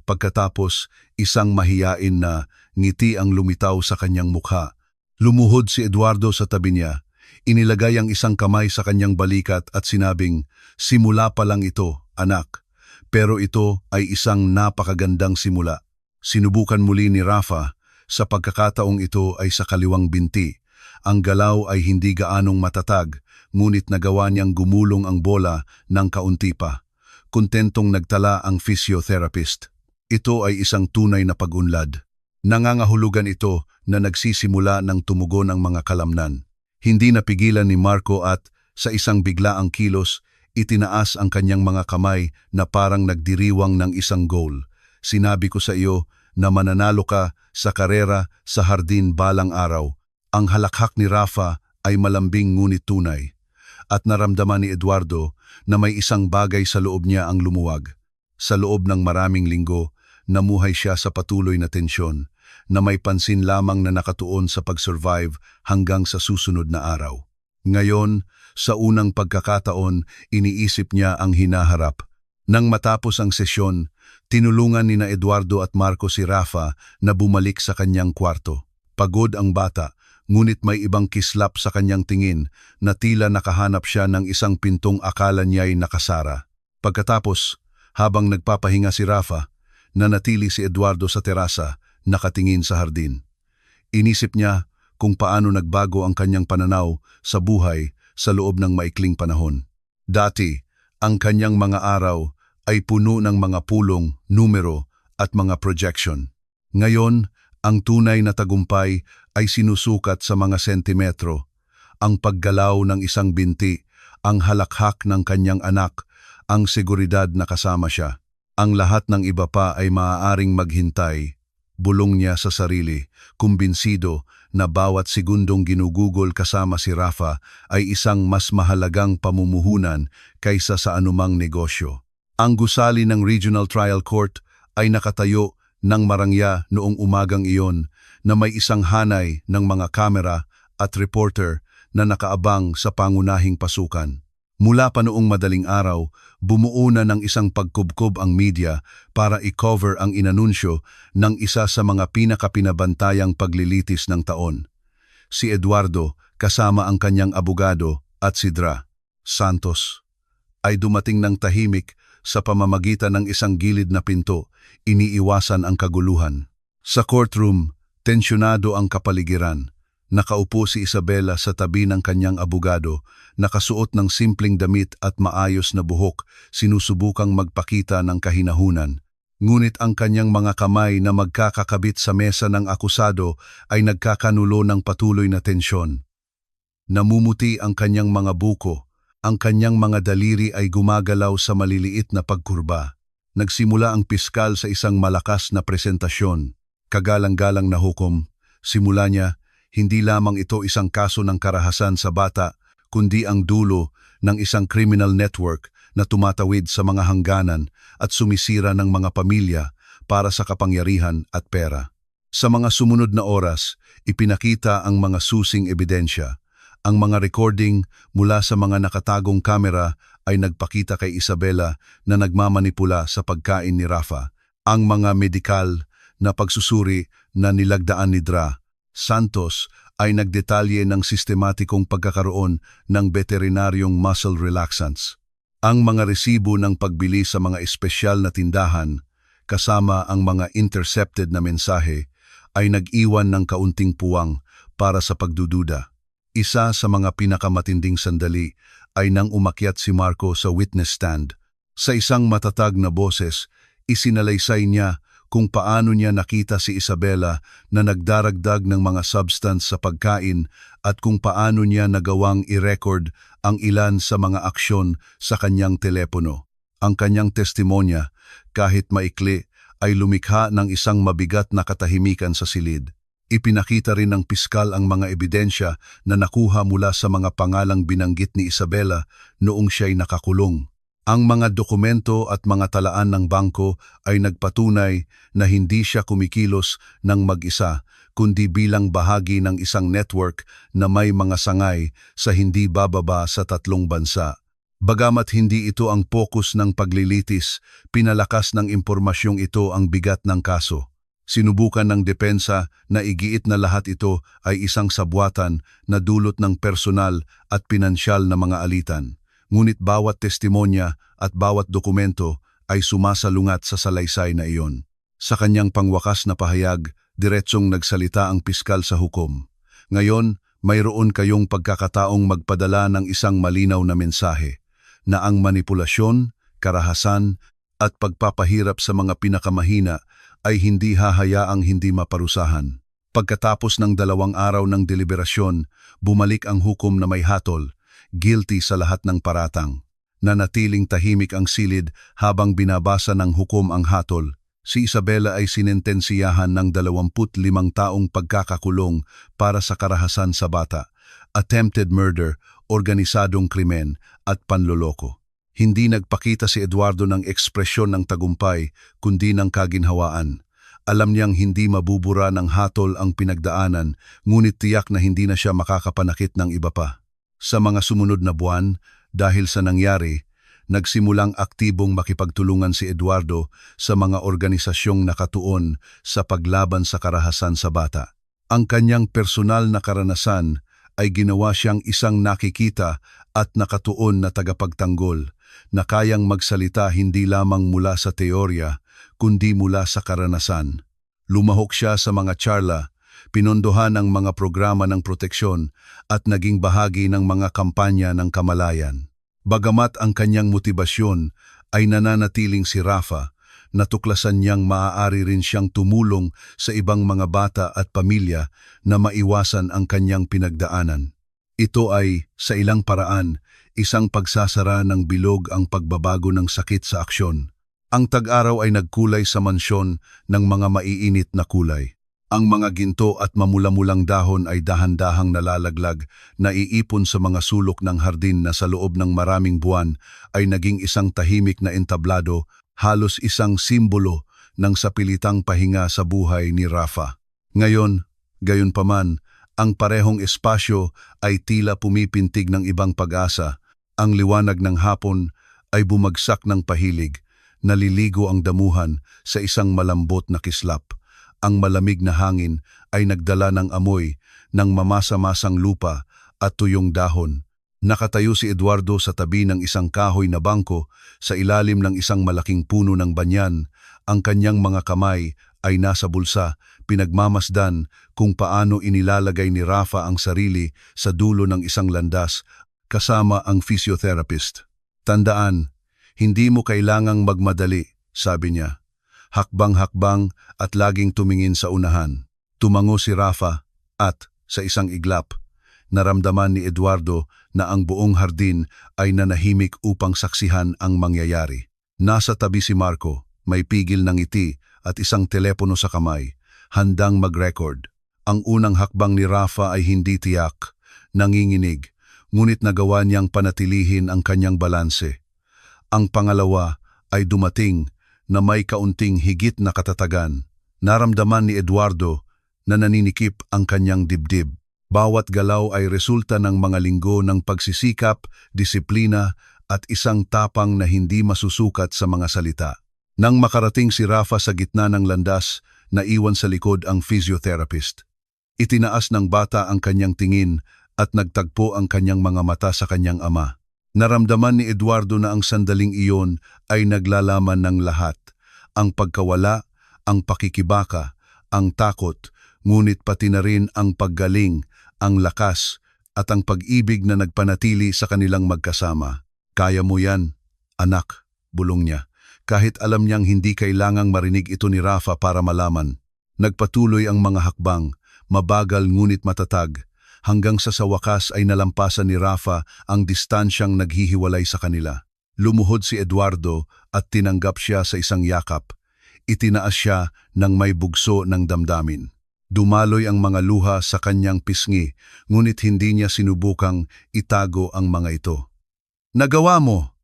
Pagkatapos, isang mahiyain na ngiti ang lumitaw sa kanyang mukha. Lumuhod si Eduardo sa tabi niya, inilagay ang isang kamay sa kanyang balikat at sinabing, "Simula pa lang ito, anak. Pero ito ay isang napakagandang simula." Sinubukan muli ni Rafa, sa pagkakataong ito ay sa kaliwang binti. Ang galaw ay hindi gaanong matatag, ngunit nagawa niyang gumulong ang bola ng kaunti pa. Kontentong nagtala ang physiotherapist. Ito ay isang tunay na pag-unlad. Nangangahulugan ito na nagsisimula ng tumugon ang mga kalamnan. Hindi napigilan ni Marco at, sa isang biglaang kilos, itinaas ang kanyang mga kamay na parang nagdiriwang ng isang goal. "Sinabi ko sa iyo na mananalo ka sa karera sa hardin balang araw." Ang halakhak ni Rafa ay malambing ngunit tunay. At naramdaman ni Eduardo na may isang bagay sa loob niya ang lumuwag. Sa loob ng maraming linggo, namuhay siya sa patuloy na tensyon, na may pansin lamang na nakatuon sa pag-survive hanggang sa susunod na araw. Ngayon, sa unang pagkakataon, iniisip niya ang hinaharap. Nang matapos ang sesyon, tinulungan ni na Eduardo at Marco si Rafa na bumalik sa kanyang kwarto. Pagod ang bata, ngunit may ibang kislap sa kanyang tingin na tila nakahanap siya ng isang pintong akala niya'y nakasara. Pagkatapos, habang nagpapahinga si Rafa, nanatili si Eduardo sa terasa, nakatingin sa hardin. Inisip niya kung paano nagbago ang kanyang pananaw sa buhay sa loob ng maikling panahon. Dati, ang kanyang mga araw ay puno ng mga pulong, numero at mga projection. Ngayon, ang tunay na tagumpay ay sinusukat sa mga sentimetro. Ang paggalaw ng isang binti, ang halakhak ng kanyang anak, ang seguridad na kasama siya. Ang lahat ng iba pa ay maaaring maghintay. Bulong niya sa sarili, kumbinsido na bawat segundong ginugugol kasama si Rafa ay isang mas mahalagang pamumuhunan kaysa sa anumang negosyo. Ang gusali ng Regional Trial Court ay nakatayo ng marangya noong umagang iyon na may isang hanay ng mga kamera at reporter na nakaabang sa pangunahing pasukan. Mula pa noong madaling araw, bumuo na ng isang pagkubkob ang media para i-cover ang inanunsyo ng isa sa mga pinakapinabantayang paglilitis ng taon. Si Eduardo, kasama ang kanyang abogado at si Dra. Santos, ay dumating ng tahimik sa pamamagitan ng isang gilid na pinto, iniiwasan ang kaguluhan. Sa courtroom, tensyonado ang kapaligiran. Nakaupo si Isabela sa tabi ng kanyang abogado, nakasuot ng simpleng damit at maayos na buhok, sinusubukang magpakita ng kahinahunan. Ngunit ang kanyang mga kamay na magkakakabit sa mesa ng akusado ay nagkakanulo ng patuloy na tensyon. Namumuti ang kanyang mga buko, ang kanyang mga daliri ay gumagalaw sa maliliit na pagkurba. Nagsimula ang piskal sa isang malakas na presentasyon. Kagalang-galang na hukom, simula niya, hindi lamang ito isang kaso ng karahasan sa bata, kundi ang dulo ng isang criminal network na tumatawid sa mga hangganan at sumisira ng mga pamilya para sa kapangyarihan at pera. Sa mga sumunod na oras, ipinakita ang mga susing ebidensya. Ang mga recording mula sa mga nakatagong kamera ay nagpakita kay Isabela na nagmamanipula sa pagkain ni Rafa. Ang mga medikal na pagsusuri na nilagdaan ni Dra. Santos ay nagdetalye ng sistematikong pagkakaroon ng veterinaryong muscle relaxants. Ang mga resibo ng pagbili sa mga espesyal na tindahan, kasama ang mga intercepted na mensahe, ay nag-iwan ng kaunting puwang para sa pagdududa. Isa sa mga pinakamatinding sandali ay nang umakyat si Marco sa witness stand. Sa isang matatag na boses, isinalaysay niya kung paano niya nakita si Isabela na nagdaragdag ng mga substance sa pagkain at kung paano niya nagawang i-record ang ilan sa mga aksyon sa kanyang telepono. Ang kanyang testimonya, kahit maikli, ay lumikha ng isang mabigat na katahimikan sa silid. Ipinakita rin ng piskal ang mga ebidensya na nakuha mula sa mga pangalang binanggit ni Isabela noong siya'y nakakulong. Ang mga dokumento at mga talaan ng bangko ay nagpatunay na hindi siya kumikilos ng mag-isa, kundi bilang bahagi ng isang network na may mga sangay sa hindi bababa sa 3 bansa. Bagamat hindi ito ang focus ng paglilitis, pinalakas ng impormasyong ito ang bigat ng kaso. Sinubukan ng depensa na igiit na lahat ito ay isang sabwatan na dulot ng personal at pinansyal na mga alitan. Ngunit bawat testimonya at bawat dokumento ay sumasalungat sa salaysay na iyon. Sa kanyang pangwakas na pahayag, diretsong nagsalita ang piskal sa hukom. Ngayon, mayroon kayong pagkakataong magpadala ng isang malinaw na mensahe na ang manipulasyon, karahasan at pagpapahirap sa mga pinakamahina ay hindi hahayaang hindi maparusahan. Pagkatapos ng 2 araw ng deliberasyon, bumalik ang hukom na may hatol, guilty sa lahat ng paratang. Nanatiling tahimik ang silid habang binabasa ng hukom ang hatol. Si Isabela ay sinentensiyahan ng 25 taong pagkakakulong para sa karahasan sa bata, attempted murder, organisadong krimen at panloloko. Hindi nagpakita si Eduardo ng ekspresyon ng tagumpay kundi ng kaginhawaan. Alam niyang hindi mabubura ng hatol ang pinagdaanan, ngunit tiyak na hindi na siya makakapanakit ng iba pa. Sa mga sumunod na buwan, dahil sa nangyari, nagsimulang aktibong makipagtulungan si Eduardo sa mga organisasyong nakatuon sa paglaban sa karahasan sa bata. Ang kanyang personal na karanasan ay ginawa siyang isang nakikita at nakatuon na tagapagtanggol na kayang magsalita hindi lamang mula sa teorya kundi mula sa karanasan. Lumahok siya sa mga charla, pinondohan ang mga programa ng proteksyon at naging bahagi ng mga kampanya ng kamalayan. Bagamat ang kanyang motibasyon ay nananatiling si Rafa, natuklasan niyang maaari rin siyang tumulong sa ibang mga bata at pamilya na maiwasan ang kanyang pinagdaanan. Ito ay, sa ilang paraan, isang pagsasara ng bilog ang pagbabago ng sakit sa aksyon. Ang tag-araw ay nagkulay sa mansyon ng mga maiinit na kulay. Ang mga ginto at mamula-mulang dahon ay dahan-dahang nalalaglag, naiipon sa mga sulok ng hardin na sa loob ng maraming buwan ay naging isang tahimik na entablado, halos isang simbolo ng sapilitang pahinga sa buhay ni Rafa. Ngayon, gayunpaman, ang parehong espasyo ay tila pumipintig ng ibang pag-asa. Ang liwanag ng hapon ay bumagsak ng pahilig, naliligo ang damuhan sa isang malambot na kislap. Ang malamig na hangin ay nagdala ng amoy ng mamasa-masang lupa at tuyong dahon. Nakatayo si Eduardo sa tabi ng isang kahoy na bangko sa ilalim ng isang malaking puno ng banyan. Ang kanyang mga kamay ay nasa bulsa, pinagmamasdan kung paano inilalagay ni Rafa ang sarili sa dulo ng isang landas kasama ang physiotherapist. Tandaan, hindi mo kailangang magmadali, sabi niya. Hakbang-hakbang at laging tumingin sa unahan. Tumango si Rafa at, sa isang iglap, naramdaman ni Eduardo na ang buong hardin ay nanahimik upang saksihan ang mangyayari. Nasa tabi si Marco, may pigil ng ngiti at isang telepono sa kamay, handang mag-record. Ang unang hakbang ni Rafa ay hindi tiyak, nanginginig, ngunit nagawa niyang panatilihin ang kanyang balanse. Ang pangalawa ay dumating na may kaunting higit na katatagan. Naramdaman ni Eduardo na naninikip ang kanyang dibdib. Bawat galaw ay resulta ng mga linggo ng pagsisikap, disiplina at isang tapang na hindi masusukat sa mga salita. Nang makarating si Rafa sa gitna ng landas, naiwan sa likod ang physiotherapist. Itinaas ng bata ang kanyang tingin at nagtagpo ang kanyang mga mata sa kanyang ama. Naramdaman ni Eduardo na ang sandaling iyon ay naglalaman ng lahat. Ang pagkawala, ang pakikibaka, ang takot, ngunit pati na rin ang paggaling, ang lakas, at ang pag-ibig na nagpanatili sa kanilang magkasama. Kaya mo yan, anak, bulong niya. Kahit alam niyang hindi kailangang marinig ito ni Rafa para malaman. Nagpatuloy ang mga hakbang, mabagal ngunit matatag, hanggang sa wakas ay nalampasan ni Rafa ang distansyang naghihiwalay sa kanila. Lumuhod si Eduardo at tinanggap siya sa isang yakap. Itinaas siya ng may bugso ng damdamin. Dumaloy ang mga luha sa kanyang pisngi, ngunit hindi niya sinubukang itago ang mga ito. "Nagawa mo!"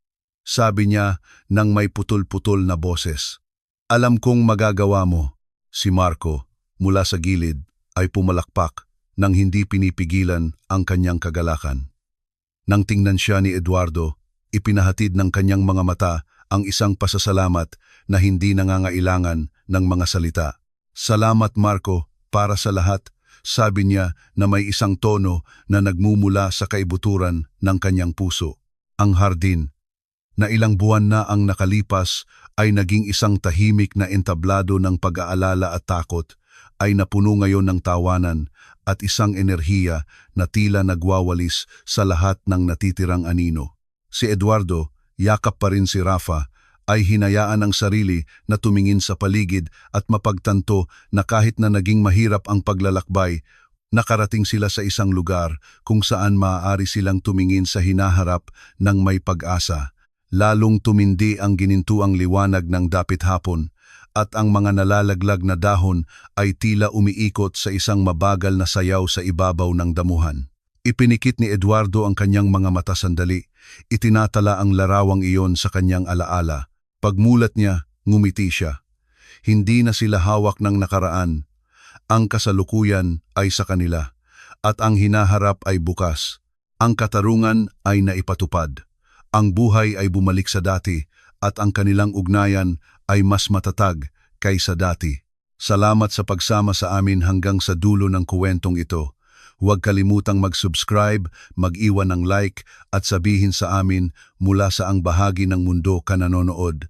sabi niya ng may putol-putol na boses. "Alam kong magagawa mo." Si Marco, mula sa gilid, ay pumalakpak nang hindi pinipigilan ang kanyang kagalakan. Nang tingnan siya ni Eduardo, ipinahatid ng kanyang mga mata ang isang pasasalamat na hindi nangangailangan ng mga salita. "Salamat Marco, para sa lahat," sabi niya na may isang tono na nagmumula sa kaibuturan ng kanyang puso. Ang hardin, na ilang buwan na ang nakalipas, ay naging isang tahimik na entablado ng pag-aalala at takot, ay napuno ngayon ng tawanan at isang enerhiya na tila nagwawalis sa lahat ng natitirang anino. Si Eduardo, yakap pa rin si Rafa, ay hinayaan ang sarili na tumingin sa paligid at mapagtanto na kahit na naging mahirap ang paglalakbay, nakarating sila sa isang lugar kung saan maaari silang tumingin sa hinaharap ng may pag-asa. Lalong tumindi ang ginintuang liwanag ng dapit hapon, at ang mga nalalaglag na dahon ay tila umiikot sa isang mabagal na sayaw sa ibabaw ng damuhan. Ipinikit ni Eduardo ang kanyang mga mata sandali, itinatala ang larawang iyon sa kanyang alaala. Pagmulat niya, ngumiti siya. Hindi na sila hawak ng nakaraan. Ang kasalukuyan ay sa kanila, at ang hinaharap ay bukas. Ang katarungan ay naipatupad. Ang buhay ay bumalik sa dati, at ang kanilang ugnayan ay mas matatag kaysa dati. Salamat sa pagsama sa amin hanggang sa dulo ng kuwentong ito. Huwag kalimutang mag-subscribe, mag-iwan ng like at sabihin sa amin mula sa ang bahagi ng mundo ka nanonood.